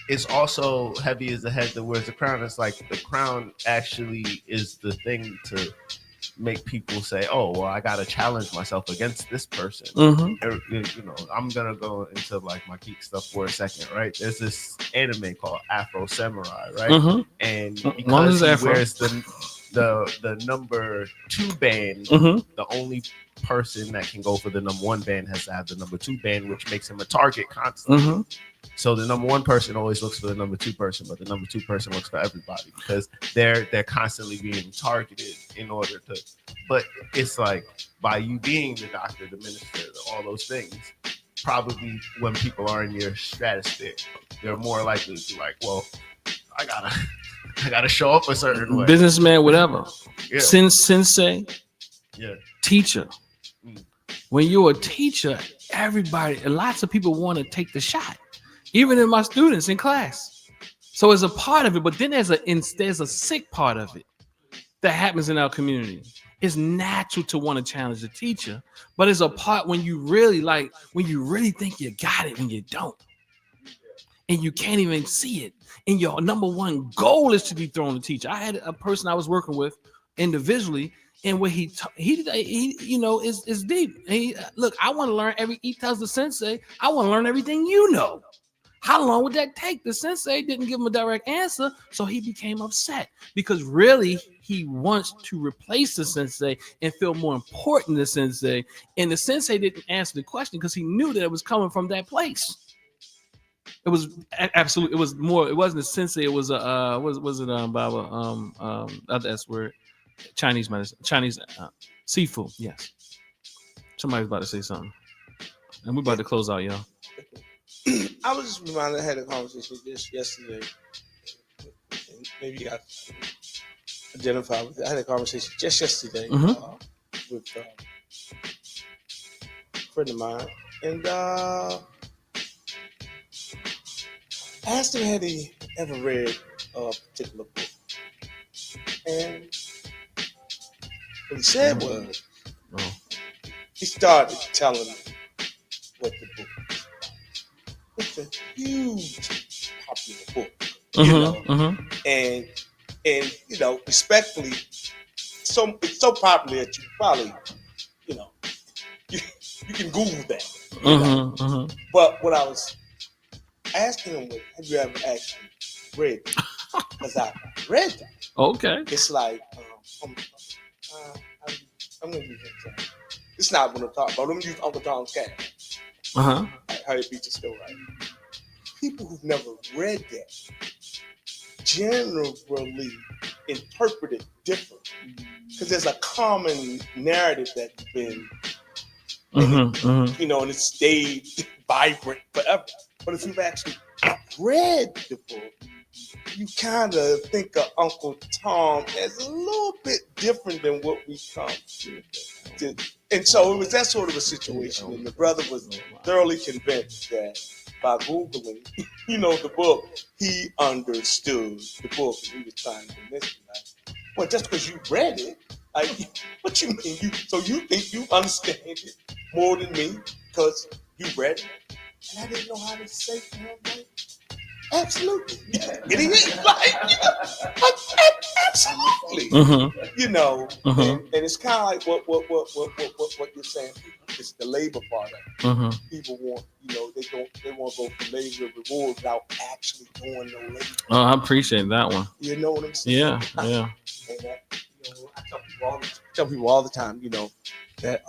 it's also heavy as the head that wears the crown. It's like the crown actually is the thing to make people say, oh, well, I got to challenge myself against this person. Mm-hmm. I'm going to go into like my geek stuff for a second, right? There's this anime called Afro Samurai, right? Mm-hmm. And because he wears the number 2 band, mm-hmm. the only person that can go for the number 1 band has to have the number 2 band, which makes him a target constantly. Mm-hmm. So the number 1 person always looks for the number 2 person, but the number 2 person looks for everybody because they're constantly being targeted in order to. But it's like by you being the doctor, the minister, all those things, probably when people are in your stratosphere, they're more likely to be like, well, I gotta show up a certain way. Businessman, whatever. Yeah. Sensei. Yeah. Teacher. When you're a teacher, everybody, lots of people want to take the shot, even in my students in class. So it's a part of it, but then there's a sick part of it that happens in our community. It's natural to want to challenge the teacher, but it's a part when you really think you got it when you don't. And you can't even see it. And your number one goal is to dethrone the teacher. I had a person I was working with individually, and what he you know is deep. Look, I want to learn he tells the sensei, I want to learn everything you know. How long would that take? The sensei didn't give him a direct answer, so he became upset because really he wants to replace the sensei and feel more important than the sensei. And the sensei didn't answer the question because he knew that it was coming from that place. It was absolutely. It was more. It wasn't a sensei. It was a. Was it Baba? Other S word. Chinese medicine. Chinese seafood. Yes. Somebody's about to say something, and we're about to close out, y'all. I was just reminded. I had a conversation just yesterday. And maybe you got identified with it. I had a conversation just yesterday with a friend of mine, and I asked him had he ever read a particular book, and what he said was he started telling me what the book was. It's a huge popular book, you know, and you know, respectfully, it's so popular that you probably, you know, you can Google that. You know? But what I was asking him was, have you ever actually read it? Because I read that. Okay. It's like, I'm going to use an example. It's not what I'm talking about. I'm going to use Uncle Tom's Cat. Harriet Beecher Stowe, right? People who've never read that generally interpret it differently. Because there's a common narrative that's been, you know, and it stayed vibrant forever. But if you've actually read the book, you kind of think of Uncle Tom as a little bit different than what we come to. And so it was that sort of a situation. And the brother was thoroughly convinced that by Googling, you know, the book, he understood the book. And he was trying to convince me, like, well, just because you read it, like, what you mean? So you think you understand it more than me because you read it? And I didn't know how to say to him, like, absolutely. And he is like, absolutely. You know, and it's kind of like what you're saying. It's the labor part of it. People want, you know, they want to go for labor reward without actually doing no labor. Oh, I appreciate that one. You know what I'm saying? Yeah. And you know, I tell people all the time, you know, that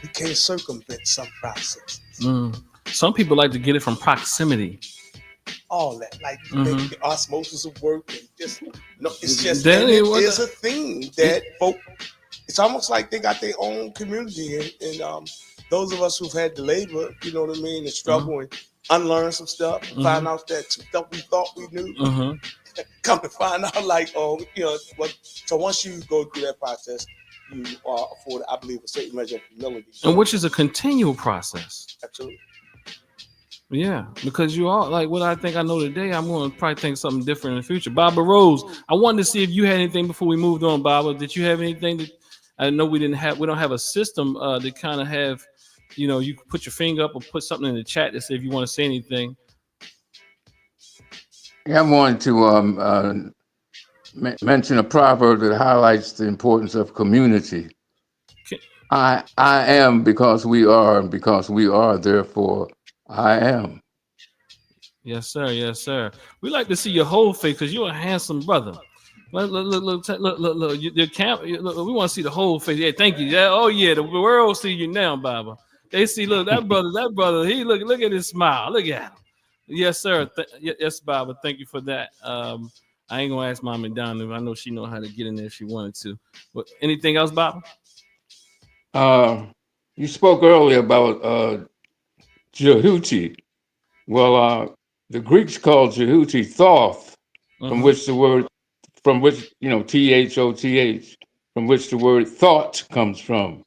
you can't circumvent some processes. Some people like to get it from proximity. All that, like the osmosis of work, and just no, it's just there's a thing that folk. It's almost like they got their own community, and those of us who've had the labor, you know what I mean, and struggle and unlearn some stuff, and find out that some stuff we thought we knew, come to find out, like, oh, you know, what. So once you go through that process, you are afforded, I believe, a certain measure of humility, and which is a continual process. Absolutely. Yeah, because you all like what I think I know today. I'm going to probably think something different in the future. Baba Rose, I wanted to see if you had anything before we moved on. Baba, did you have anything that I know we don't have a system to kind of have, you know, you can put your finger up or put something in the chat to say if you want to say anything. I wanted to mention a proverb that highlights the importance of community. Okay. I am because we are, and because we are, therefore I am. Yes, sir. Yes, sir. We like to see your whole face because you're a handsome brother. Look. Your camp. We want to see the whole face. Yeah, thank you. Yeah, oh yeah, the world see you now, Baba. They see, look, that brother. He look at his smile. Look at him. Yes, sir. Yes, Baba. Thank you for that. I ain't gonna ask Mama down there. I know she know how to get in there if she wanted to. But anything else, Baba? You spoke earlier about Tehuti. Well, the Greeks called Tehuti Thoth, from which you know, THOTH, from which the word thought comes from.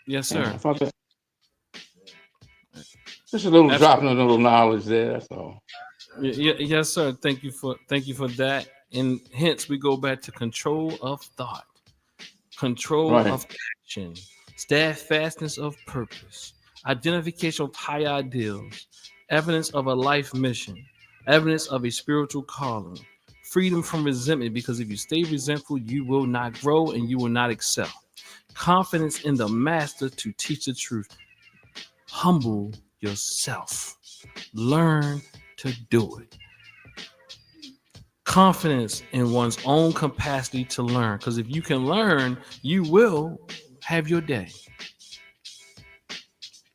Yes, And sir. I thought that just a little dropping a little knowledge there. That's all. Yes, sir. Thank you for that. And hence we go back to control of thought, control Right. of action, steadfastness of purpose, identification of high ideals, evidence of a life mission, evidence of a spiritual calling, freedom from resentment, because if you stay resentful, you will not grow and you will not excel. Confidence in the master to teach the truth. Humble yourself. Learn to do it. Confidence in one's own capacity to learn, because if you can learn, you will have your day.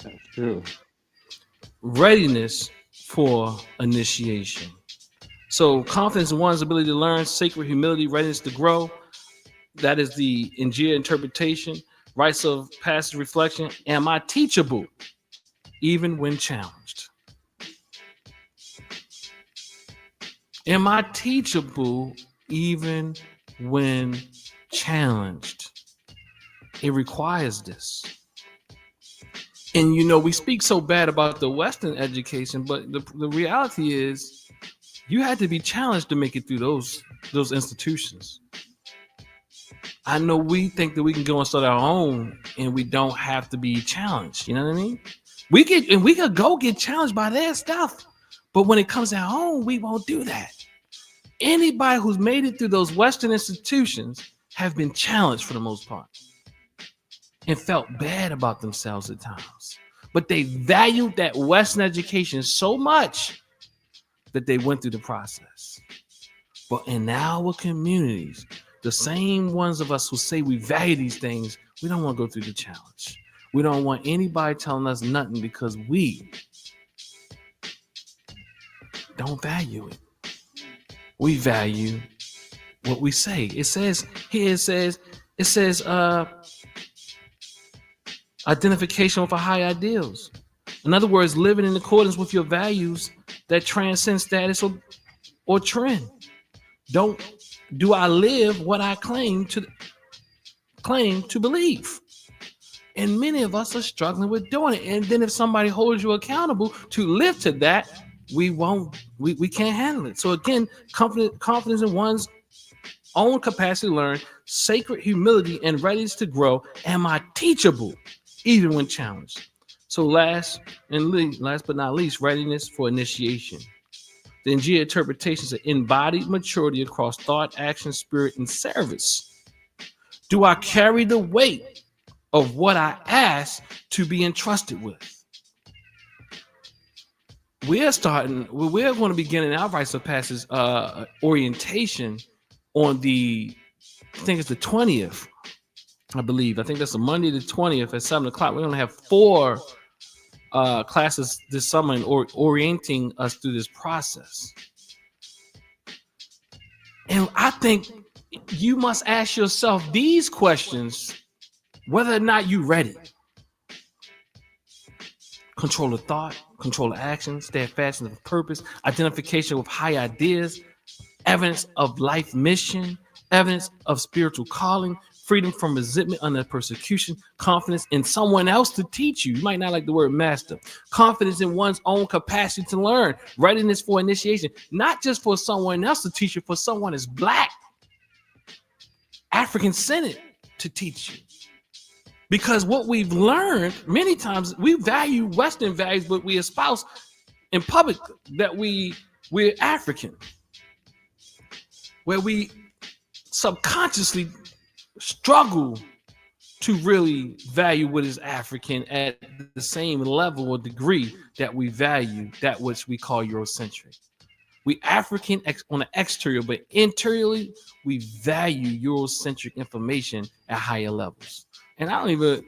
That's true. Readiness for initiation. So confidence in one's ability to learn, sacred humility, readiness to grow. That is the Njia interpretation. Rites of passage reflection. Am I teachable even when challenged? Am I teachable even when challenged? It requires this. And we speak so bad about the Western education, but the reality is you had to be challenged to make it through those institutions. I know we think that we can go and start our own and we don't have to be challenged. You know what I mean? We could go get challenged by their stuff. But when it comes to our own, we won't do that. Anybody who's made it through those Western institutions have been challenged for the most part and felt bad about themselves at times. But they valued that Western education so much that they went through the process. But in our communities, the same ones of us who say we value these things, we don't want to go through the challenge. We don't want anybody telling us nothing because we don't value it. We value what we say. It says identification with our high ideals. In other words, living in accordance with your values that transcend status or trend. Do I live what I claim to believe? And many of us are struggling with doing it. And then if somebody holds you accountable to live to that, we can't handle it. So again, confidence in one's own capacity to learn, sacred humility and readiness to grow. Am I teachable even when challenged? So last but not least, readiness for initiation. The Njia interpretations of embodied maturity across thought, action, spirit, and service. Do I carry the weight of what I ask to be entrusted with? We're going to begin in our rites of passage orientation on I think it's the 20th, I believe. I think that's a Monday the 20th at 7 o'clock. We're going to have 4 classes this summer and orienting us through this process. And I think you must ask yourself these questions, whether or not you're ready. Control of thought, control of action, steadfastness of purpose, identification with high ideas, evidence of life mission, evidence of spiritual calling, freedom from resentment under persecution, confidence in someone else to teach you. You might not like the word master. Confidence in one's own capacity to learn, readiness for initiation, not just for someone else to teach you, for someone that's Black, African centered to teach you. Because what we've learned many times, we value Western values, but we espouse in public that we're African, where we subconsciously struggle to really value what is African at the same level or degree that we value that which we call Eurocentric. We African on the exterior, but interiorly, we value Eurocentric information at higher levels. And I don't even,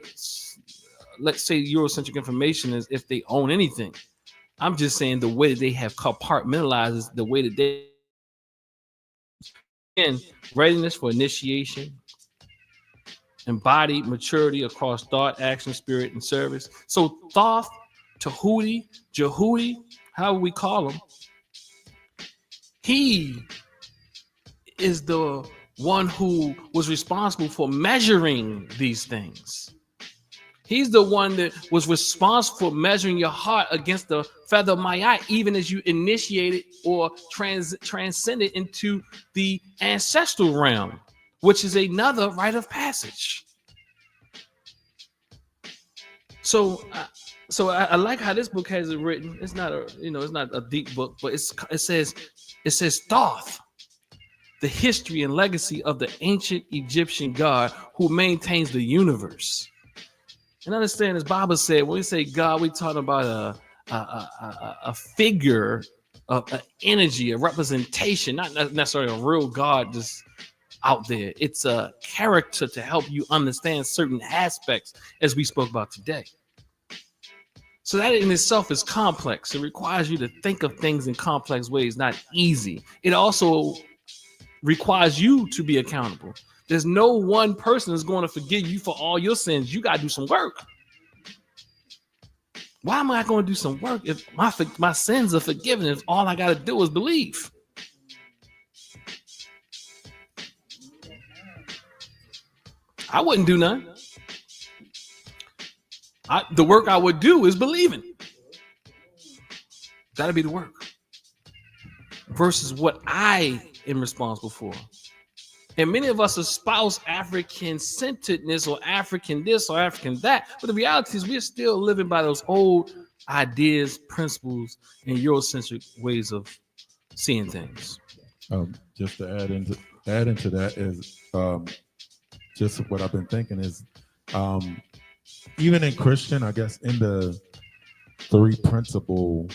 let's say Eurocentric information is if they own anything. I'm just saying the way that they have compartmentalized is the way that they, again, readiness for initiation, embodied maturity across thought, action, spirit, and service. So Thoth, Tehuti, Jehuti, however we call him, he is the one who was responsible for measuring these things. He's the one that was responsible for measuring your heart against the feather of my eye, even as you initiated or transcended into the ancestral realm, which is another rite of passage. So I like how this book has it written. It's not a deep book, but it says Thoth, the history and legacy of the ancient Egyptian God who maintains the universe. And understand, as Baba said, when we say God, we're talking about a figure of an energy, a representation, not necessarily a real God just out there. It's a character to help you understand certain aspects, as we spoke about today. So that in itself is complex. It requires you to think of things in complex ways, not easy. It also requires you to be accountable. There's no one person that's going to forgive you for all your sins. You got to do some work. Why am I going to do some work if my sins are forgiven? If all I got to do is believe? I wouldn't do none. The work I would do is believing. That'll be the work. Versus what I am responsible for. And many of us espouse African-centeredness or African this or African that. But the reality is we're still living by those old ideas, principles, and Eurocentric ways of seeing things. Just to add into that is just what I've been thinking is even in Christian, I guess in the three principal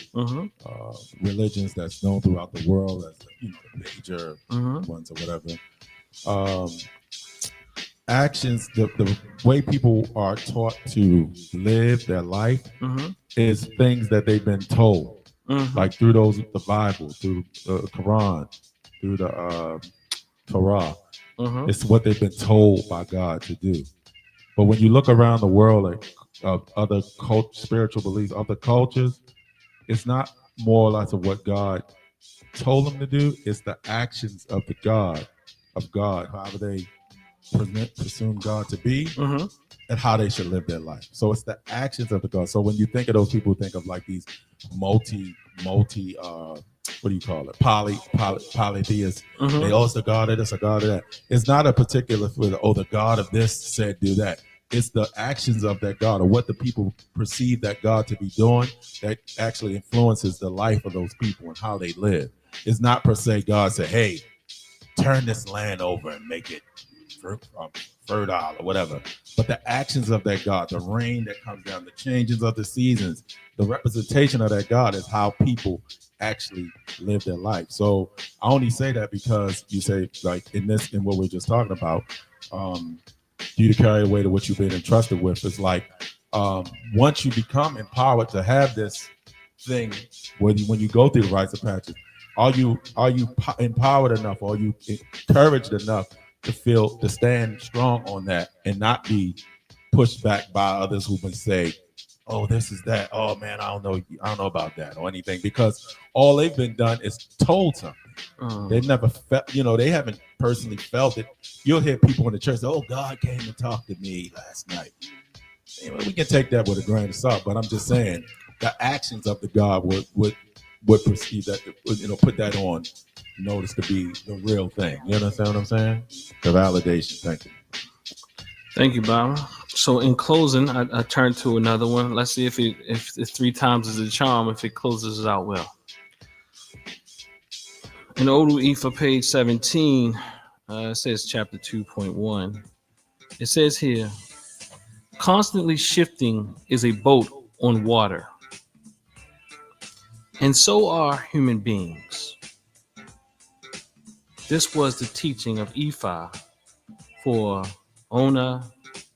religions that's known throughout the world as the major ones or whatever. Actions, the way people are taught to live their life is things that they've been told, like through the Bible, through the Quran, through the Torah. It's what they've been told by God to do. But when you look around the world, like other spiritual beliefs, other cultures, it's not more or less of what God told them to do. It's the actions of the God, however they presume God to be, and how they should live their life. So it's the actions of the God. So when you think of those people, think of like these multi what do you call it? Polytheists. They also God of this, a God of that. It's not a particular the God of this said do that. It's the actions of that God or what the people perceive that God to be doing that actually influences the life of those people and how they live. It's not per se God said, hey, turn this land over and make it fertile or whatever. But the actions of that God, the rain that comes down, the changes of the seasons, the representation of that God is how people actually live their life. So I only say that because you say, like in what we're just talking about, you to carry away to what you've been entrusted with. It's like once you become empowered to have this thing, when you go through the rites of passage, are you empowered enough? Are you encouraged enough to stand strong on that and not be pushed back by others who may say, oh, this is that. Oh man, I don't know about that or anything, because all they've been done is told something. They've never felt, they haven't personally felt it. You'll hear people in the church say, oh, God came and talked to me last night. Anyway, we can take that with a grain of salt, but I'm just saying the actions of the God would perceive that, put that on notice to be the real thing. You understand what I'm saying? The validation. Thank you. Thank you, Bob. So in closing, I turn to another one. Let's see if it's 3 times is a charm, if it closes it out well. In Odu Ifa, page 17, it says chapter 2.1. It says here, constantly shifting is a boat on water. And so are human beings. This was the teaching of Ifa for Ona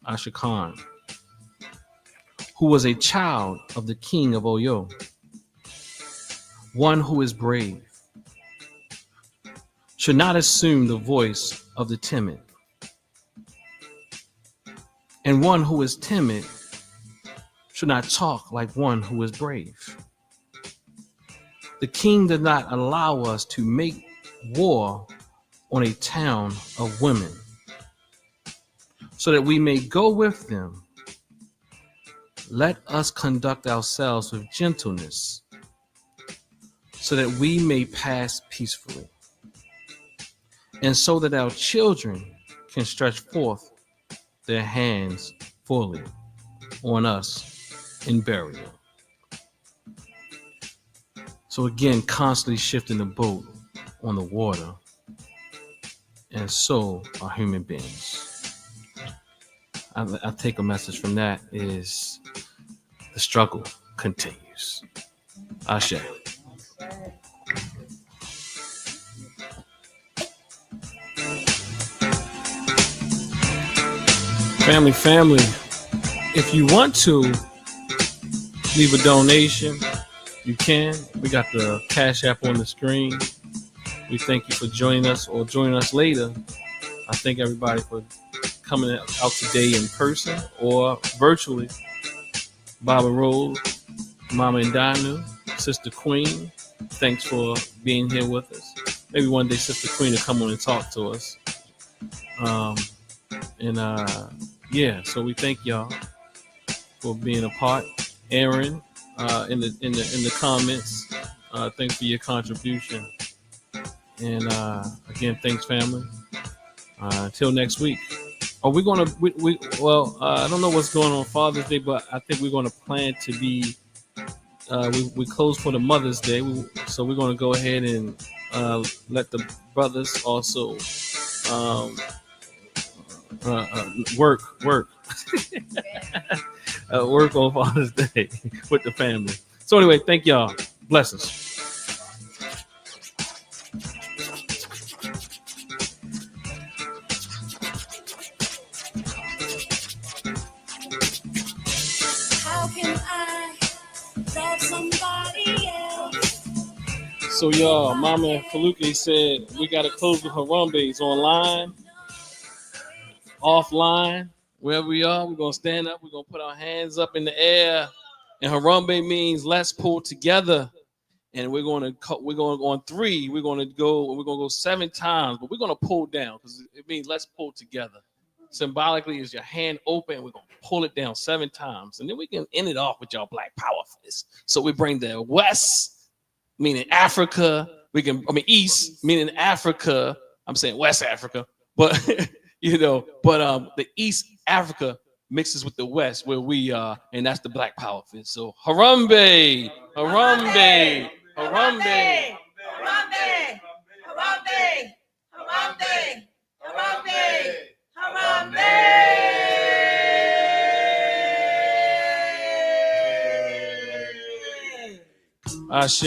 Ashakan, who was a child of the king of Oyo, one who is brave, should not assume the voice of the timid, and one who is timid should not talk like one who is brave. The king did not allow us to make war on a town of women, so that we may go with them. Let us conduct ourselves with gentleness, so that we may pass peacefully, and so that our children can stretch forth their hands fully on us in burial. So again, constantly shifting the boat on the water, and so are human beings. I take a message from that is the struggle continues. Ashe. Family, if you want to leave a donation, you can. We got the Cash App on the screen. We thank you for joining us or joining us later. I thank everybody for coming out today in person or virtually. Baba Rose, Mama Indanu, Sister Queen, thanks for being here with us. Maybe one day Sister Queen will come on and talk to us. Yeah, so we thank y'all for being a part. Aaron, in the comments, thanks for your contribution. And again, thanks, family. Until next week. Are we gonna? I don't know what's going on Father's Day, but I think we're gonna plan to be. We close for the Mother's Day, so we're gonna go ahead and let the brothers also work work on Father's Day with the family. So anyway, thank y'all. Blessings. So y'all, Mama Faluke said we got to close with Harambe's online, offline, wherever we are. We're going to stand up. We're going to put our hands up in the air. And Harambe means let's pull together. And we're going to go on 3. We're going to go 7 times, but we're going to pull down because it means let's pull together. Symbolically, is your hand open. We're going to pull it down 7 times. And then we can end it off with y'all Black Power fist. So we bring the West, meaning Africa, East, meaning Africa. I'm saying West Africa, but the East Africa mixes with the West where we are, and that's the Black Power fist. So Harambe, Harambe, Harambe, Harambe, Harambe, Harambe, Harambe, Harambe. Ashe.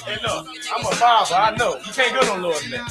Hey, look, I'm a barber. I know. You can't go no lower than that.